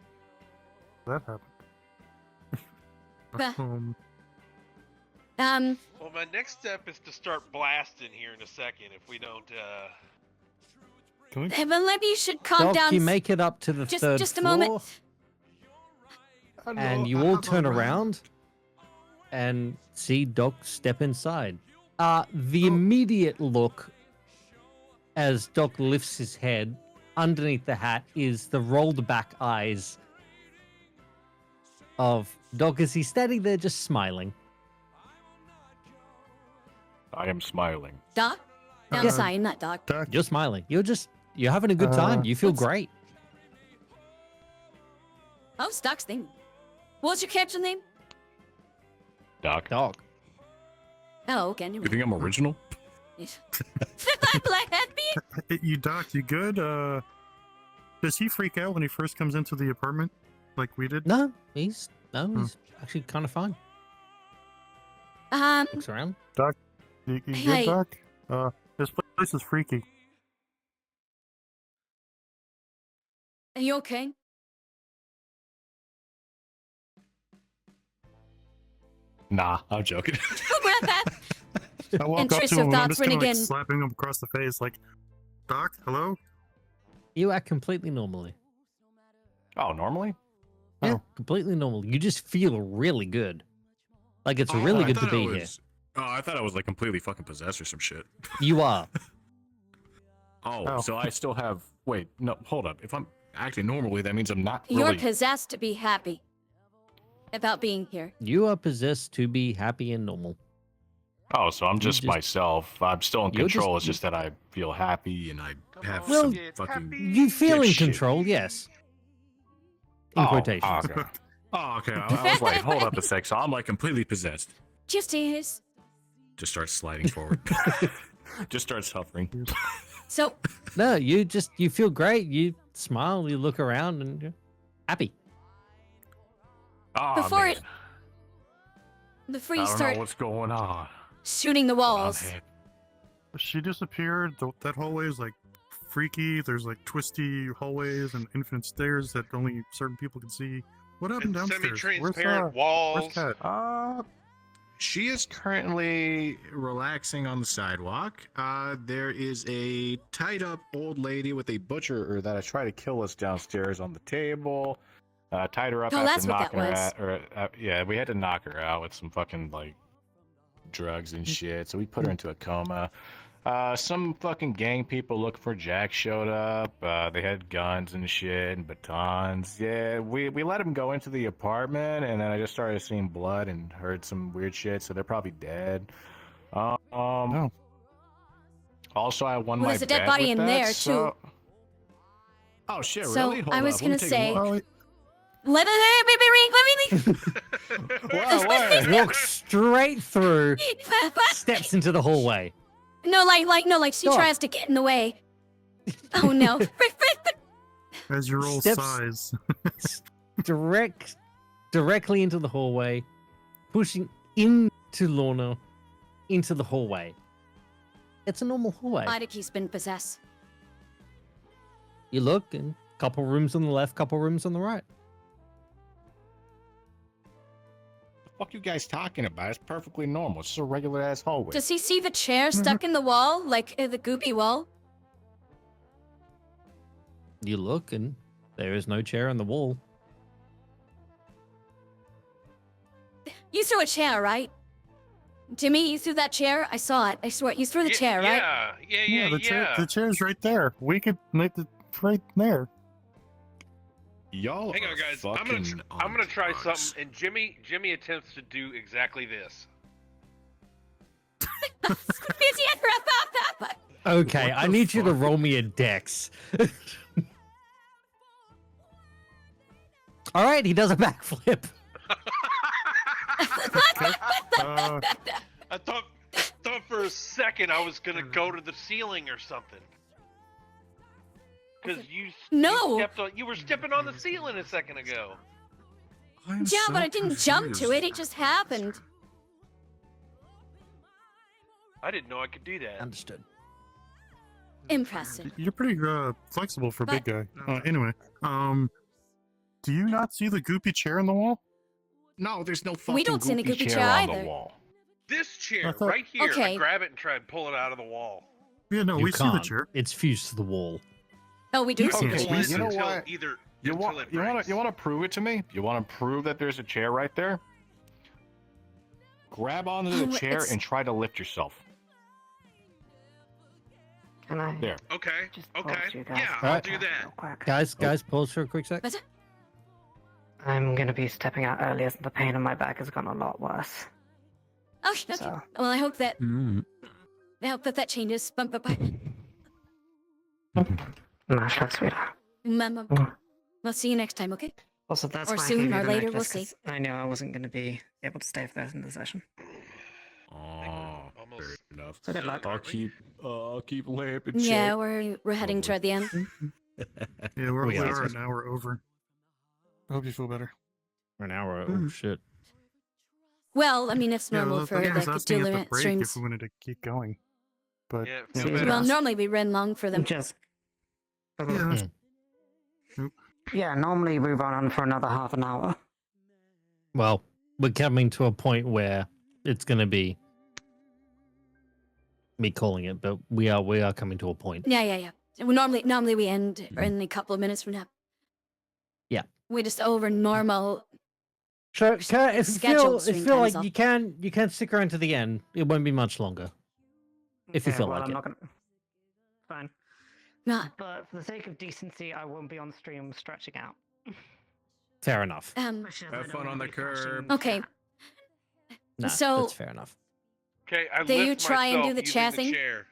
S8: That
S4: Bah.
S8: happened.
S7: Well, my next step is to start blasting here in a second if we don't,
S8: Can we?
S4: Well, maybe you should calm
S6: Doc,
S4: down.
S6: you make it up to the third
S4: Just a
S6: floor,
S4: moment.
S6: and you all turn around and see Doc step inside. The immediate look as Doc lifts his head underneath the hat is the rolled back eyes of Doc as he's standing there just smiling.
S1: I am smiling.
S4: Doc? No,
S8: Uh,
S4: I'm sorry, not Doc.
S8: Doc,
S6: You're smiling. You're having a good time. You feel
S4: what's-
S6: great.
S4: Oh, Doc's name. What's your character's name?
S1: Doc.
S6: Doc.
S4: Oh, okay.
S1: You think I'm original?
S4: Black hat beat?
S8: you Doc, you good? Does he freak out when he first comes into the apartment, like we did?
S6: No, he's actually kind of fine. Looks around.
S8: You
S4: Hey.
S8: good, Doc? This place is freaky.
S4: Are you okay?
S1: Nah, I'm joking.
S4: Grab that.
S8: I walk up to
S4: Intrusive
S8: him and I'm
S4: thoughts,
S8: just kind of like
S4: Renegade.
S8: slapping him across the face, like, Doc, hello?
S6: You act completely normally.
S1: Oh, normally?
S6: Yeah,
S8: Oh.
S6: completely normal. You just feel really good. Like it's
S11: Oh,
S6: really
S11: I
S6: good to
S11: thought I
S6: be here.
S11: was- Oh, I thought I was like completely fucking possessed or some shit.
S6: You are.
S1: Oh,
S8: Oh.
S1: so I still have. Wait, no, hold up. If I'm acting normally, that means I'm not
S4: You're
S1: really.
S4: possessed to be happy about being here.
S6: You are possessed to be happy and normal.
S1: Oh, so I'm
S6: You
S1: just
S6: just-
S1: myself. I'm still in
S6: You're
S1: control.
S6: just-
S1: It's just that I feel happy and I have
S6: Well,
S1: some
S7: get
S1: fucking.
S7: happy.
S6: You feel in
S1: shit.
S6: control, yes. In
S1: Oh,
S6: quotations.
S1: okay.
S11: Oh, okay.
S1: I was like, hold up a sec. So I'm like completely possessed.
S4: Just is.
S11: Just start sliding forward.
S1: Just start suffering.
S4: So,
S6: No, you feel great. You smile, you look around, and you're happy.
S1: Oh,
S4: Before
S1: man.
S4: it- before
S1: I
S4: you
S1: don't
S4: start
S1: know what's going on.
S4: shooting the
S1: but I'm
S4: walls,
S1: happy.
S8: She disappeared. That hallway is like freaky. There's like twisty hallways and infinite stairs that only certain people can see. What happened
S7: And
S8: downstairs?
S7: semi-transparent walls.
S8: Where's Kat?
S11: She is currently relaxing on the sidewalk. There is a
S1: Tied up old lady with a butcher that I tried to kill us downstairs on the table. Tied her up
S4: Oh,
S1: after
S4: that's what that
S1: knocking her
S4: was.
S1: out. Yeah, we had to knock her out with some fucking like drugs and shit. So we put her into a coma. Some fucking gang people looking for Jack showed up. They had guns and shit and batons. Yeah, we let them go into the apartment, and then I just started seeing blood and heard some weird shit. So they're probably dead.
S8: Oh.
S1: Also, I won
S4: Well,
S1: my
S4: there's a dead
S1: bet
S4: body
S1: with
S4: in
S1: that,
S4: there,
S1: so-
S4: too.
S11: Oh shit!
S4: So,
S11: Really?
S4: I
S11: Hold
S4: was
S11: up, let me
S4: gonna
S11: take a
S4: say-
S11: look.
S8: Oh, wait.
S4: let me
S6: Walks straight through, steps into the hallway.
S4: No, like she
S6: Stop.
S4: tries to get in the way. Oh no.
S8: As your old
S6: Steps-
S8: size.
S6: Directly into the hallway, pushing into Lorna, into the hallway. It's a normal hallway.
S4: Idaki's been possessed.
S6: You look, and couple rooms on the left, couple rooms on the right.
S1: Fuck you guys talking about? It's perfectly normal. It's just a regular ass hallway.
S4: Does he see the chair stuck in the wall, like the goopy wall?
S6: You look, and there is no chair on the wall.
S4: You threw a chair, right? Jimmy, you threw that chair? I saw it. I swear, you threw the chair, right?
S7: Yeah.
S8: The chair's right there. We could make it right there.
S1: Y'all
S7: Hang
S1: are
S7: on, guys.
S1: fucking
S7: I'm gonna try
S11: drugs.
S7: something, and Jimmy attempts to do exactly this.
S6: Okay,
S11: What
S6: I
S11: the
S6: need you to
S11: fuck?
S6: roll me a dex. All right, he does a backflip.
S7: I thought for a second I was gonna go to the ceiling or something. Because you were stepping on the ceiling a second ago.
S11: I'm
S4: Yeah,
S11: so
S4: but I didn't jump to
S11: confused.
S4: it. It just happened.
S7: I didn't know I could do that.
S6: Understood.
S4: Impressive.
S8: You're pretty flexible for a big guy.
S4: But-
S8: Anyway, do you not see the goopy chair on the wall?
S11: No, there's no fucking
S4: We don't see any
S1: goopy
S4: goopy
S1: chair
S4: chair
S1: on
S4: either.
S1: the wall.
S7: This chair
S8: I thought-
S7: right here,
S4: Okay.
S7: I grab it and try and pull it out of the wall.
S8: Yeah, no,
S6: You
S8: we see the
S6: can't.
S8: chair.
S6: It's fused to the wall.
S4: Oh, we do
S8: You
S4: see
S8: can't
S4: the
S8: see
S4: chair.
S8: it.
S1: You know
S7: Until
S1: what?
S7: Either
S1: You
S7: until
S1: want
S7: it
S1: you want
S7: breaks.
S1: to you want to prove it to me? You want to prove that there's a chair right there? Grab onto the
S4: Oh,
S1: chair
S4: it's-
S1: and try to lift yourself.
S9: Can I
S1: There.
S7: Okay.
S9: just pause
S7: Okay.
S9: you guys
S7: Yeah,
S9: for
S7: I'll
S9: a
S7: do
S9: second
S7: that.
S9: real quick?
S6: Guys, pause for a quick sec.
S4: What's it?
S9: I'm gonna be stepping out earlier, so the pain in my back has gone a lot worse.
S4: Oh, okay.
S9: So-
S4: Well, I hope that
S2: Mm.
S4: that changes. Bye.
S9: Mash that, sweetheart.
S4: We'll see you next time, okay?
S9: Also, that's
S4: Or
S9: why I
S4: soon
S9: gave you
S4: or
S9: the
S4: later,
S9: necklace,
S4: we'll see.
S9: 'cause I knew I wasn't gonna be able to stay for the rest of the session.
S1: Oh,
S7: Almost.
S1: fair enough.
S9: So good luck.
S7: Are we?
S1: I'll keep lamping.
S4: Yeah, we're heading toward the end.
S8: Yeah, we
S6: got
S8: are
S6: it.
S8: an hour over. I hope you feel better.
S6: For an hour. Oh shit.
S4: Well, I mean, it's normal for
S8: I was
S4: the
S8: asking at the
S4: Cthulhu
S8: break
S4: streams.
S8: if we wanted to keep going. But
S7: Yeah,
S8: yeah,
S7: feel
S9: Yeah.
S7: better.
S4: Well, normally we run long for them.
S9: Just.
S8: that's-
S9: Yeah, normally we run on for another half an hour.
S6: Well, we're coming to a point where it's going to be me calling it, but we are coming to a point.
S4: Yeah. Well, normally we end in a couple of minutes from now.
S6: Yeah.
S4: We just over normal.
S6: So, if you
S4: Scheduled
S6: feel
S4: stream time is
S6: like you can stick around to the end, it won't be much longer. If you
S9: Okay,
S6: feel
S9: well,
S6: like
S9: I'm
S6: it.
S9: not gonna. Fine.
S4: Not
S9: But for the sake of decency, I won't be on stream stretching out.
S6: Fair enough.
S9: Especially as I
S11: Have
S9: don't
S11: fun
S9: wanna
S11: on the
S9: be crashing
S11: curb.
S4: Okay.
S9: chat.
S6: Nah,
S4: So-
S6: that's fair enough.
S7: Okay, I
S4: Do you
S7: lift
S4: try and do
S7: myself
S4: the
S7: using
S4: chair
S7: the
S4: thing?
S7: chair.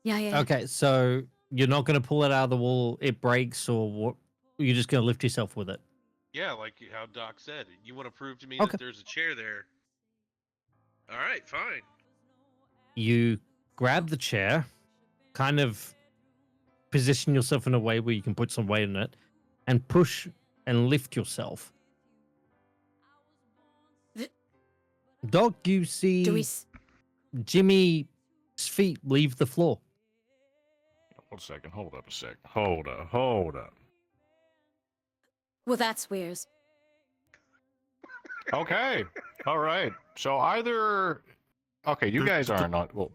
S4: Yeah.
S6: Okay, so you're not going to pull it out of the wall, it breaks, or what? You're just going to lift yourself with it.
S7: Yeah, like how Doc said. You want to prove to me
S6: Okay.
S7: that there's a chair there? All right, fine.
S6: You grab the chair, kind of position yourself in a way where you can put some weight in it, and push and lift yourself. Doc, you see
S4: Do we? s-
S6: Jimmy's feet leave the floor.
S1: 1 second. Hold up a sec. Hold up.
S4: Well, that's weird.
S1: Okay. All right. So either. Okay, you guys are not. Well,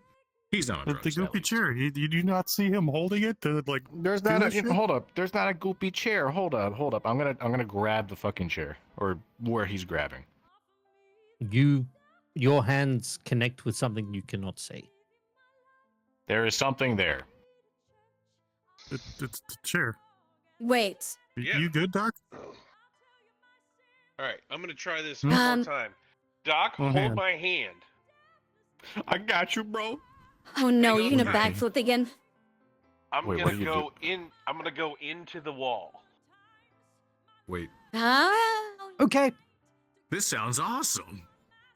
S11: He's not on
S8: the
S11: drugs. at
S8: goopy
S11: least.
S8: chair. You do not see him holding it to like.
S1: there's
S8: Do
S1: not
S8: that
S1: a.
S8: shit?
S1: Hold up. There's not a goopy chair. Hold up. I'm gonna grab the fucking chair or where he's grabbing.
S6: Your hands connect with something you cannot see.
S1: There is something there.
S8: It's the chair.
S4: Wait.
S7: Yeah.
S8: You good, Doc?
S7: All right, I'm gonna try this
S8: Hmm?
S7: one more time. Doc,
S8: One
S7: hold
S8: hand.
S7: my hand.
S1: I got you, bro.
S4: Oh no,
S7: Hang
S4: you're
S7: on,
S4: gonna
S7: okay.
S4: backflip again.
S7: I'm
S1: Wait, what
S7: gonna
S1: do you
S7: go in. I'm gonna go into the wall.
S11: Wait,
S4: Ah.
S6: Okay.
S11: this sounds awesome.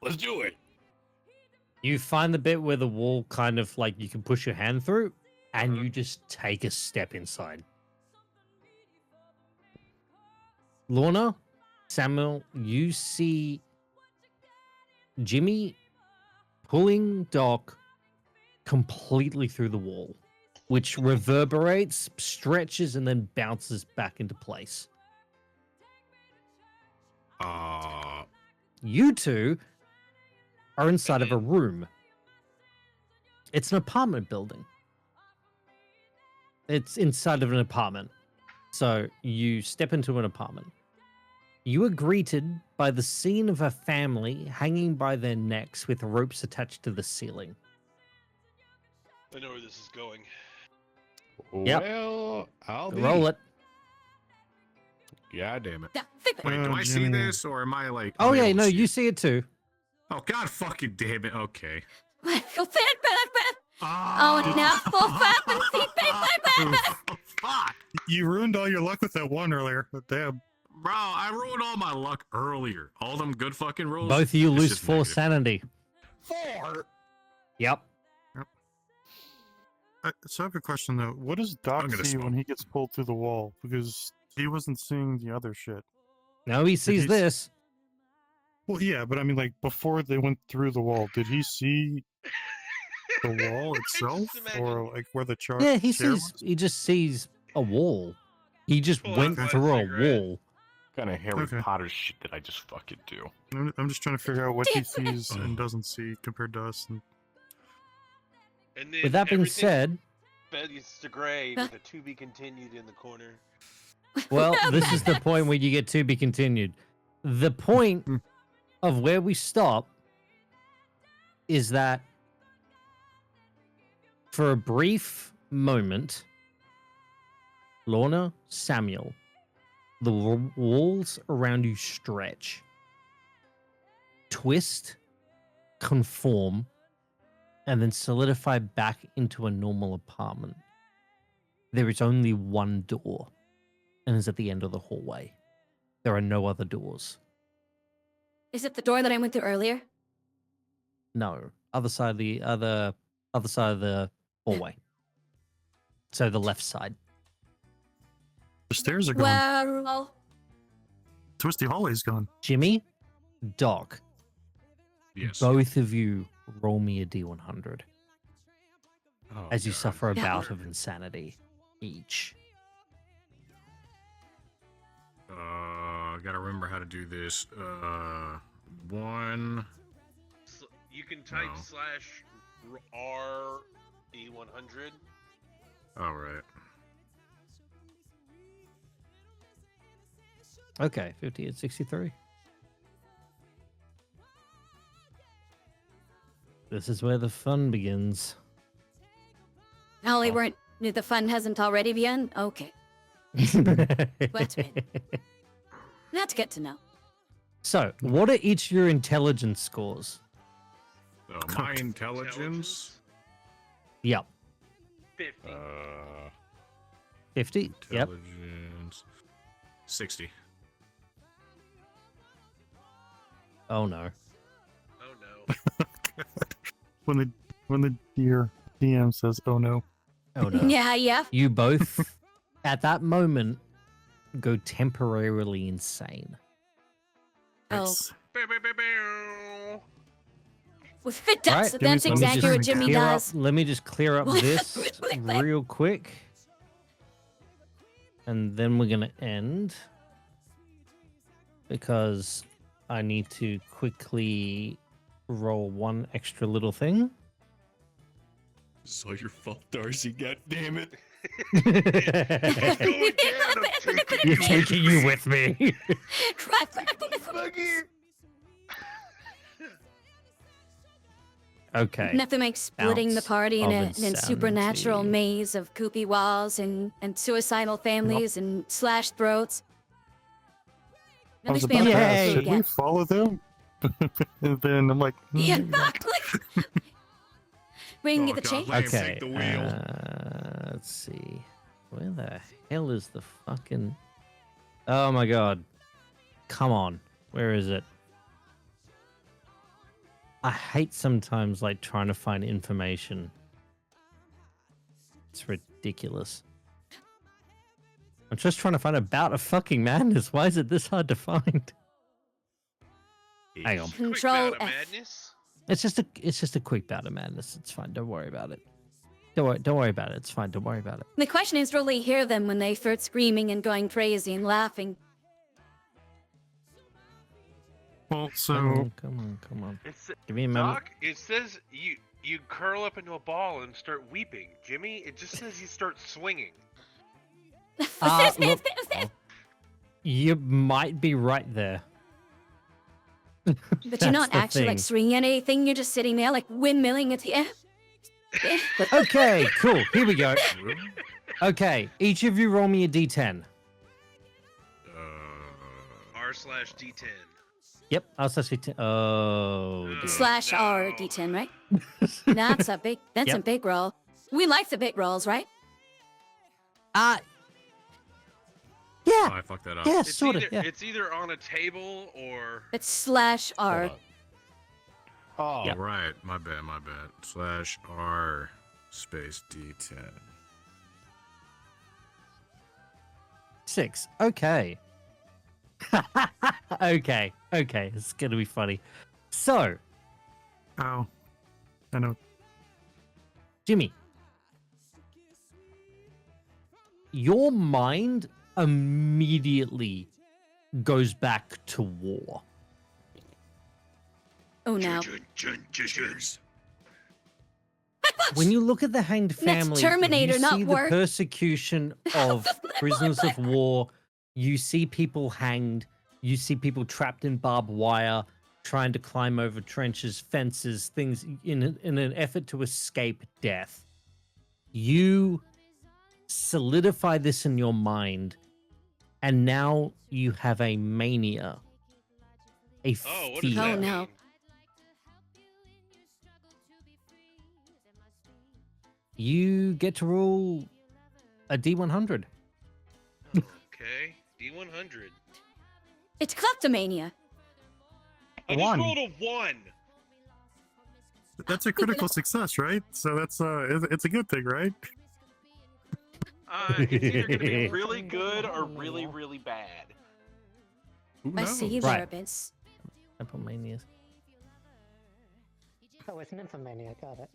S1: Let's do it.
S6: You find the bit where the wall kind of like you can push your hand through, and you just take a step inside. Lorna, Samuel, you see Jimmy pulling Doc completely through the wall, which reverberates, stretches, and then bounces back into place. You two are inside of a room. It's an apartment building. It's inside of an apartment. So you step into an apartment. You are greeted by the scene of a family hanging by their necks with ropes attached to the ceiling.
S7: I know where this is going.
S6: Yep.
S11: Well, I'll be.
S6: Roll it.
S11: God damn it.
S4: Yeah,
S11: Wait, do I see
S8: Jimmy.
S11: this, or am I like...
S6: Oh,
S11: am I
S6: yeah,
S11: able to
S6: no,
S11: see
S6: you
S11: it?
S6: see it too.
S11: Oh, God fucking damn it. Okay.
S4: Oh, now
S11: Oh, fuck.
S8: You ruined all your luck with that one earlier. Damn.
S11: Bro, I ruined all my luck earlier. All them good fucking rolls.
S6: Both of you
S11: it's
S6: lose
S11: just
S6: 4
S11: negative.
S6: sanity.
S11: 4?
S6: Yep.
S8: So I have a question though. What does Doc
S11: I'm gonna
S8: see when
S11: smoke.
S8: he gets pulled through the wall? Because he wasn't seeing the other shit.
S6: No, he sees
S8: he s-
S6: this.
S8: Well, yeah, but I mean, like before they went through the wall, did he see the wall itself, or like where the chart?
S6: Yeah, he just sees a wall. He just
S7: Pull out
S6: went
S7: my
S6: through a
S7: cigarette.
S6: wall.
S1: What kind of Harry
S8: Okay.
S1: Potter shit did I just fucking do?
S8: I'm just trying to figure out what he
S4: Damn
S8: sees and doesn't see compared to us. And
S7: And then
S6: With that being
S7: everything
S6: said,
S7: fades to gray with a to be continued in the corner.
S6: well, this is the point where you get to be continued. The point of where we stop is that for a brief moment, Lorna, Samuel, the walls around you stretch, twist, conform, and then solidify back into a normal apartment. There is only one door, and it's at the end of the hallway. There are no other doors.
S4: Is it the door that I went through earlier?
S6: No, other side of the other side of the hallway. So the left side.
S8: the stairs are gone.
S4: Well,
S8: Twisty hallway's gone.
S6: Jimmy, Doc,
S11: Yes.
S6: both of you roll me a D100
S11: Oh,
S6: as you
S11: God.
S6: suffer a
S4: Yeah.
S6: bout of insanity each.
S11: Gotta remember how to do this. 1.
S7: You can type
S11: No.
S7: /R E100.
S11: All right.
S6: Okay, 50 and 63. This is where the fun begins.
S4: Holly, weren't the fun hasn't already begun? Okay, What's been? That's good to know.
S6: So, what are each of your intelligence scores?
S11: So my intelligence.
S6: Yep.
S7: 50.
S6: 50? Yep.
S11: Intelligence. 60.
S6: Oh no.
S7: Oh no.
S8: When the dear DM says, "Oh no."
S6: Oh no.
S4: Yeah.
S6: You both, at that moment, go temporarily insane.
S4: Oh.
S7: Bow, bow, bow, bow.
S4: Well, if it does,
S6: Right,
S4: that's
S6: let me
S4: exactly
S6: just
S4: what Jimmy
S6: clear up-
S4: does.
S6: let me just clear up this real quick. And then we're going to end. Because I need to quickly roll one extra little thing.
S1: It's all your fault, Darcy. God damn it.
S6: You're taking you with me. Okay.
S4: Nothing like splitting the
S6: Bounce
S4: party in
S6: of
S4: an supernatural
S6: insanity.
S4: maze of koopy walls and suicidal families and slashed throats.
S8: I was
S4: Nothing's
S8: about
S4: been
S8: to
S4: able
S8: ask,
S4: to
S8: should we
S4: get.
S8: follow them? And then I'm like,
S4: Yeah,
S8: "Hmm,
S4: fuck, like, we can
S11: Oh,
S4: get the
S11: God,
S4: change.
S11: let him
S6: Okay.
S11: take the wheel.
S6: Let's see. Where the hell is the fucking... Oh my god. Come on. Where is it? I hate sometimes like trying to find information. It's ridiculous. I'm just trying to find a bout of fucking madness. Why is it this hard to find? Hang on.
S7: Quick
S4: Control
S7: bout of
S4: F.
S7: madness.
S6: It's just a quick bout of madness. It's fine. Don't worry about it. Don't worry about it. It's fine. Don't worry about it.
S4: The question is, will we hear them when they start screaming and going crazy and laughing?
S8: Well, so
S6: Come on.
S7: It's,
S6: Give me a moment.
S7: Doc, it says you curl up into a ball and start weeping. Jimmy, it just says you start swinging.
S6: Look, you might be right there.
S4: But you're not
S6: That's the
S4: actually like
S6: thing.
S4: swinging anything. You're just sitting there like windmilling at the air.
S6: But okay, cool. Here we go. Okay, each of you roll me a d10.
S7: R/D10.
S6: Yep, I'll say d10. Oh, dear.
S4: Slash R D10, right? That's a big. That's a
S6: Yep.
S4: big roll. We like the big rolls, right?
S6: Yeah,
S11: Oh, I fucked that up.
S6: yeah,
S7: It's
S6: sort of.
S7: either,
S6: Yeah.
S7: it's either on a table or
S4: It's slash R.
S1: Hold on. Oh,
S6: Yep.
S11: Right, my bad. /R space D10.
S6: 6. Okay. okay. It's gonna be funny. So,
S8: oh, I know.
S6: Jimmy, your mind immediately goes back to war.
S4: Oh no.
S6: When you look at the Hanged
S4: That's
S6: Family,
S4: Terminator,
S6: you
S4: not
S6: see the
S4: work.
S6: persecution of prisoners of war. You see people hanged. You see people trapped in barbed wire, trying to climb over trenches, fences, things in an effort to escape death. You solidify this in your mind, and now you have a mania, a
S7: oh, what does
S6: fear.
S4: Oh,
S7: that
S4: no.
S7: mean?
S6: You get to roll a D100.
S7: Okay, D100.
S4: It's kleptomania.
S7: I just
S8: One.
S7: rolled a 1.
S8: That's a critical success, right? So that's it's a good thing, right?
S7: It's either gonna be really good or really, really bad.
S11: Who
S4: I
S11: knows?
S4: see you
S6: Right.
S4: there, Vince.
S6: Manias.
S9: Oh, it's nymphomania, got it.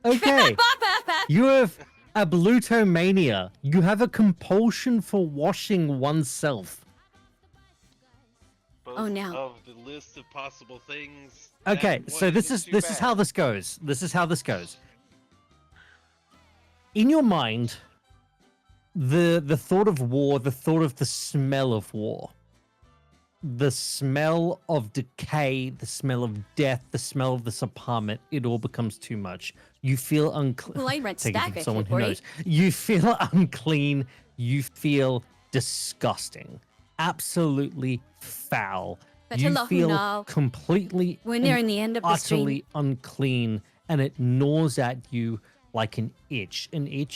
S6: Okay. You have a blutomania. You have a compulsion for washing oneself.
S7: Both
S4: Oh, no.
S7: Of the list of possible things.
S6: Okay,
S7: that
S6: so
S7: one
S6: this
S7: isn't
S6: is
S7: too
S6: how
S7: bad.
S6: this goes. This is how this goes. In your mind, the thought of war, the thought of the smell of war, the smell of decay, the smell of death, the smell of this apartment, it all becomes too much. You feel unclean.
S4: Well, I rent
S6: Take it
S4: stack
S6: from
S4: if
S6: someone
S4: you
S6: who
S4: worry.
S6: knows. You feel unclean. You feel disgusting. Absolutely foul.
S4: But
S6: You
S4: hello,
S6: feel
S4: now.
S6: completely
S4: When you're in the end of the
S6: utterly
S4: stream.
S6: unclean, and it gnaws at you like an itch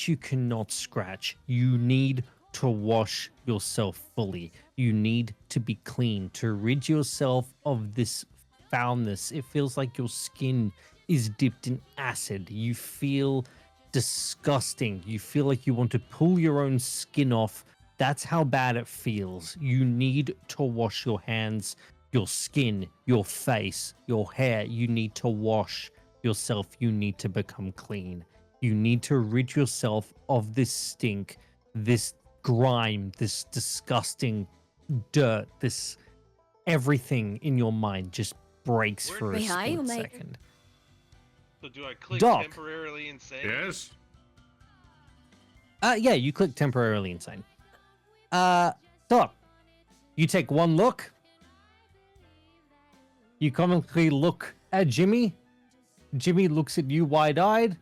S6: you cannot scratch. You need to wash yourself fully. You need to be clean, to rid yourself of this foulness. It feels like your skin is dipped in acid. You feel disgusting. You feel like you want to pull your own skin off. That's how bad it feels. You need to wash your hands, your skin, your face, your hair. You need to wash yourself. You need to become clean. You need to rid yourself of this stink, this grime, this disgusting dirt, this everything in your mind just breaks
S7: Where-
S6: for a
S4: Wait, I
S6: split
S4: make-
S6: second.
S7: So do I click
S6: Doc.
S7: temporarily insane?
S11: Yes.
S6: Yeah, you click temporarily insane. Doc, you take one look. You comically look at Jimmy. Jimmy looks at you wide-eyed.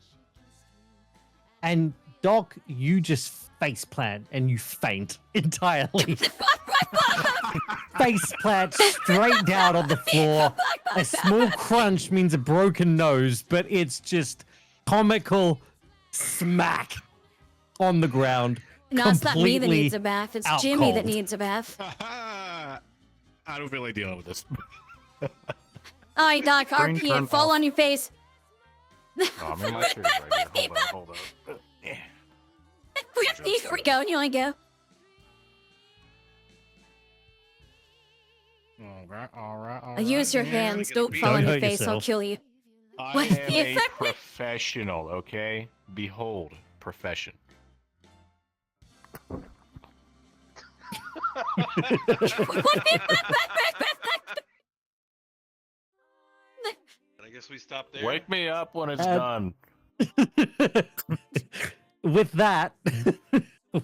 S6: And Doc, you just face plant and you faint entirely. Face plant straight down on the floor. A small crunch means a broken nose, but it's just comical smack on the ground.
S4: No, it's not me that
S6: completely
S4: needs a bath. It's
S6: out
S4: Jimmy that
S6: cold.
S4: needs a bath.
S1: I don't feel like dealing with this.
S4: All right, Doc,
S8: Brain
S4: RP
S8: turn
S4: it. Fall
S8: off.
S4: on your face.
S1: Oh, I'm in my shirt right here. Hold up. Yeah.
S4: Here we go. You want to go?
S1: All right.
S4: Use your
S7: Yeah,
S4: hands.
S7: we gotta
S4: Don't
S7: beat
S4: fall
S6: Don't
S4: on your
S6: hurt
S4: face. I'll
S6: yourself.
S4: kill you.
S1: I
S4: What?
S1: am a professional, okay? Behold, profession.
S7: we stop there.
S1: Wake me up when it's done.
S6: With that,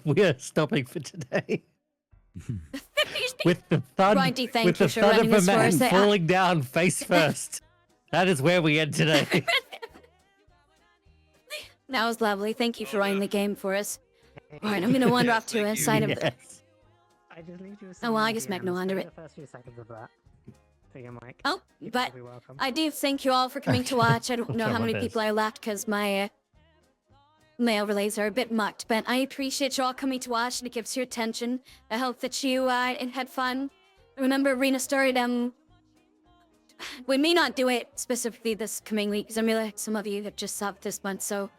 S6: we're stopping for today. With the thud,
S4: Righty, thank
S6: with
S4: you
S6: the
S4: for
S6: thud
S4: running
S6: of a
S4: this for
S6: man
S4: us.
S6: falling down face first. That is where we end today.
S4: That was lovely. Thank you for running the game for us. All right, I'm gonna wander off to a side of the.
S6: Yes.
S9: I just need you.
S4: Oh well, I guess Magna under it.
S9: The first few seconds of that. So your mic.
S4: Oh, but
S9: You're welcome.
S4: I do thank you all for coming to watch. I don't know
S6: Try
S4: how
S6: my
S4: many
S6: best.
S4: people are left because my mail relays are a bit mucked, but I appreciate you all coming to watch and it gives you attention. I hope that you had fun. Remember, Arena started. We may not do it specifically this coming week because I realize some of you have just subbed this month, so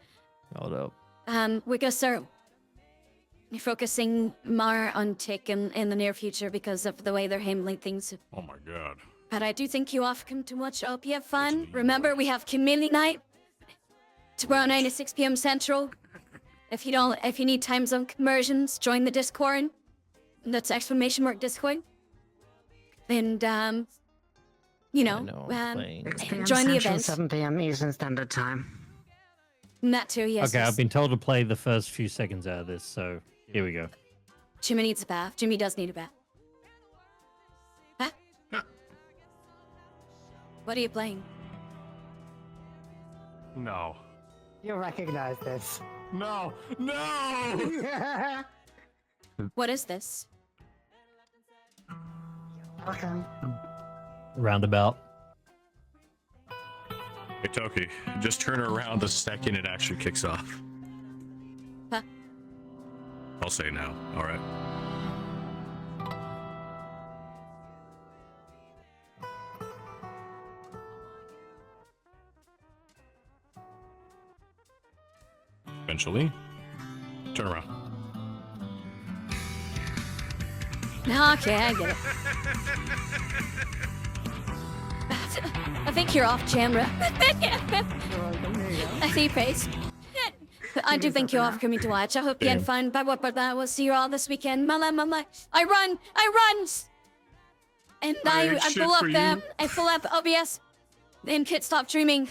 S6: Hold up.
S4: we're gonna start focusing more on Tick in the near future because of the way they're handling things.
S11: Oh my god.
S4: But I do thank you all for coming to watch. I hope you have fun. Remember, we have community night tomorrow night at 6 p.m. Central. If you need time zone conversions, join the Discord. That's exclamation mark Discord. And you know,
S6: playing.
S9: 6 p.m.
S4: join the
S9: Central,
S4: event.
S9: 7 p.m. Eastern Standard Time.
S4: And that too, yes.
S6: Okay,
S4: yes.
S6: I've been told to play the first few seconds out of this, so here we go.
S4: Jimmy needs a bath. Jimmy does need a bath. Huh? What are you playing?
S1: No.
S9: You'll recognize this.
S1: No. No.
S4: What is this?
S9: Arkham.
S6: Roundabout.
S11: Hey Toki, just turn around the second it actually kicks off.
S4: Huh?
S11: I'll say now. All right. Eventually, turn around.
S4: Okay, I get it. I think you're off camera. I see your face. I do thank you all for coming to watch. I hope you had fun. But we'll see you all this weekend. Mama. I run. And I
S11: ain't shit
S4: pull up
S11: for
S4: them.
S11: you.
S4: I pull up OBS. And can't stop dreaming.